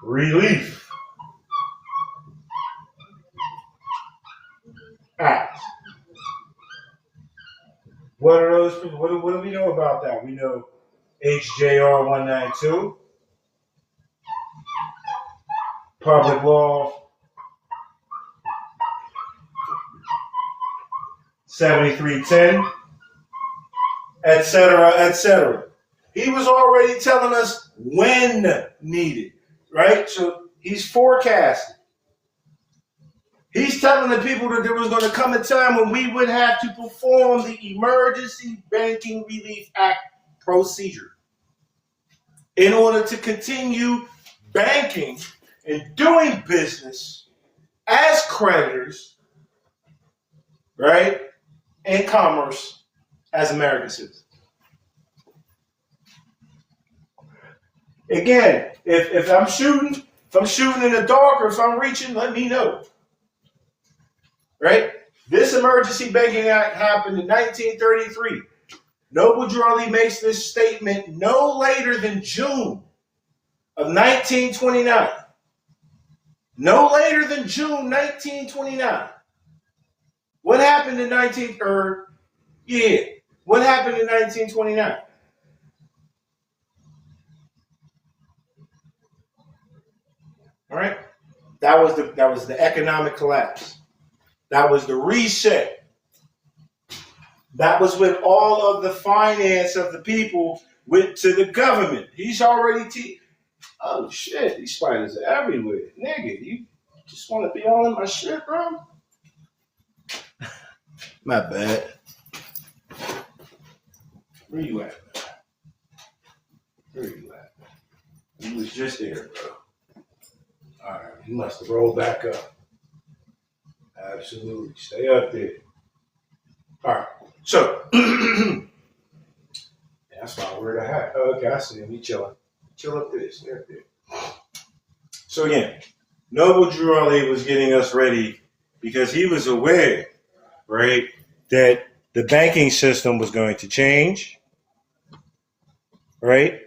relief act. What are those? What do we know about that? We know HJR 192, Public Law 7310, etc., etc. He was already telling us when needed, right? So he's forecasting. He's telling the people that there was going to come a time when we would have to perform the Emergency Banking Relief Act procedure in order to continue banking and doing business as creditors, right, and commerce as American citizens. Again, if I'm shooting in the dark or if I'm reaching, let me know. Right? This Emergency Banking Act happened in 1933. Noble Drawley makes this statement no later than June of 1929. No later than June 1929. What happened in What happened in 1929? All right? That was the economic collapse. That was the reset. That was when all of the finance of the people went to the government. He's already oh shit, these spiders are everywhere. Nigga, you just want to be all in my shit, bro? My bad. Where you at? Where you at? You was just there, bro. Alright, you must have rolled back up. Absolutely. Stay up there. Alright. So that's not where the hat. Oh, okay, I see him. He chilling. Chill up there. Stay up there. So again, Noble Drawley was getting us ready because he was aware, right, that the banking system was going to change, right?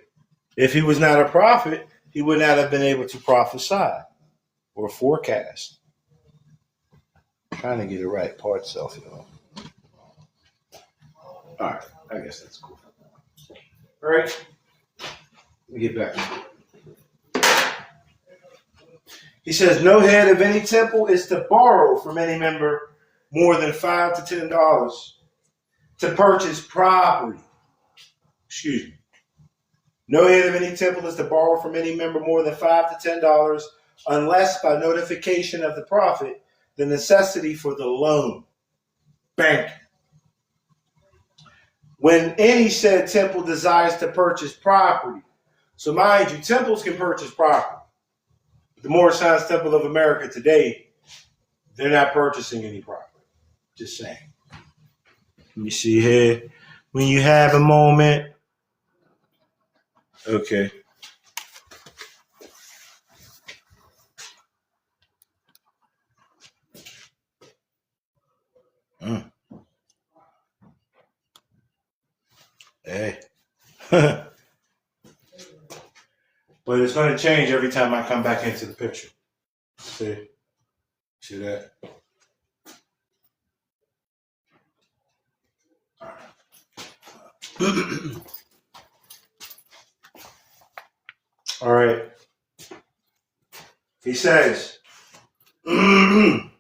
If he was not a prophet, he would not have been able to prophesy or forecast. I'm trying to get it right. Part self, y'all. All right, I guess that's cool. All right, let me get back to it. He says, no head of any temple is to borrow from any member more than $5 to $10 to purchase property. Excuse me. No head of any temple is to borrow from any member more than $5 to $10 unless by notification of the prophet, the necessity for the loan. Bank. When any said temple desires to purchase property. So mind you, temples can purchase property. The Moorish Science Temple of America today, they're not purchasing any property. Just saying. Let me see here. When you have a moment. Okay. Hey. But it's going to change every time I come back into the picture. See that? All right. He says, when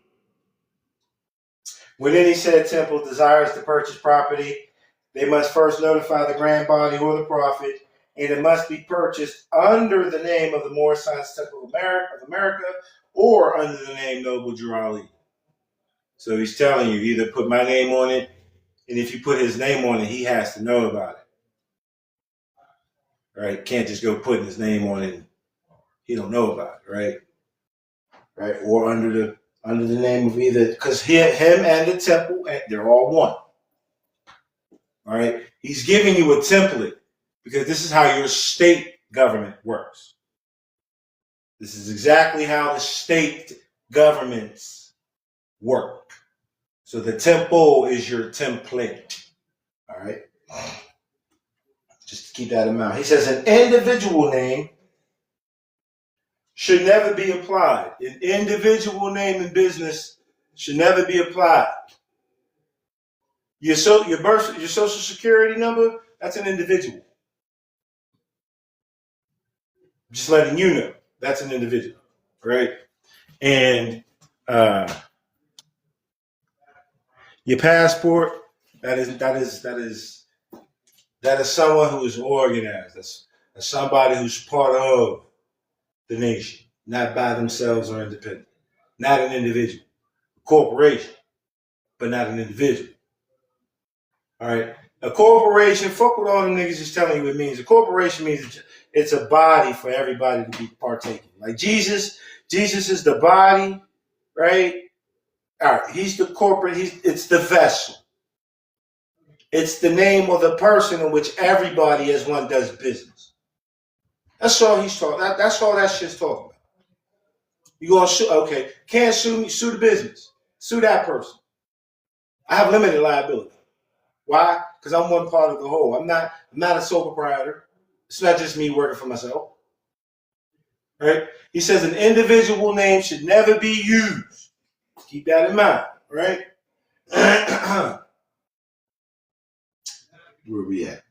any said temple desires to purchase property, they must first notify the grand body or the prophet, and it must be purchased under the name of the Moorish Science Temple of America or under the name Noble Drew Ali. So he's telling you, either put my name on it, and if you put his name on it, he has to know about it. Right? Can't just go putting his name on it. He don't know about it, right? Right? Or under the name of either, because him and the temple, they're all one. All right? He's giving you a template because this is how your state government works. This is exactly how the state governments work. So the temple is your template. All right? Just to keep that in mind. He says an individual name should never be applied. An individual name in business should never be applied. Your social security number, that's an individual. Just letting you know, that's an individual, right? And your passport, that is someone who is organized. That's somebody who's part of the nation, not by themselves or independent. Not an individual. A corporation, but not an individual. All right. A corporation, fuck what all them niggas is telling you it means. A corporation means it's a body for everybody to be partaking. Like Jesus is the body, right? All right. He's the corporate. It's the vessel. It's the name of the person in which everybody as one does business. That's all he's talking. That's all that shit's talking about. You gonna sue? Okay. Can't sue me. Sue the business. Sue that person. I have limited liability. Why? Because I'm one part of the whole. I'm not a sole proprietor. It's not just me working for myself. Right? He says an individual name should never be used. Keep that in mind, right? Where we at?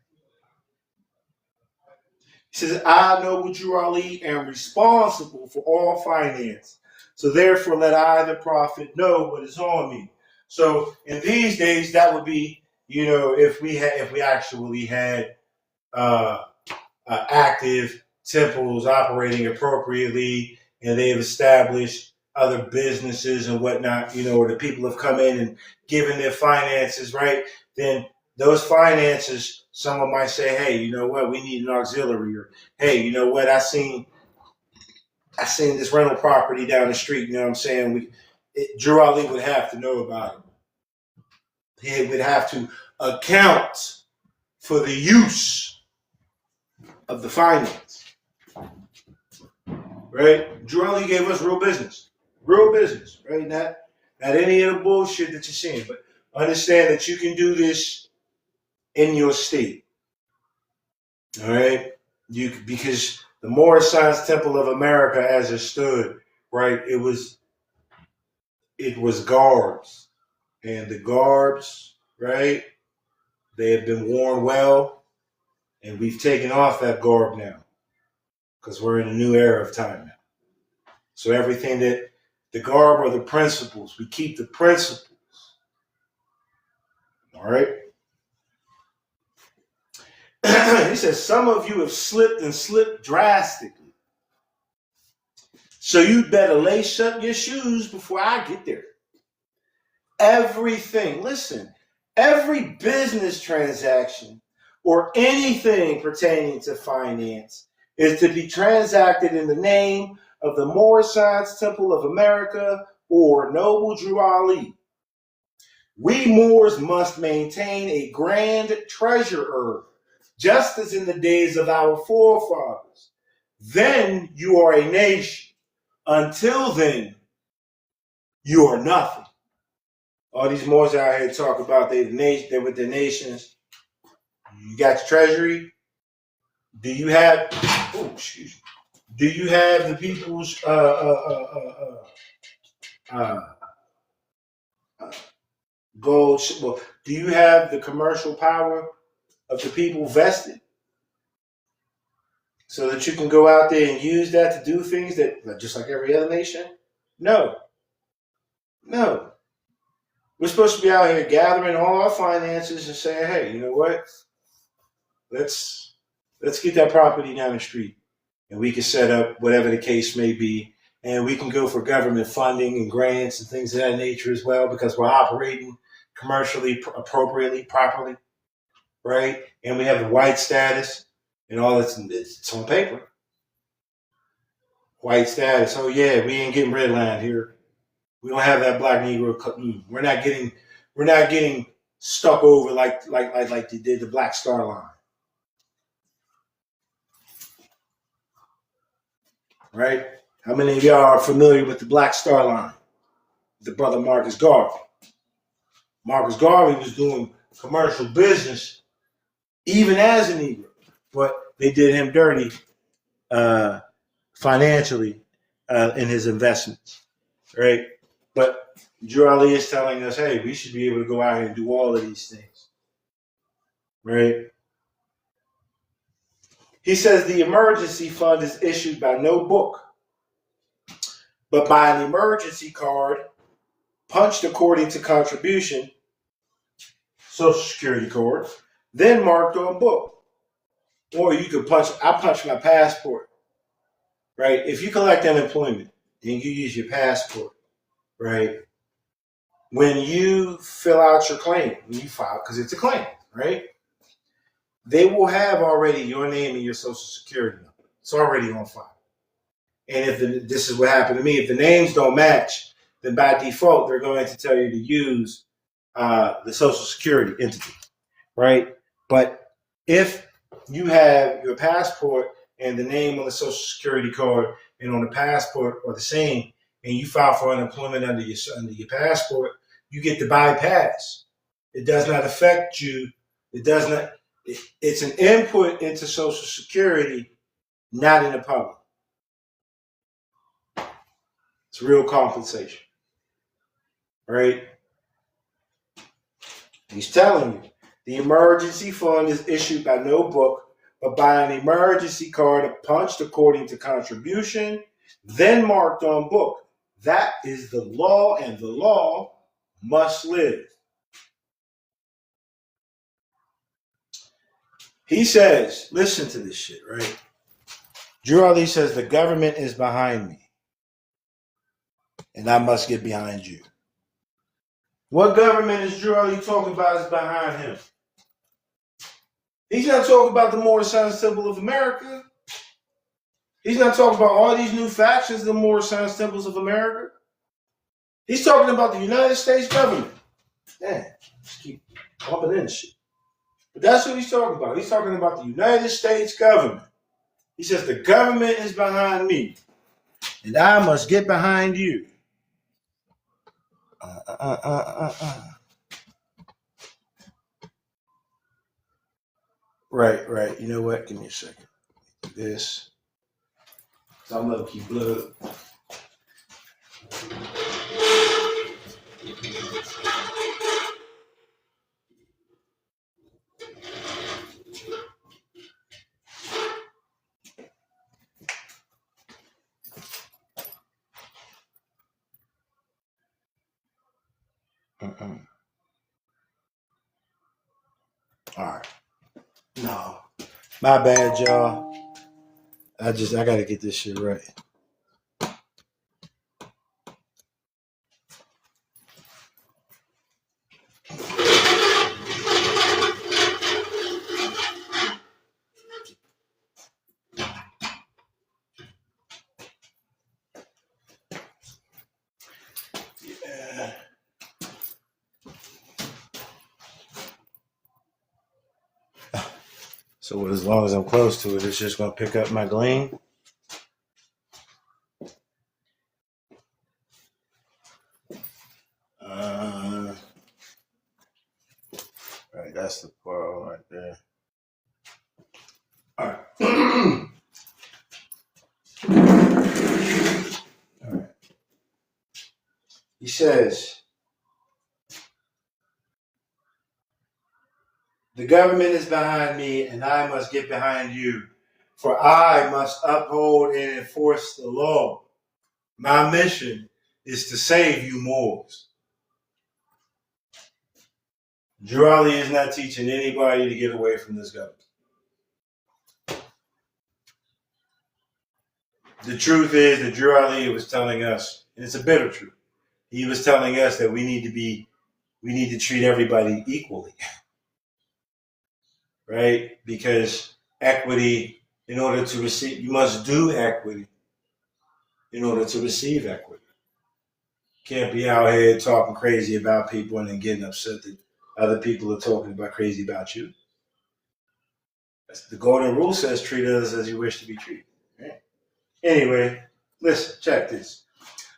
He says, I, Noble Drew Ali, am responsible for all finance. So therefore let I, the prophet, know what is on me. So in these days, that would be, if we actually had active temples operating appropriately, and they've established other businesses and whatnot, where the people have come in and given their finances, right? Then those finances, someone might say, hey, you know what, we need an auxiliary, or hey, you know what, I seen this rental property down the street, you know what I'm saying? Drew Ali would have to know about it. He would have to account for the use of the finance. Right? Drew Ali gave us real business, right? Not any of the bullshit that you're seeing, but understand that you can do this in your state. All right, because the Moorish Science Temple of America, as it stood, right, it was garbs, and the garbs, right, they have been worn well, and we've taken off that garb now because we're in a new era of time now. So everything that the garb are the principles. We keep the principles. All right. He says, some of you have slipped drastically. So you'd better lace up your shoes before I get there. Everything, listen, every business transaction or anything pertaining to finance is to be transacted in the name of the Moorish Science Temple of America or Noble Drew Ali. We Moors must maintain a grand treasurer, just as in the days of our forefathers. Then you are a nation. Until then, you are nothing. All these Moors out here talk about they're with the nations. You got your treasury. Do you have? Oh, excuse me. Do you have the people's gold? Well, do you have the commercial power of the people vested so that you can go out there and use that to do things that, just like every other nation? No, no. We're supposed to be out here gathering all our finances and saying, hey, you know what? Let's get that property down the street, and we can set up whatever the case may be, and we can go for government funding and grants and things of that nature as well because we're operating commercially appropriately, properly, right? And we have the white status and all that's it's on paper. White status. Oh yeah, we ain't getting redlined here. We don't have that black Negro. We're not getting stuck over like they did the Black Star Line. Right? How many of y'all are familiar with the Black Star Line? The brother Marcus Garvey. Marcus Garvey was doing commercial business even as a Negro, but they did him dirty financially in his investments, right? But Drew Ali is telling us, hey, we should be able to go out here and do all of these things, right? He says the emergency fund is issued by no book, but by an emergency card punched according to contribution, Social Security card, then marked on book. Or you could I punch my passport, right? If you collect unemployment and you use your passport, right? When you fill out your claim, when you file, because it's a claim, right? They will have already your name and your Social Security number. It's already on file. And this is what happened to me, if the names don't match, then by default, they're going to tell you to use the Social Security entity, right? But if you have your passport and the name on the Social Security card and on the passport are the same, and you file for unemployment under your passport, you get the bypass. It does not affect you. It does not. It's an input into Social Security, not in the public. It's real compensation, right? He's telling you the emergency fund is issued by no book, but by an emergency card punched according to contribution, then marked on book. That is the law, and the law must live. He says, listen to this shit, right? Drew Ali says the government is behind me, and I must get behind you. What government is Drew Ali talking about is behind him? He's not talking about the Moorish Science Temple of America. He's not talking about all these new factions, the Moorish Science Temples of America. He's talking about the United States government. Man, just keep bumping in shit. But that's what he's talking about. He's talking about the United States government. He says the government is behind me, and I must get behind you. Right. You know what? Give me a second. Do this. So I'm gonna keep blood. All right. No. My bad, y'all. I gotta get this shit right. Yeah. So as long as I'm close to it, it's just gonna pick up my gleam. Right, that's the part right there. All right. All right. He says The government is behind me, and I must get behind you, for I must uphold and enforce the law. My mission is to save you Moors. Drew Ali is not teaching anybody to get away from this government. The truth is that Drew Ali was telling us, and it's a bitter truth, he was telling us that we need to treat everybody equally, right? Because equity, in order to receive, you must do equity in order to receive equity. Can't be out here talking crazy about people and then getting upset that other people are talking about crazy about you. The golden rule says treat others as you wish to be treated. Right? Anyway, listen, check this.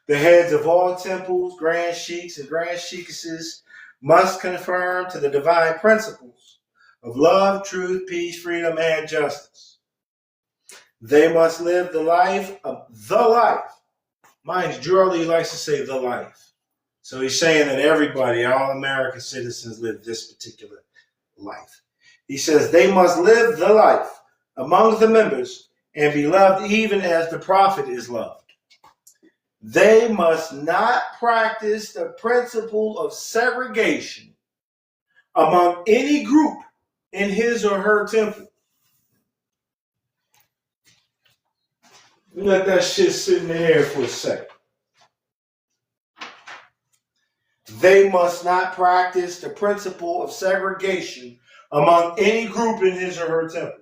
The heads of all temples, grand sheiks and grand sheikesses must conform to the divine principles of love, truth, peace, freedom, and justice. They must live the life of the life. Mind you, Drew Ali likes to say the life. So he's saying that everybody, all American citizens, live this particular life. He says they must live the life among the members and be loved even as the prophet is loved. They must not practice the principle of segregation among any group in his or her temple. Let that shit sit in the air for a second. They must not practice the principle of segregation among any group in his or her temple.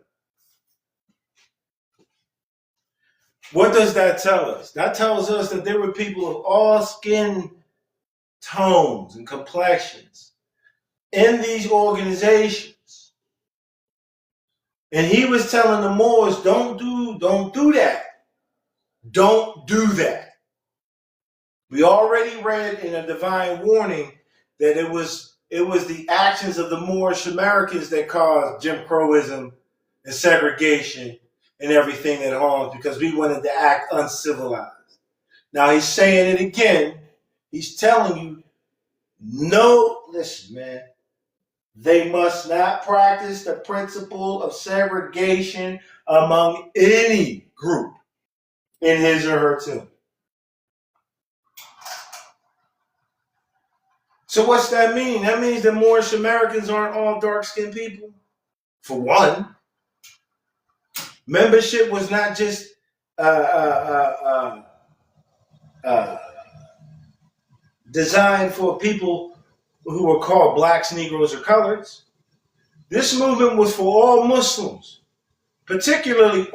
What does that tell us? That tells us that there were people of all skin tones and complexions in these organizations. And he was telling the Moors, don't do that. Don't do that. We already read in a divine warning that it was the actions of the Moorish Americans that caused Jim Crowism and segregation and everything that harms, because we wanted to act uncivilized. Now he's saying it again. He's telling you, no, listen, man. They must not practice the principle of segregation among any group in his or her temple. So what's that mean? That means that Moorish Americans aren't all dark-skinned people. For one, membership was not just designed for people who were called blacks, Negroes, or coloreds. This movement was for all Muslims, particularly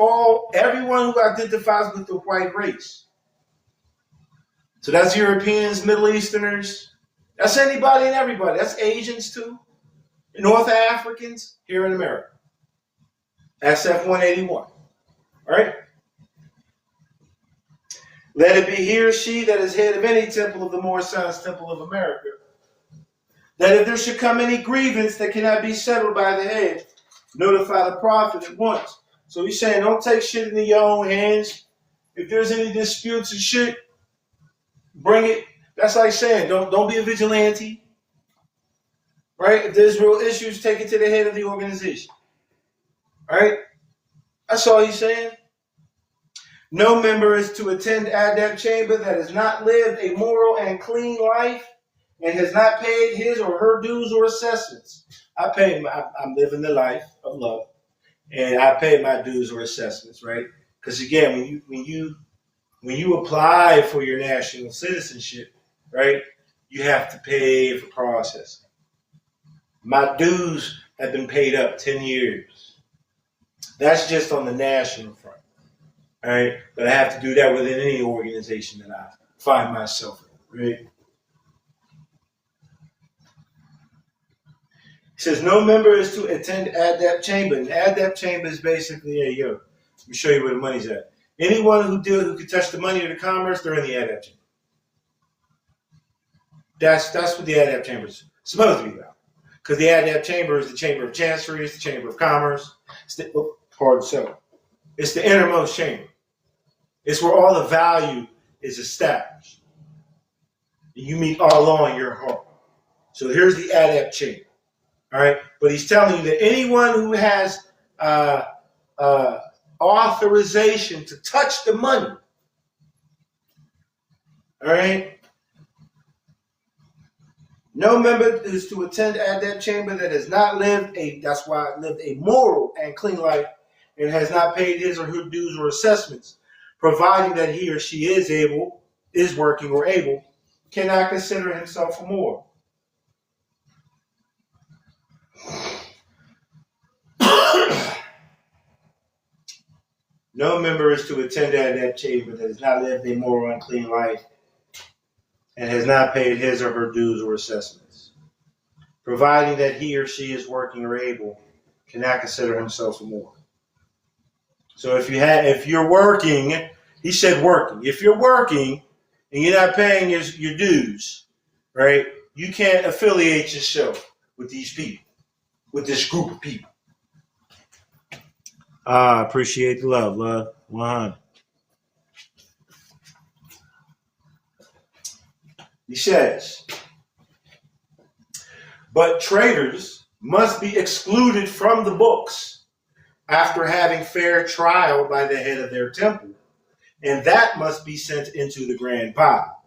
everyone who identifies with the white race. So that's Europeans, Middle Easterners. That's anybody and everybody. That's Asians too. North Africans here in America. SF 181. All right? Let it be he or she that is head of any temple of the Moorish Sons Temple of America, that if there should come any grievance that cannot be settled by the head, notify the prophet at once. So he's saying, don't take shit into your own hands. If there's any disputes and shit, bring it. That's like saying, don't be a vigilante. Right? If there's real issues, take it to the head of the organization. All right? That's all he's saying. No member is to attend adept chamber that has not lived a moral and clean life and has not paid his or her dues or assessments. I'm living the life of love, and I pay my dues or assessments, right? Because again, when you apply for your national citizenship, right, you have to pay for processing. My dues have been paid up 10 years. That's just on the national front. All right, but I have to do that within any organization that I find myself in, right? He says, no member is to attend adept chamber. And adept chamber is basically, hey, let me show you where the money's at. Anyone who can touch the money or the commerce, they're in the adept chamber. That's what the adept chamber is supposed to be about. Because the adept chamber is the chamber of chancery, it's the chamber of commerce. It's the innermost chamber. It's where all the value is established. You meet Allah in your heart. So here's the adept chamber. All right, but he's telling you that anyone who has uh, uh, authorization to touch the money, all right, no member is to attend that chamber that has not lived a moral and clean life and has not paid his or her dues or assessments, providing that he or she is working or able, cannot consider himself immoral. No member is to attend that chamber that has not lived a moral and clean life and has not paid his or her dues or assessments, providing that he or she is working or able, cannot consider himself immoral. So if you're working, he said working. If you're working and you're not paying your dues, right? You can't affiliate yourself with these people, with this group of people. Appreciate the love. 100. He says, but traders must be excluded from the books after having fair trial by the head of their temple, and that must be sent into the grand pile.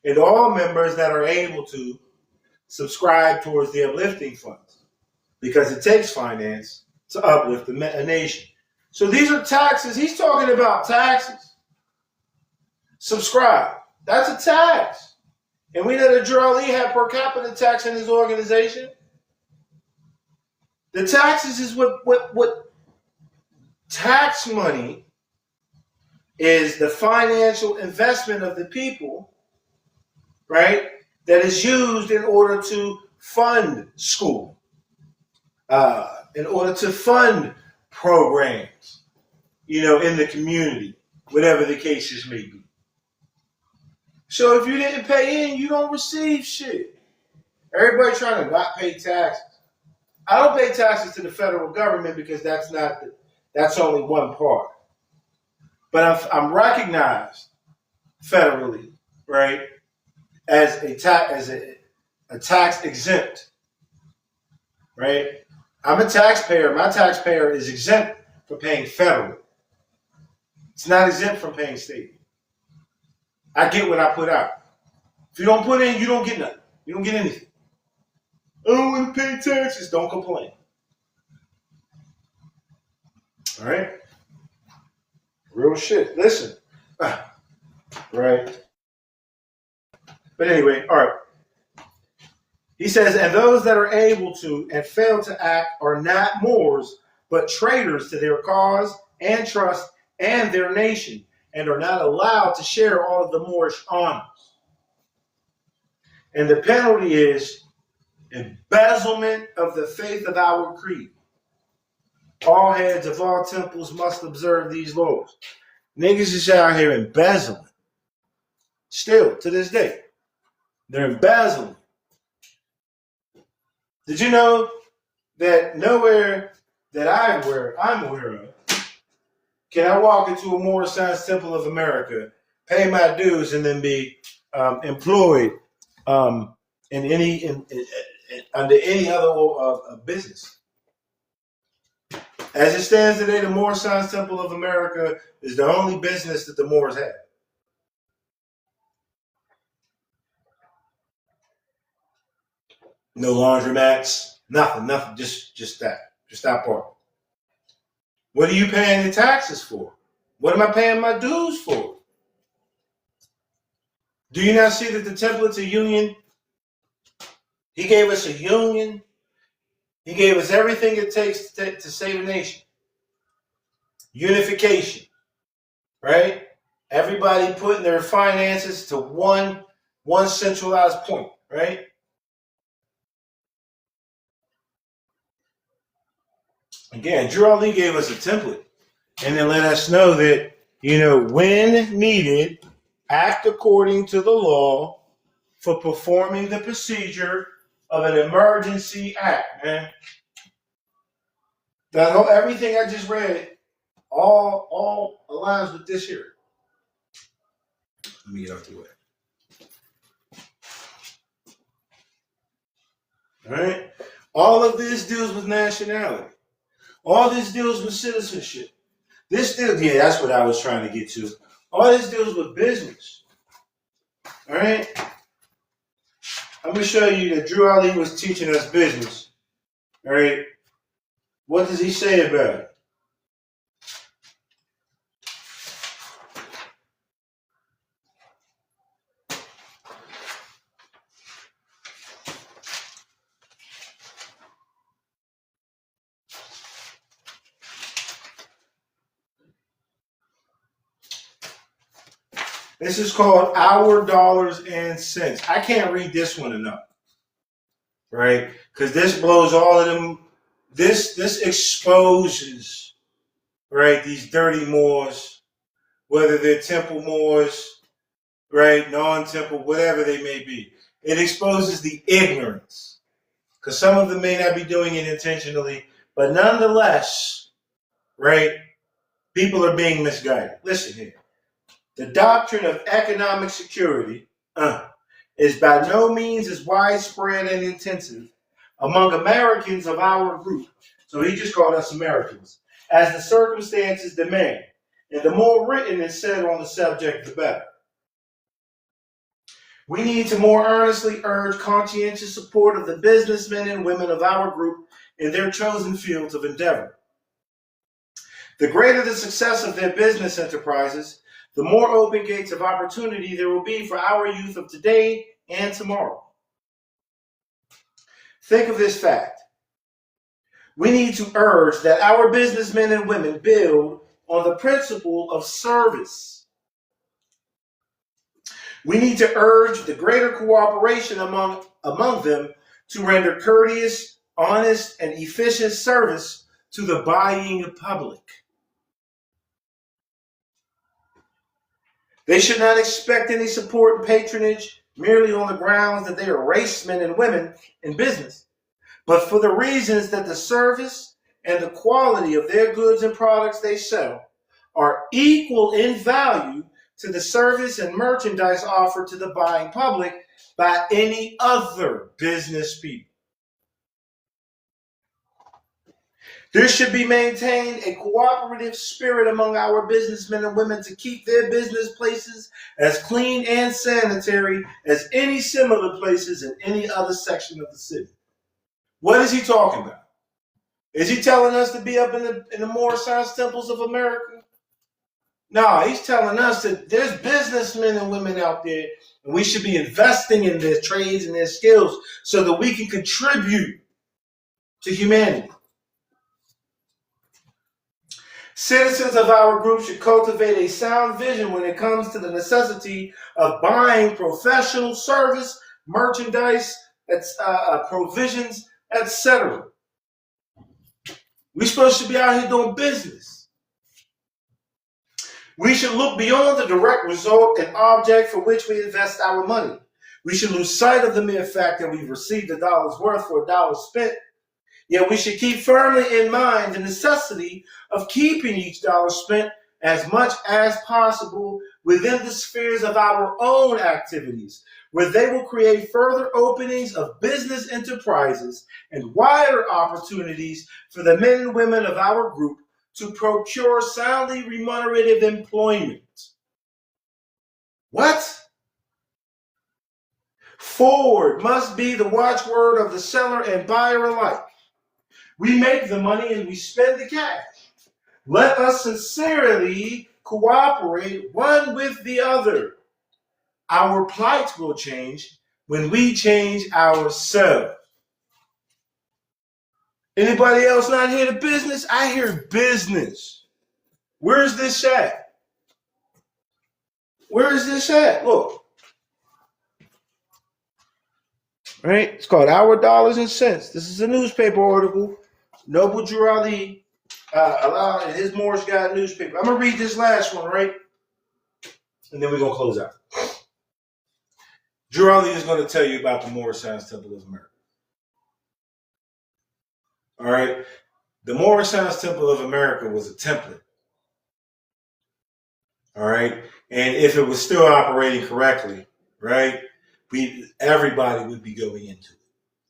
And all members that are able to subscribe towards the uplifting funds, because it takes finance to uplift a nation. So these are taxes. He's talking about taxes. Subscribe. That's a tax. And we know that Joel Lee had per capita tax in his organization. The taxes is what tax money is, the financial investment of the people, right? That is used in order to fund school, in order to fund programs, in the community, whatever the cases may be. So if you didn't pay in, you don't receive shit. Everybody trying to not pay taxes. I don't pay taxes to the federal government because that's only one part. But I'm recognized federally, right, as a tax exempt, right? I'm a taxpayer. My taxpayer is exempt from paying federal. It's not exempt from paying state. I get what I put out. If you don't put in, you don't get nothing. You don't get anything. I don't want to pay taxes. Don't complain. All right? Real shit. Listen. Right. But anyway, all right. He says, and those that are able to and fail to act are not Moors, but traitors to their cause and trust and their nation, and are not allowed to share all of the Moorish honors. And the penalty is embezzlement of the faith of our creed. All heads of all temples must observe these laws. Niggas is out here embezzling. Still, to this day. They're embezzling. Did you know that nowhere that I'm aware of can I walk into a Moorish Science Temple of America, pay my dues, and then be employed under any other business? As it stands today, the Moorish Science Temple of America is the only business that the Moors have. No laundromats, nothing, just that part. What are you paying the taxes for? What am I paying my dues for? Do you not see that the template's a union? He gave us a union. He gave us everything it takes to save a nation. Unification, right? Everybody putting their finances to one centralized point, right? Again, Drew Ali gave us a template and then let us know that, when needed, act according to the law for performing the procedure of an emergency act, man. Everything I just read all aligns with this here. Let me get out the way. All right. All of this deals with nationality. All this deals with citizenship. This deal, yeah, that's what I was trying to get to. All this deals with business. All right? I'm going to show you that Drew Ali was teaching us business. All right? What does he say about it? This is called Our Dollars and Cents. I can't read this one enough, right? Because this blows all of them. This exposes, right, these dirty Moors, whether they're temple Moors, right, non-temple, whatever they may be. It exposes the ignorance, because some of them may not be doing it intentionally, but nonetheless, right, people are being misguided. Listen here. The doctrine of economic security is by no means as widespread and intensive among Americans of our group. So he just called us Americans, as the circumstances demand. And the more written is said on the subject, the better. We need to more earnestly urge conscientious support of the businessmen and women of our group in their chosen fields of endeavor. The greater the success of their business enterprises, the more open gates of opportunity there will be for our youth of today and tomorrow. Think of this fact. We need to urge that our businessmen and women build on the principle of service. We need to urge the greater cooperation among them to render courteous, honest, and efficient service to the buying public. They should not expect any support and patronage merely on the grounds that they are racemen and women in business, but for the reasons that the service and the quality of their goods and products they sell are equal in value to the service and merchandise offered to the buying public by any other business people. There should be maintained a cooperative spirit among our businessmen and women to keep their business places as clean and sanitary as any similar places in any other section of the city. What is he talking about? Is he telling us to be up in the more science temples of America? No, he's telling us that there's businessmen and women out there, and we should be investing in their trades and their skills so that we can contribute to humanity. Citizens of our group should cultivate a sound vision when it comes to the necessity of buying professional service, merchandise, provisions, etc. We're supposed to be out here doing business. We should look beyond the direct result and object for which we invest our money. We should lose sight of the mere fact that we've received a dollar's worth for a dollar spent. Yet we should keep firmly in mind the necessity of keeping each dollar spent as much as possible within the spheres of our own activities, where they will create further openings of business enterprises and wider opportunities for the men and women of our group to procure soundly remunerative employment. What? Forward must be the watchword of the seller and buyer alike. We make the money and we spend the cash. Let us sincerely cooperate one with the other. Our plight will change when we change ourselves. Anybody else not hear the business? I hear business. Where's this at? Where is this at? Look. Right? It's called Our Dollars and Cents. This is a newspaper article. Noble Drew Ali allowed his Morris Guide newspaper. I'm going to read this last one, right? And then we're going to close out. Drew Ali is going to tell you about the Moorish Science Temple of America. All right? The Moorish Science Temple of America was a template. All right? And if it was still operating correctly, right, everybody would be going into it.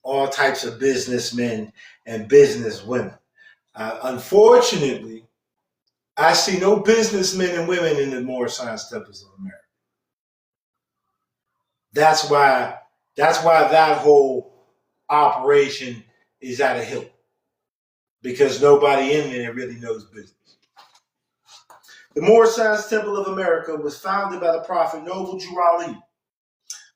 all types of businessmen and businesswomen. Unfortunately, I see no businessmen and women in the Moorish Science Temples of America. That's why that whole operation is at a hill, because nobody in there really knows business. The Moorish Science Temple of America was founded by the Prophet Noble Jew Ali.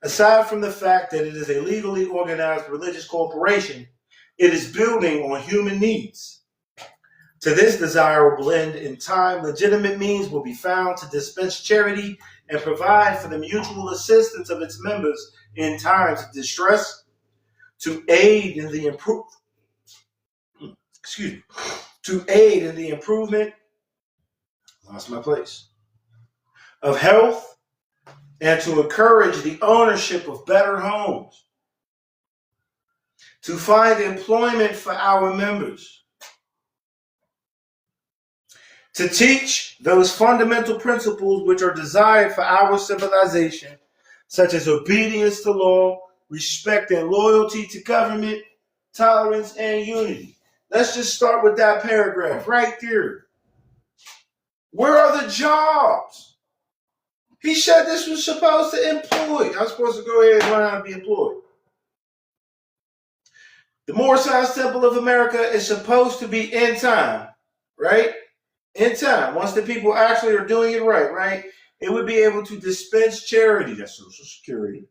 Aside from the fact that it is a legally organized religious corporation, it is building on human needs. To this desirable end, in time, legitimate means will be found to dispense charity and provide for the mutual assistance of its members in times of distress, to aid in the improvement, lost my place, of health, and to encourage the ownership of better homes, to find employment for our members, to teach those fundamental principles which are desired for our civilization, such as obedience to law, respect and loyalty to government, tolerance, and unity. Let's just start with that paragraph right there. Where are the jobs? He said this was supposed to employ. I'm supposed to go ahead and learn how to be employed. The Moorish Science Temple of America is supposed to be in time, right? In time. Once the people actually are doing it right? It would be able to dispense charity, that's Social Security,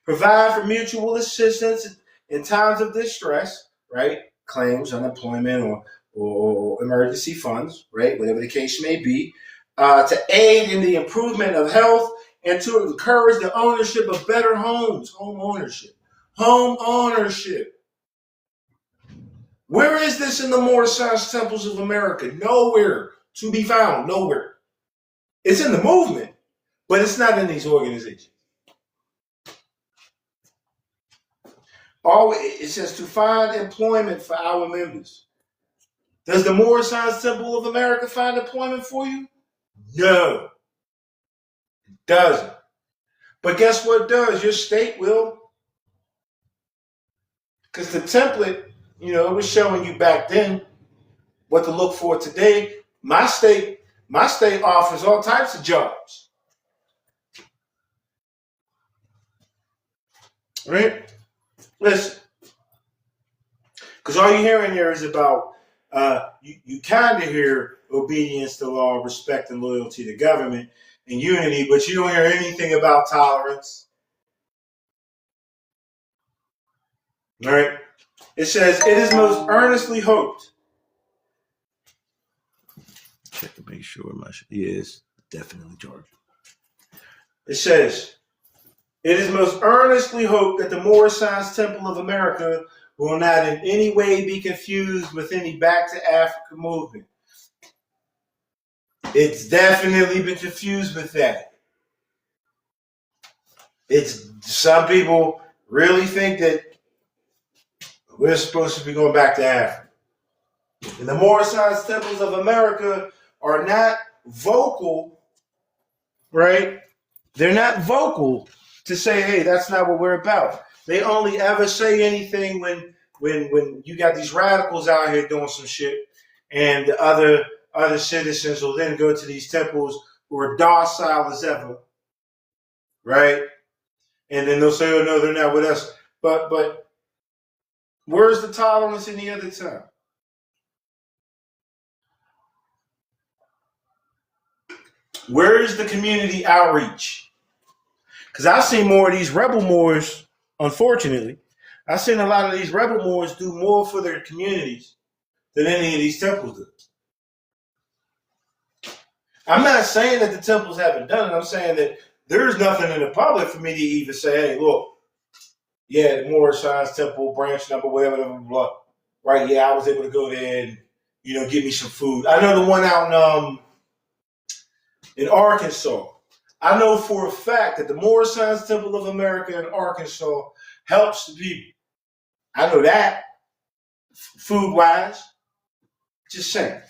provide for mutual assistance in times of distress, right? Claims, unemployment, or emergency funds, right? Whatever the case may be, to aid in the improvement of health and to encourage the ownership of better homes, home ownership. Where is this in the Moorish Science Temples of America? Nowhere to be found, nowhere. It's in the movement, but it's not in these organizations. It says to find employment for our members. Does the Moorish Science Temple of America find employment for you? No, it doesn't. But guess what it does? Your state will. Because the template, it was showing you back then what to look for today. My state offers all types of jobs. Right? Listen. Because all you hear in there is about, you kind of hear obedience to law, respect and loyalty to government, and unity, but you don't hear anything about tolerance. All right? It says, it is most earnestly hoped. Check to make sure my is definitely charged. It says, it is most earnestly hoped that the Moorish Science Temple of America will not in any way be confused with any Back to Africa movement. It's definitely been confused with that. Some people really think that we're supposed to be going back to Africa. And the Moorish Science Temples of America are not vocal, right? They're not vocal to say, hey, that's not what we're about. They only ever say anything when you got these radicals out here doing some shit, and the other citizens will then go to these temples who are docile as ever, right? And then they'll say, oh no, they're not with us. But where's the tolerance any other time? Where is the community outreach? Because I've seen more of these rebel Moors, unfortunately. I've seen a lot of these rebel Moors do more for their communities than any of these temples do. I'm not saying that the temples haven't done it. I'm saying that there's nothing in the public for me to even say, hey, look, yeah, the Moorish Science Temple, branch number, whatever, blah, blah, blah. Right, yeah, I was able to go there and, give me some food. I know the one out in Arkansas. I know for a fact that the Moorish Science Temple of America in Arkansas helps the people. I know that, food-wise. Just saying.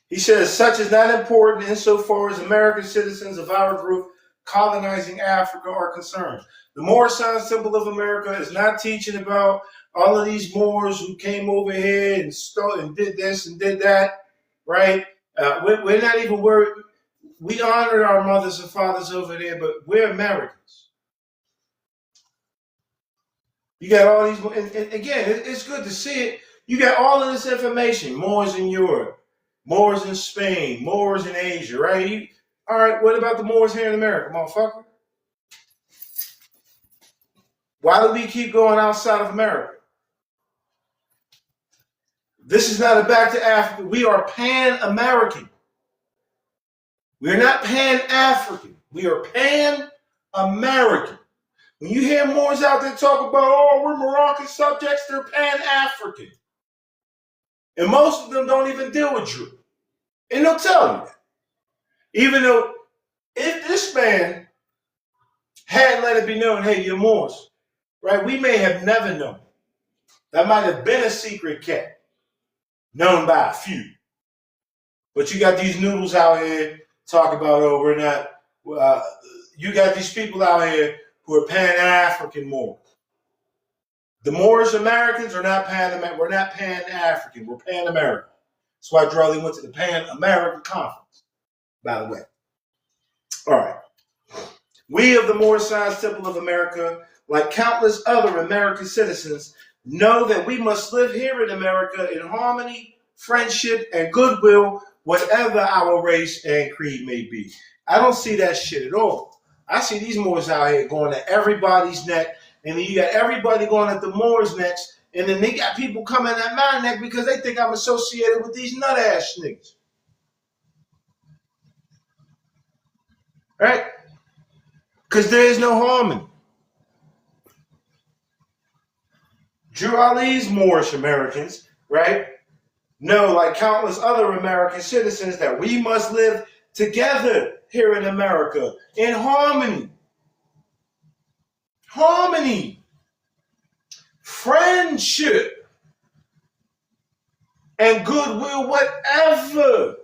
He says, such is not important insofar as American citizens of our group colonizing Africa are concerned. The Moorish Science Temple of America is not teaching about all of these Moors who came over here and stole and did this and did that, right? We're not even worried. We honored our mothers and fathers over there, but we're Americans. You got all these, and again, it's good to see it. You got all of this information: Moors in Europe, Moors in Spain, Moors in Asia, right? All right, what about the Moors here in America, motherfucker? Why do we keep going outside of America? This is not a back to Africa. We are Pan-American. We're not Pan-African. We are Pan-American. When you hear Moors out there talk about, oh, we're Moroccan subjects, they're Pan-African. And most of them don't even deal with Drew. And they'll tell you that. Even though if this man had let it be known, hey, you're Moors, right? We may have never known. That might have been a secret kept, known by a few. But you got these noodles out here talking about, oh, we're not, you got these people out here who are Pan-African Moors. The Moorish Americans are not Pan-American. We're not Pan-African. We're Pan-American. That's why Drawley went to the Pan-American Conference, by the way. All right. We of the Moorish Science Temple of America, like countless other American citizens, know that we must live here in America in harmony, friendship, and goodwill, whatever our race and creed may be. I don't see that shit at all. I see these Moors out here going at everybody's neck, and then you got everybody going at the Moors' necks, and then they got people coming at my neck because they think I'm associated with these nut-ass niggas. Right? Because there is no harmony. Drew Ali's Moorish Americans, right, know, like countless other American citizens, that we must live together here in America in harmony. Harmony. Friendship. And goodwill, whatever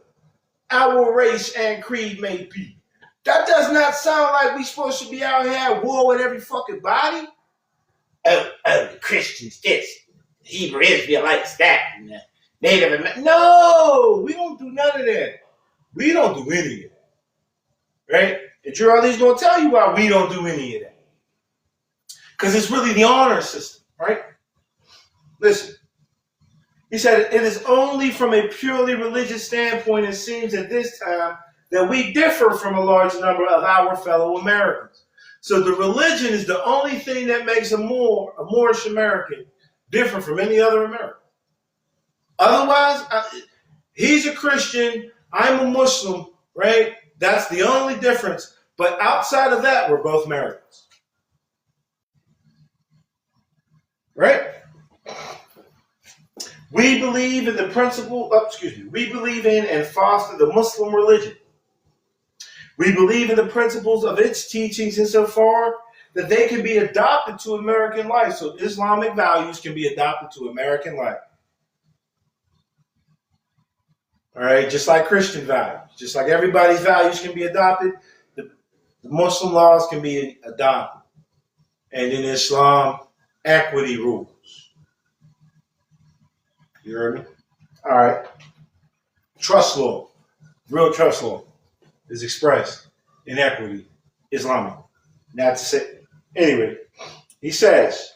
our race and creed may be. That does not sound like we supposed to be out here at war with every fucking body. Oh, the Christians this, the Hebrew Israelites that, and the Native Americans. No, we don't do none of that. We don't do any of that. Right? And Drew Ali's going to tell you why we don't do any of that. Because it's really the honor system, right? Listen. He said, it is only from a purely religious standpoint, it seems at this time, that we differ from a large number of our fellow Americans. So the religion is the only thing that makes a Moorish American different from any other American. Otherwise, he's a Christian, I'm a Muslim, right? That's the only difference. But outside of that, we're both Americans. Right? We believe in the principle, we believe in and foster the Muslim religion. We believe in the principles of its teachings insofar that they can be adopted to American life. So Islamic values can be adopted to American life. All right, just like Christian values, just like everybody's values can be adopted, the Muslim laws can be adopted. And in Islam, equity rules. You heard me? All right. Trust law, real trust law, is expressed in equity, Islamic. Not to say. Anyway, he says,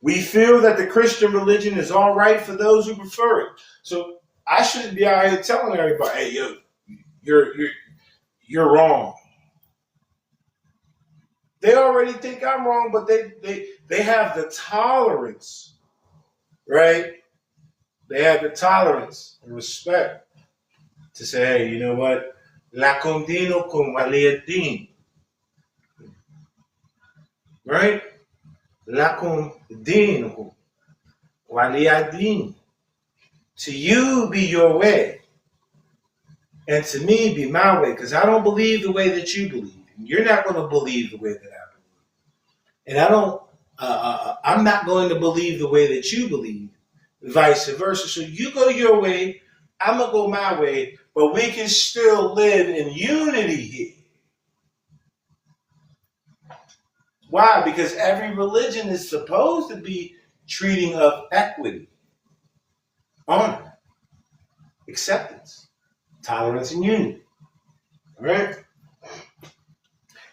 we feel that the Christian religion is all right for those who prefer it. So I shouldn't be out here telling everybody, hey, yo, you're wrong. They already think I'm wrong, but they have the tolerance, right? They have the tolerance and respect to say, hey, you know what? La condeno con validin. Right? La condeno con validin. To you be your way, and to me be my way, because I don't believe the way that you believe. And you're not going to believe the way that I believe. And I'm not going to believe the way that you believe, vice versa. So you go your way, I'm going to go my way, but we can still live in unity here. Why? Because every religion is supposed to be treating of equity, honor, acceptance, tolerance, and unity. All right?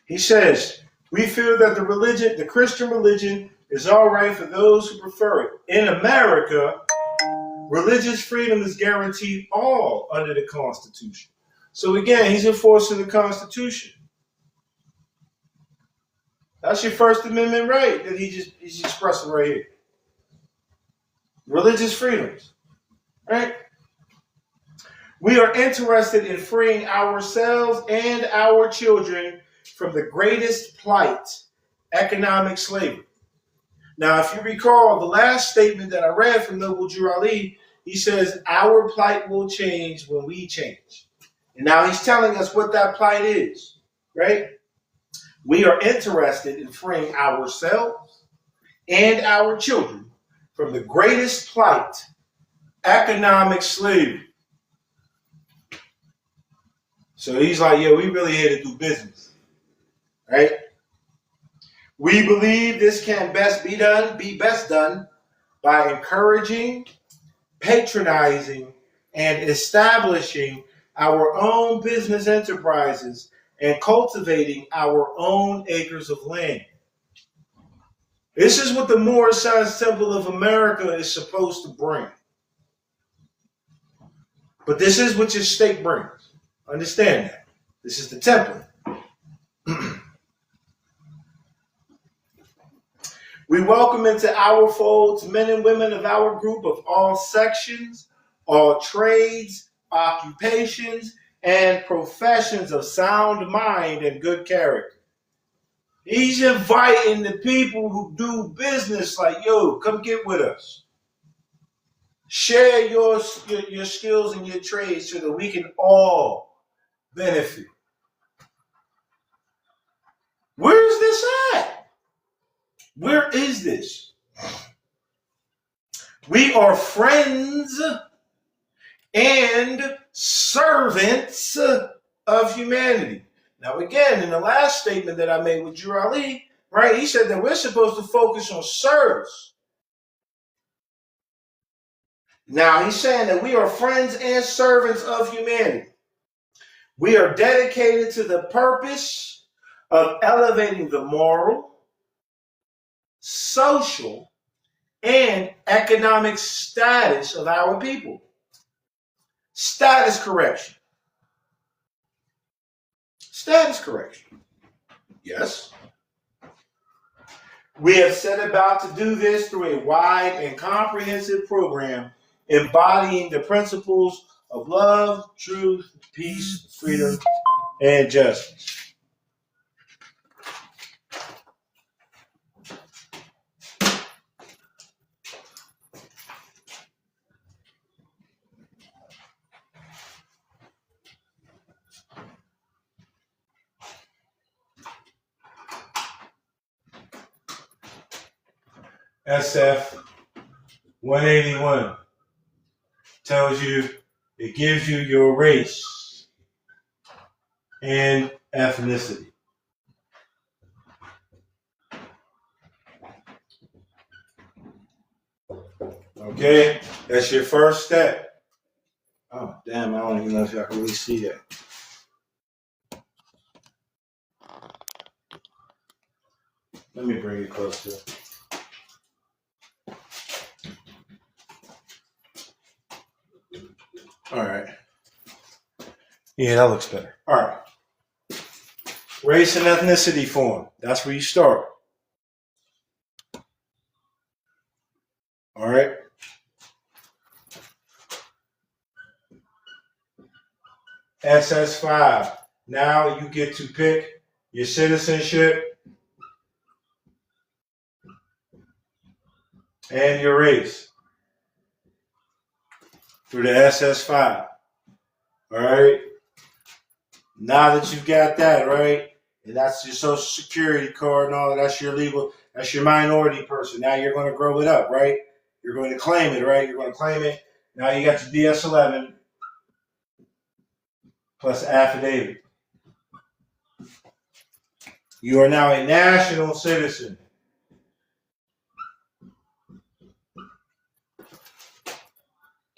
He says, we feel that the Christian religion, is all right for those who prefer it. In America, religious freedom is guaranteed all under the Constitution. So again, he's enforcing the Constitution. That's your First Amendment right that he's expressing right here. Religious freedoms, right? We are interested in freeing ourselves and our children from the greatest plight, economic slavery. Now, if you recall the last statement that I read from Noble Drew Ali, he says, our plight will change when we change. And now he's telling us what that plight is, right? We are interested in freeing ourselves and our children from the greatest plight, economic slavery. So he's like, yeah, we really here to do business, right? We believe this can be best done by encouraging, patronizing, and establishing our own business enterprises and cultivating our own acres of land. This is what the Moorish Science Temple of America is supposed to bring. But this is what your state brings. Understand that. This is the template. We welcome into our folds men and women of our group of all sections, all trades, occupations, and professions of sound mind and good character. He's inviting the people who do business like, yo, come get with us. Share your skills and your trades so that we can all benefit. Where is this at? Where is this? We are friends and servants of humanity. Now, again, in the last statement that I made with Drew Ali, right, he said that we're supposed to focus on service. Now, he's saying that we are friends and servants of humanity. We are dedicated to the purpose of elevating the moral, social, and economic status of our people. Status correction. Status correction. Yes. We have set about to do this through a wide and comprehensive program embodying the principles of love, truth, peace, freedom, and justice. SF 181 tells you, it gives you your race and ethnicity. Okay, that's your first step. Oh, damn, I don't even know if y'all can really see that. Let me bring it closer. All right. Yeah, that looks better. All right. Race and ethnicity form. That's where you start. All right. SS5. Now you get to pick your citizenship and your race through the SS5. All right. Now that you've got that, right, and that's your social security card and all that's your legal, that's your minority person. Now you're going to grow it up, right? You're going to claim it, right? You're going to claim it. Now you got your DS11 plus affidavit. You are now a national citizen.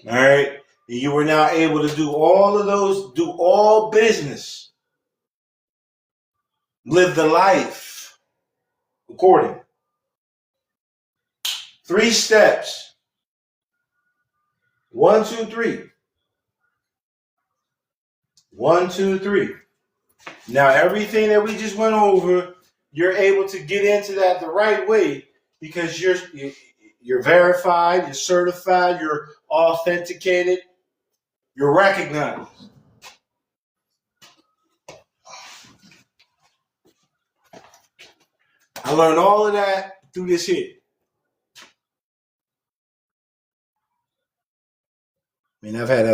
All right. You were now able to do all of those, do all business, live the life according. 3 steps. 1, 2, 3. 1, 2, 3. Now, everything that we just went over, you're able to get into that the right way because you're verified, you're certified, you're authenticated, you're recognized. I learned all of that through this here. I mean, I've had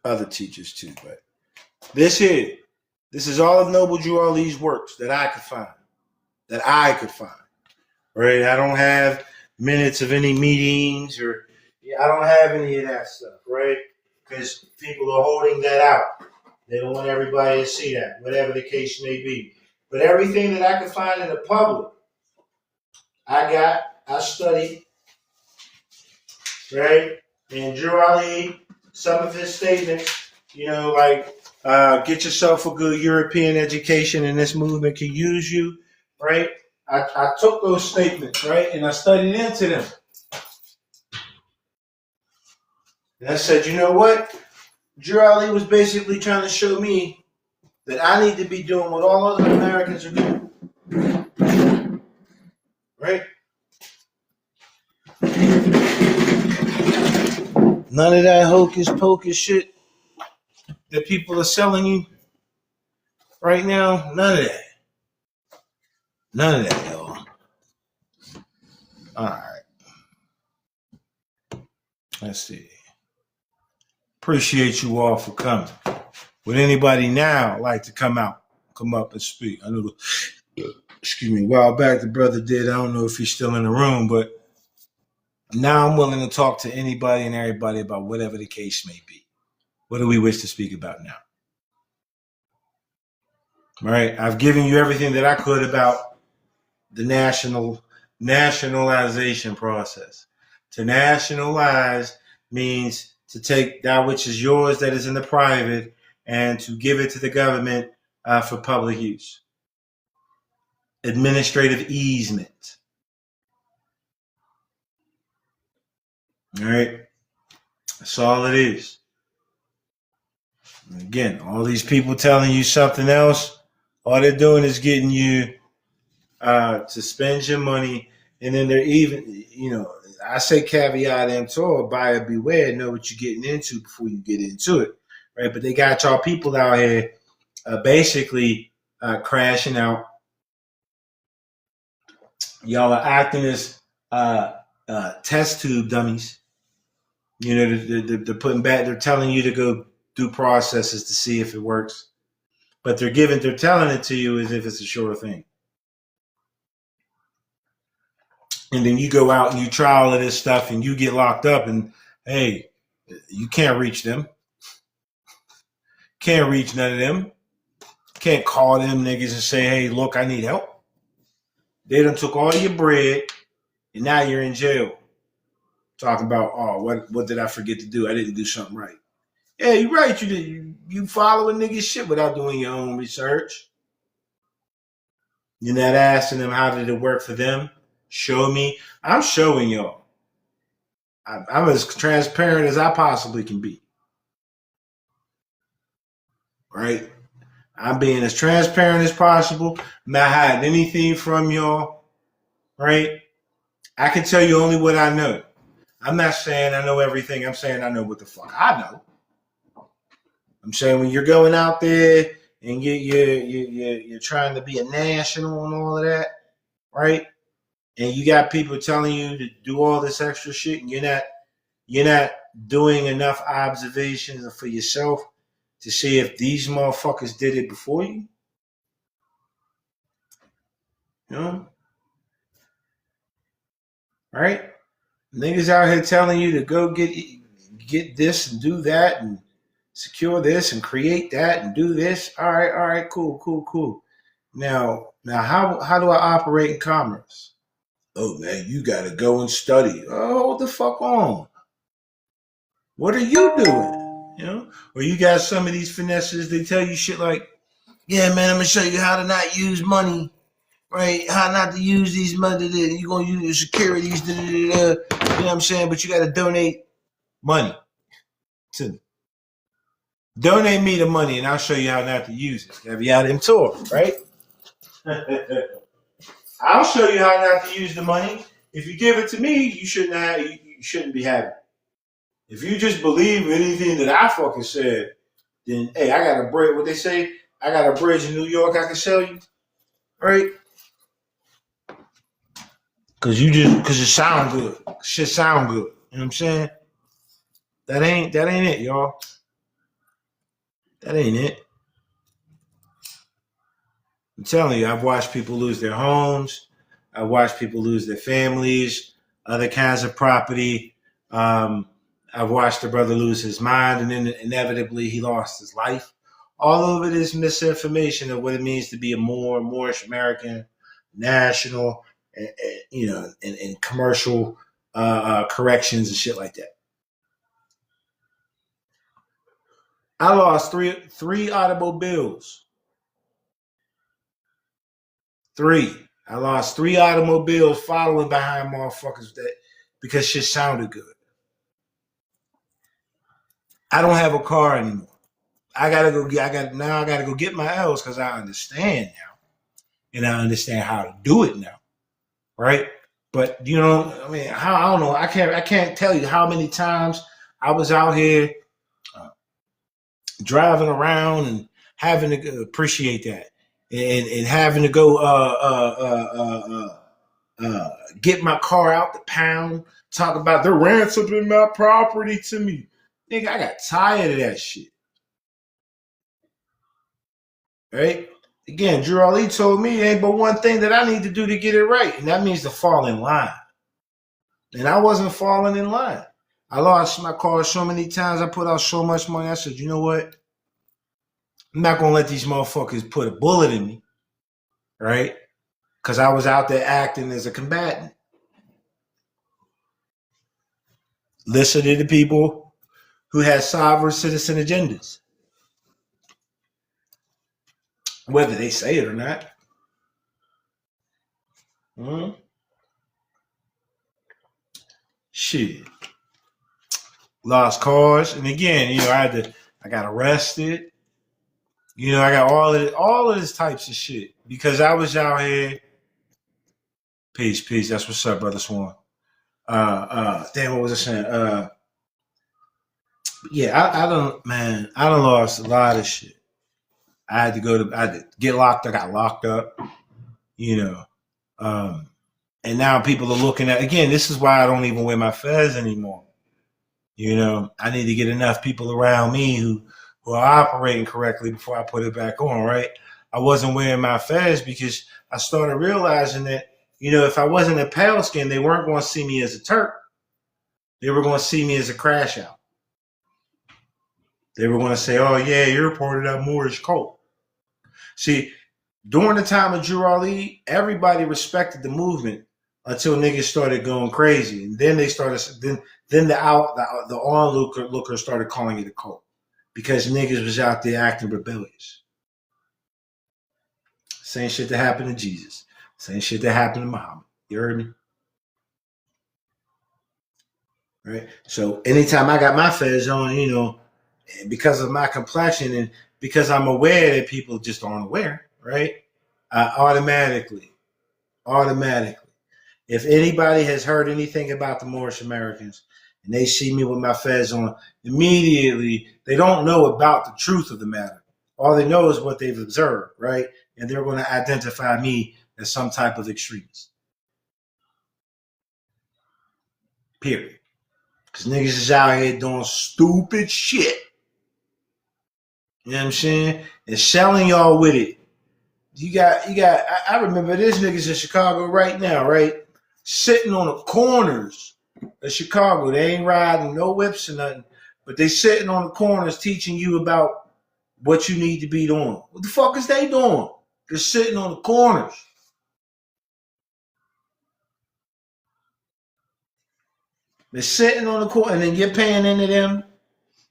other teachers too, but this here, this is all of Noble Drew Ali's works that I could find. Right? I don't have minutes of any meetings or I don't have any of that stuff, right? Because people are holding that out. They don't want everybody to see that, whatever the case may be. But everything that I can find in the public, I studied, right? And Drew Ali, some of his statements, like get yourself a good European education and this movement can use you, right? I took those statements, right, and I studied into them. And I said, you know what? Drew Ali was basically trying to show me that I need to be doing what all other Americans are doing. Right? None of that hocus pocus shit that people are selling you right now. None of that. None of that, y'all. All right. Let's see. Appreciate you all for coming. Would anybody now like to come up and speak? I know excuse me, a while back the brother did. I don't know if he's still in the room, but now I'm willing to talk to anybody and everybody about whatever the case may be. What do we wish to speak about now? All right, I've given you everything that I could about the nationalization process. To nationalize means to take that which is yours that is in the private and to give it to the government for public use. Administrative easement. All right, that's all it is. Again, all these people telling you something else, all they're doing is getting you to spend your money, and then they're even, I say caveat emptor, buyer beware, know what you're getting into before you get into it, right? But they got y'all people out here basically crashing out. Y'all are acting as test tube dummies. They're putting back. They're telling you to go do processes to see if it works, but they're telling it to you as if it's a sure thing. And then you go out and you try all of this stuff and you get locked up and hey, you can't reach them. Can't reach none of them. Can't call them niggas and say, hey, look, I need help. They done took all your bread and now you're in jail. Talking about, oh, what did I forget to do? I didn't do something right. Yeah, you're right. You following niggas shit without doing your own research. You're not asking them how did it work for them. Show me. I'm showing y'all. I'm as transparent as I possibly can be. Right? I'm being as transparent as possible. I'm not hiding anything from y'all. Right? I can tell you only what I know. I'm not saying I know everything. I'm saying I know what the fuck I know. I'm saying when you're going out there and you're trying to be a national and all of that, right? And you got people telling you to do all this extra shit, and you're not doing enough observations for yourself to see if these motherfuckers did it before you. You know? Right? Niggas out here telling you to go get this and do that and secure this and create that and do this. All right, cool. Now Now, how do I operate in commerce? Oh man, you gotta go and study. Oh, hold the fuck on. What are you doing? You know? Or you got some of these finesses, they tell you shit like, yeah, man, I'm gonna show you how to not use money, right? How not to use these money. You're gonna use your securities, da, da, da, da. You know what I'm saying? But you gotta donate money to me. Donate me the money and I'll show you how not to use it. Have you out in tour, right? I'll show you how not to use the money. If you give it to me, you shouldn't be having it. If you just believe anything that I fucking said, then hey, I got a bridge. What they say, I got a bridge in New York I can sell you, right? Cause it sound good. Shit sound good. You know what I'm saying? That ain't it, y'all. That ain't it. I'm telling you, I've watched people lose their homes. I've watched people lose their families, other kinds of property. I've watched a brother lose his mind, and then inevitably he lost his life. All of it is misinformation of what it means to be a Moorish American, national, and commercial corrections and shit like that. I lost three automobiles. I lost three automobiles following behind motherfuckers because shit sounded good. I don't have a car anymore. I gotta go get my L's because I understand now. And I understand how to do it now. Right? But I don't know. I can't tell you how many times I was out here driving around and having to appreciate that. And having to go get my car out the pound, talk about they're ransoming my property to me. Nigga, I got tired of that shit. Right? Again, Drew Ali told me ain't but one thing that I need to do to get it right, and that means to fall in line. And I wasn't falling in line. I lost my car so many times. I put out so much money. I said, you know what? I'm not gonna let these motherfuckers put a bullet in me, right? Because I was out there acting as a combatant. Listen to the people who had sovereign citizen agendas, whether they say it or not. Mm-hmm. Shit. Lost cars. And again, I got arrested. I got all of this types of shit because I was out here. Peace. That's what's up, brother Swan. Damn, what was I saying? Yeah, I don't lost a lot of shit. I had to get locked. I got locked up, and now people are looking at, again, this is why I don't even wear my fez anymore. I need to get enough people around me who are operating correctly before I put it back on, right? I wasn't wearing my fez because I started realizing that, if I wasn't a pale skin, they weren't going to see me as a Turk. They were going to see me as a crash out. They were going to say, oh, yeah, you're part of that Moorish cult. See, during the time of Drew Ali, everybody respected the movement until niggas started going crazy. And then they started, then the onlookers started calling it a cult because niggas was out there acting rebellious. Same shit that happened to Jesus. Same shit that happened to Muhammad. You heard me? Right? So anytime I got my fez on, because of my complexion and because I'm aware that people just aren't aware, right? Automatically. If anybody has heard anything about the Moorish Americans and they see me with my fez on, immediately they don't know about the truth of the matter. All they know is what they've observed, right? And they're going to identify me as some type of extremist. Period. Because niggas is out here doing stupid shit. You know what I'm saying? And selling y'all with it. I remember this niggas in Chicago right now, right? Sitting on the corners of Chicago. They ain't riding no whips or nothing, but they sitting on the corners teaching you about what you need to be doing. What the fuck is they doing? They're sitting on the corners. They're sitting on the corner, and then you're paying into them,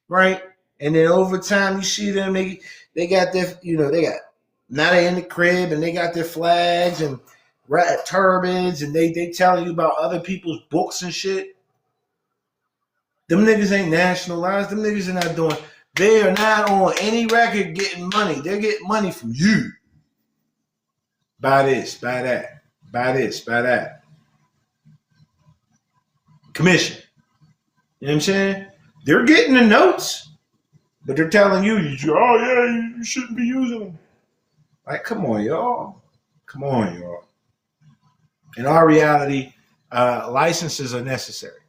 right? And then over time, you see them. They got their, they got now they're in the crib, and they got their flags and rat turbans, and they telling you about other people's books and shit. Them niggas ain't nationalized. Them niggas are not doing. They are not on any record getting money. They're getting money from you. Buy this, buy that, buy this, buy that. Commission. You know what I'm saying? They're getting the notes, but they're telling you, oh yeah, you shouldn't be using them. Like, come on, y'all. Come on, y'all. In our reality, licenses are necessary.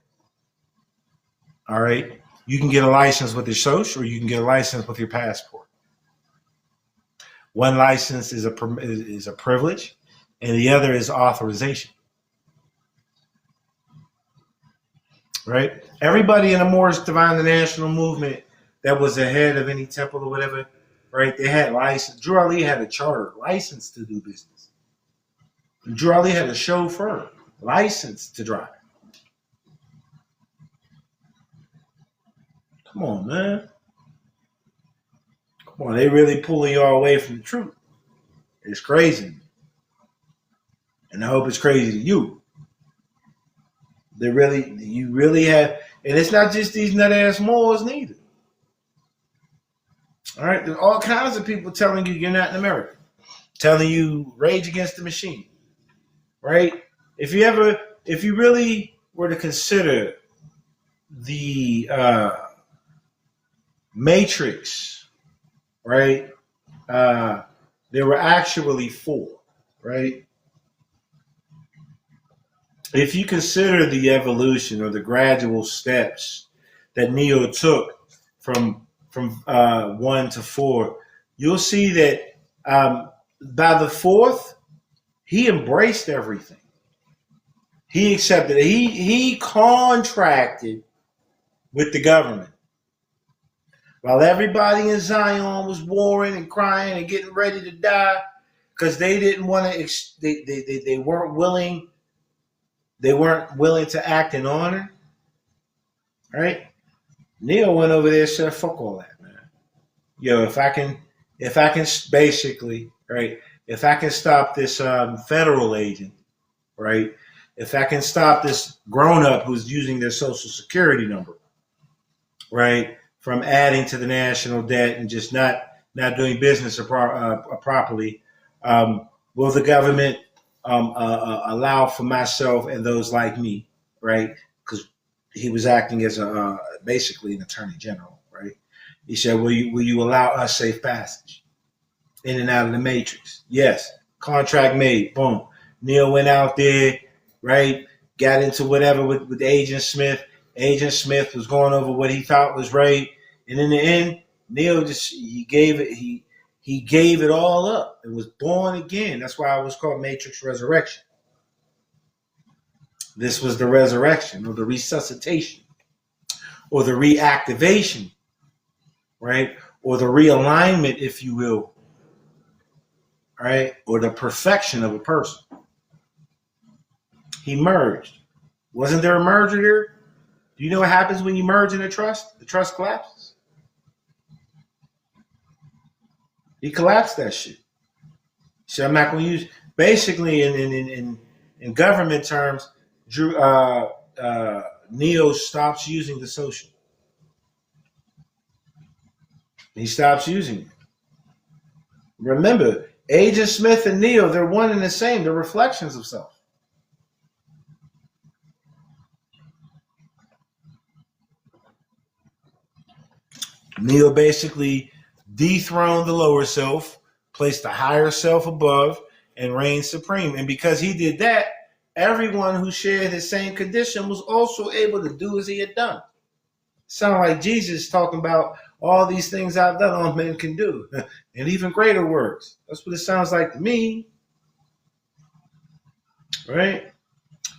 All right? You can get a license with your social, or you can get a license with your passport. One license is a privilege, and the other is authorization. Right? Everybody in the Moorish Divine National Movement that was the head of any temple or whatever, right? They had license. Drew Ali had a charter, license to do business. Drew Ali had a chauffeur, license to drive. Come on, man. Come on, they really pulling y'all away from the truth. It's crazy. And I hope it's crazy to you. You really have, and it's not just these nut ass Moors neither. All right, there's all kinds of people telling you you're not in America, telling you Rage Against the Machine, right? If you really were to consider the Matrix, right? There were actually 4, right? If you consider the evolution or the gradual steps that Neo took from 1 to 4, you'll see that by the 4th, he embraced everything. He accepted it. He contracted with the government. While everybody in Zion was warring and crying and getting ready to die because they didn't want to, they weren't willing. They weren't willing to act in honor, right? Neil went over there and said, "Fuck all that, man. Yo, if I can basically, right? If I can stop this federal agent, right? If I can stop this grown up who's using their social security number, right, from adding to the national debt and just not doing business properly, will the government allow for myself and those like me, right? Because he was acting as basically an attorney general, right? He said, will you allow us safe passage in and out of the matrix? Yes. Contract made. Boom. Neil went out there, right? Got into whatever with Agent Smith. Agent Smith was going over what he thought was right. And in the end, Neil he gave it all up. It was born again. That's why it was called Matrix Resurrection. This was the resurrection or the resuscitation or the reactivation, right? Or the realignment, if you will, right? Or the perfection of a person. He merged. Wasn't there a merger there? Do you know what happens when you merge in a trust? The trust collapses. He collapsed that shit. So I'm not going to use. Basically, in government terms, Neo stops using the social. He stops using it. Remember, Agent Smith and Neo, they're one and the same. They're reflections of self. Neo basically dethroned the lower self, placed the higher self above, and reigned supreme. And because he did that, everyone who shared his same condition was also able to do as he had done. Sound like Jesus talking about all these things I've done, all men can do, and even greater works. That's what it sounds like to me, right?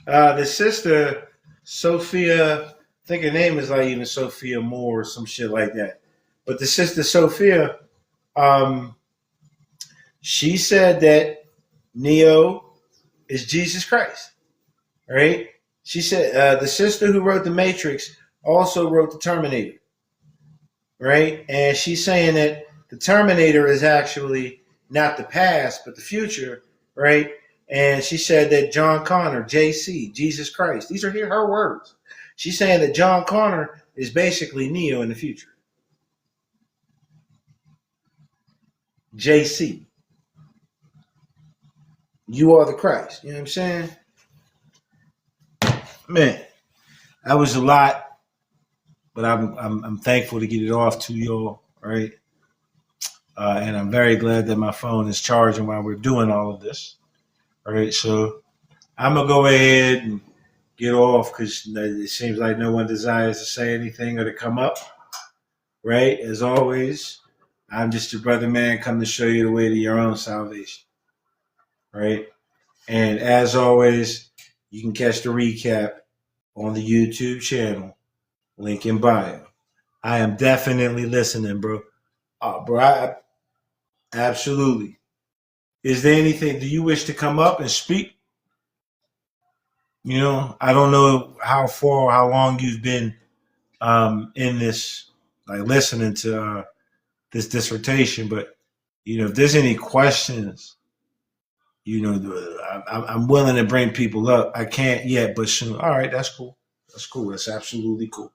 The sister Sophia, I think her name is like even Sophia Moore or some shit like that. But the sister Sophia, She said that Neo is Jesus Christ, right? She said the sister who wrote The Matrix also wrote The Terminator, right? And she's saying that the Terminator is actually not the past, but the future, right? And she said that John Connor, JC, Jesus Christ, these are her words. She's saying that John Connor is basically Neo in the future. JC, you are the Christ. You know what I'm saying? Man, that was a lot, but I'm thankful to get it off to y'all, right? And I'm very glad that my phone is charging while we're doing all of this. All right, so I'm gonna go ahead and get off because it seems like no one desires to say anything or to come up. Right, as always, I'm just your brother man, come to show you the way to your own salvation. Right, and as always, you can catch the recap on the YouTube channel, link in bio. I am definitely listening, bro. Absolutely. Is there anything? Do you wish to come up and speak? You know, I don't know how long you've been in this, like listening to this dissertation, but you know, if there's any questions, you know, I'm willing to bring people up. I can't yet, but soon. All right, that's cool. That's cool. That's absolutely cool.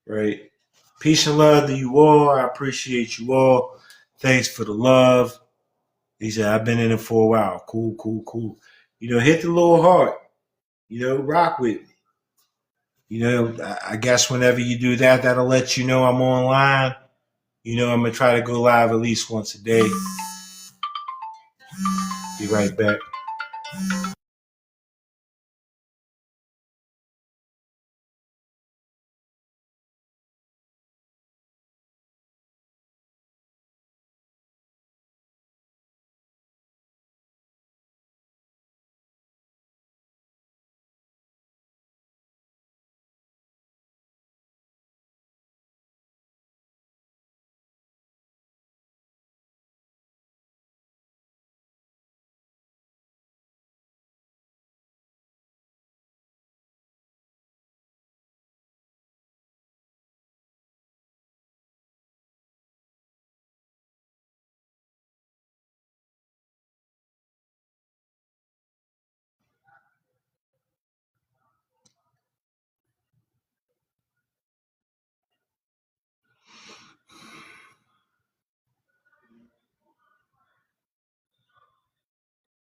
Right. Peace and love to you all. I appreciate you all. Thanks for the love. He said, I've been in it for a while. Cool, cool, cool. You know, hit the little heart. You know, rock with me. You know, I guess whenever you do that, that'll let you know I'm online. You know, I'm going to try to go live at least once a day. Be right back.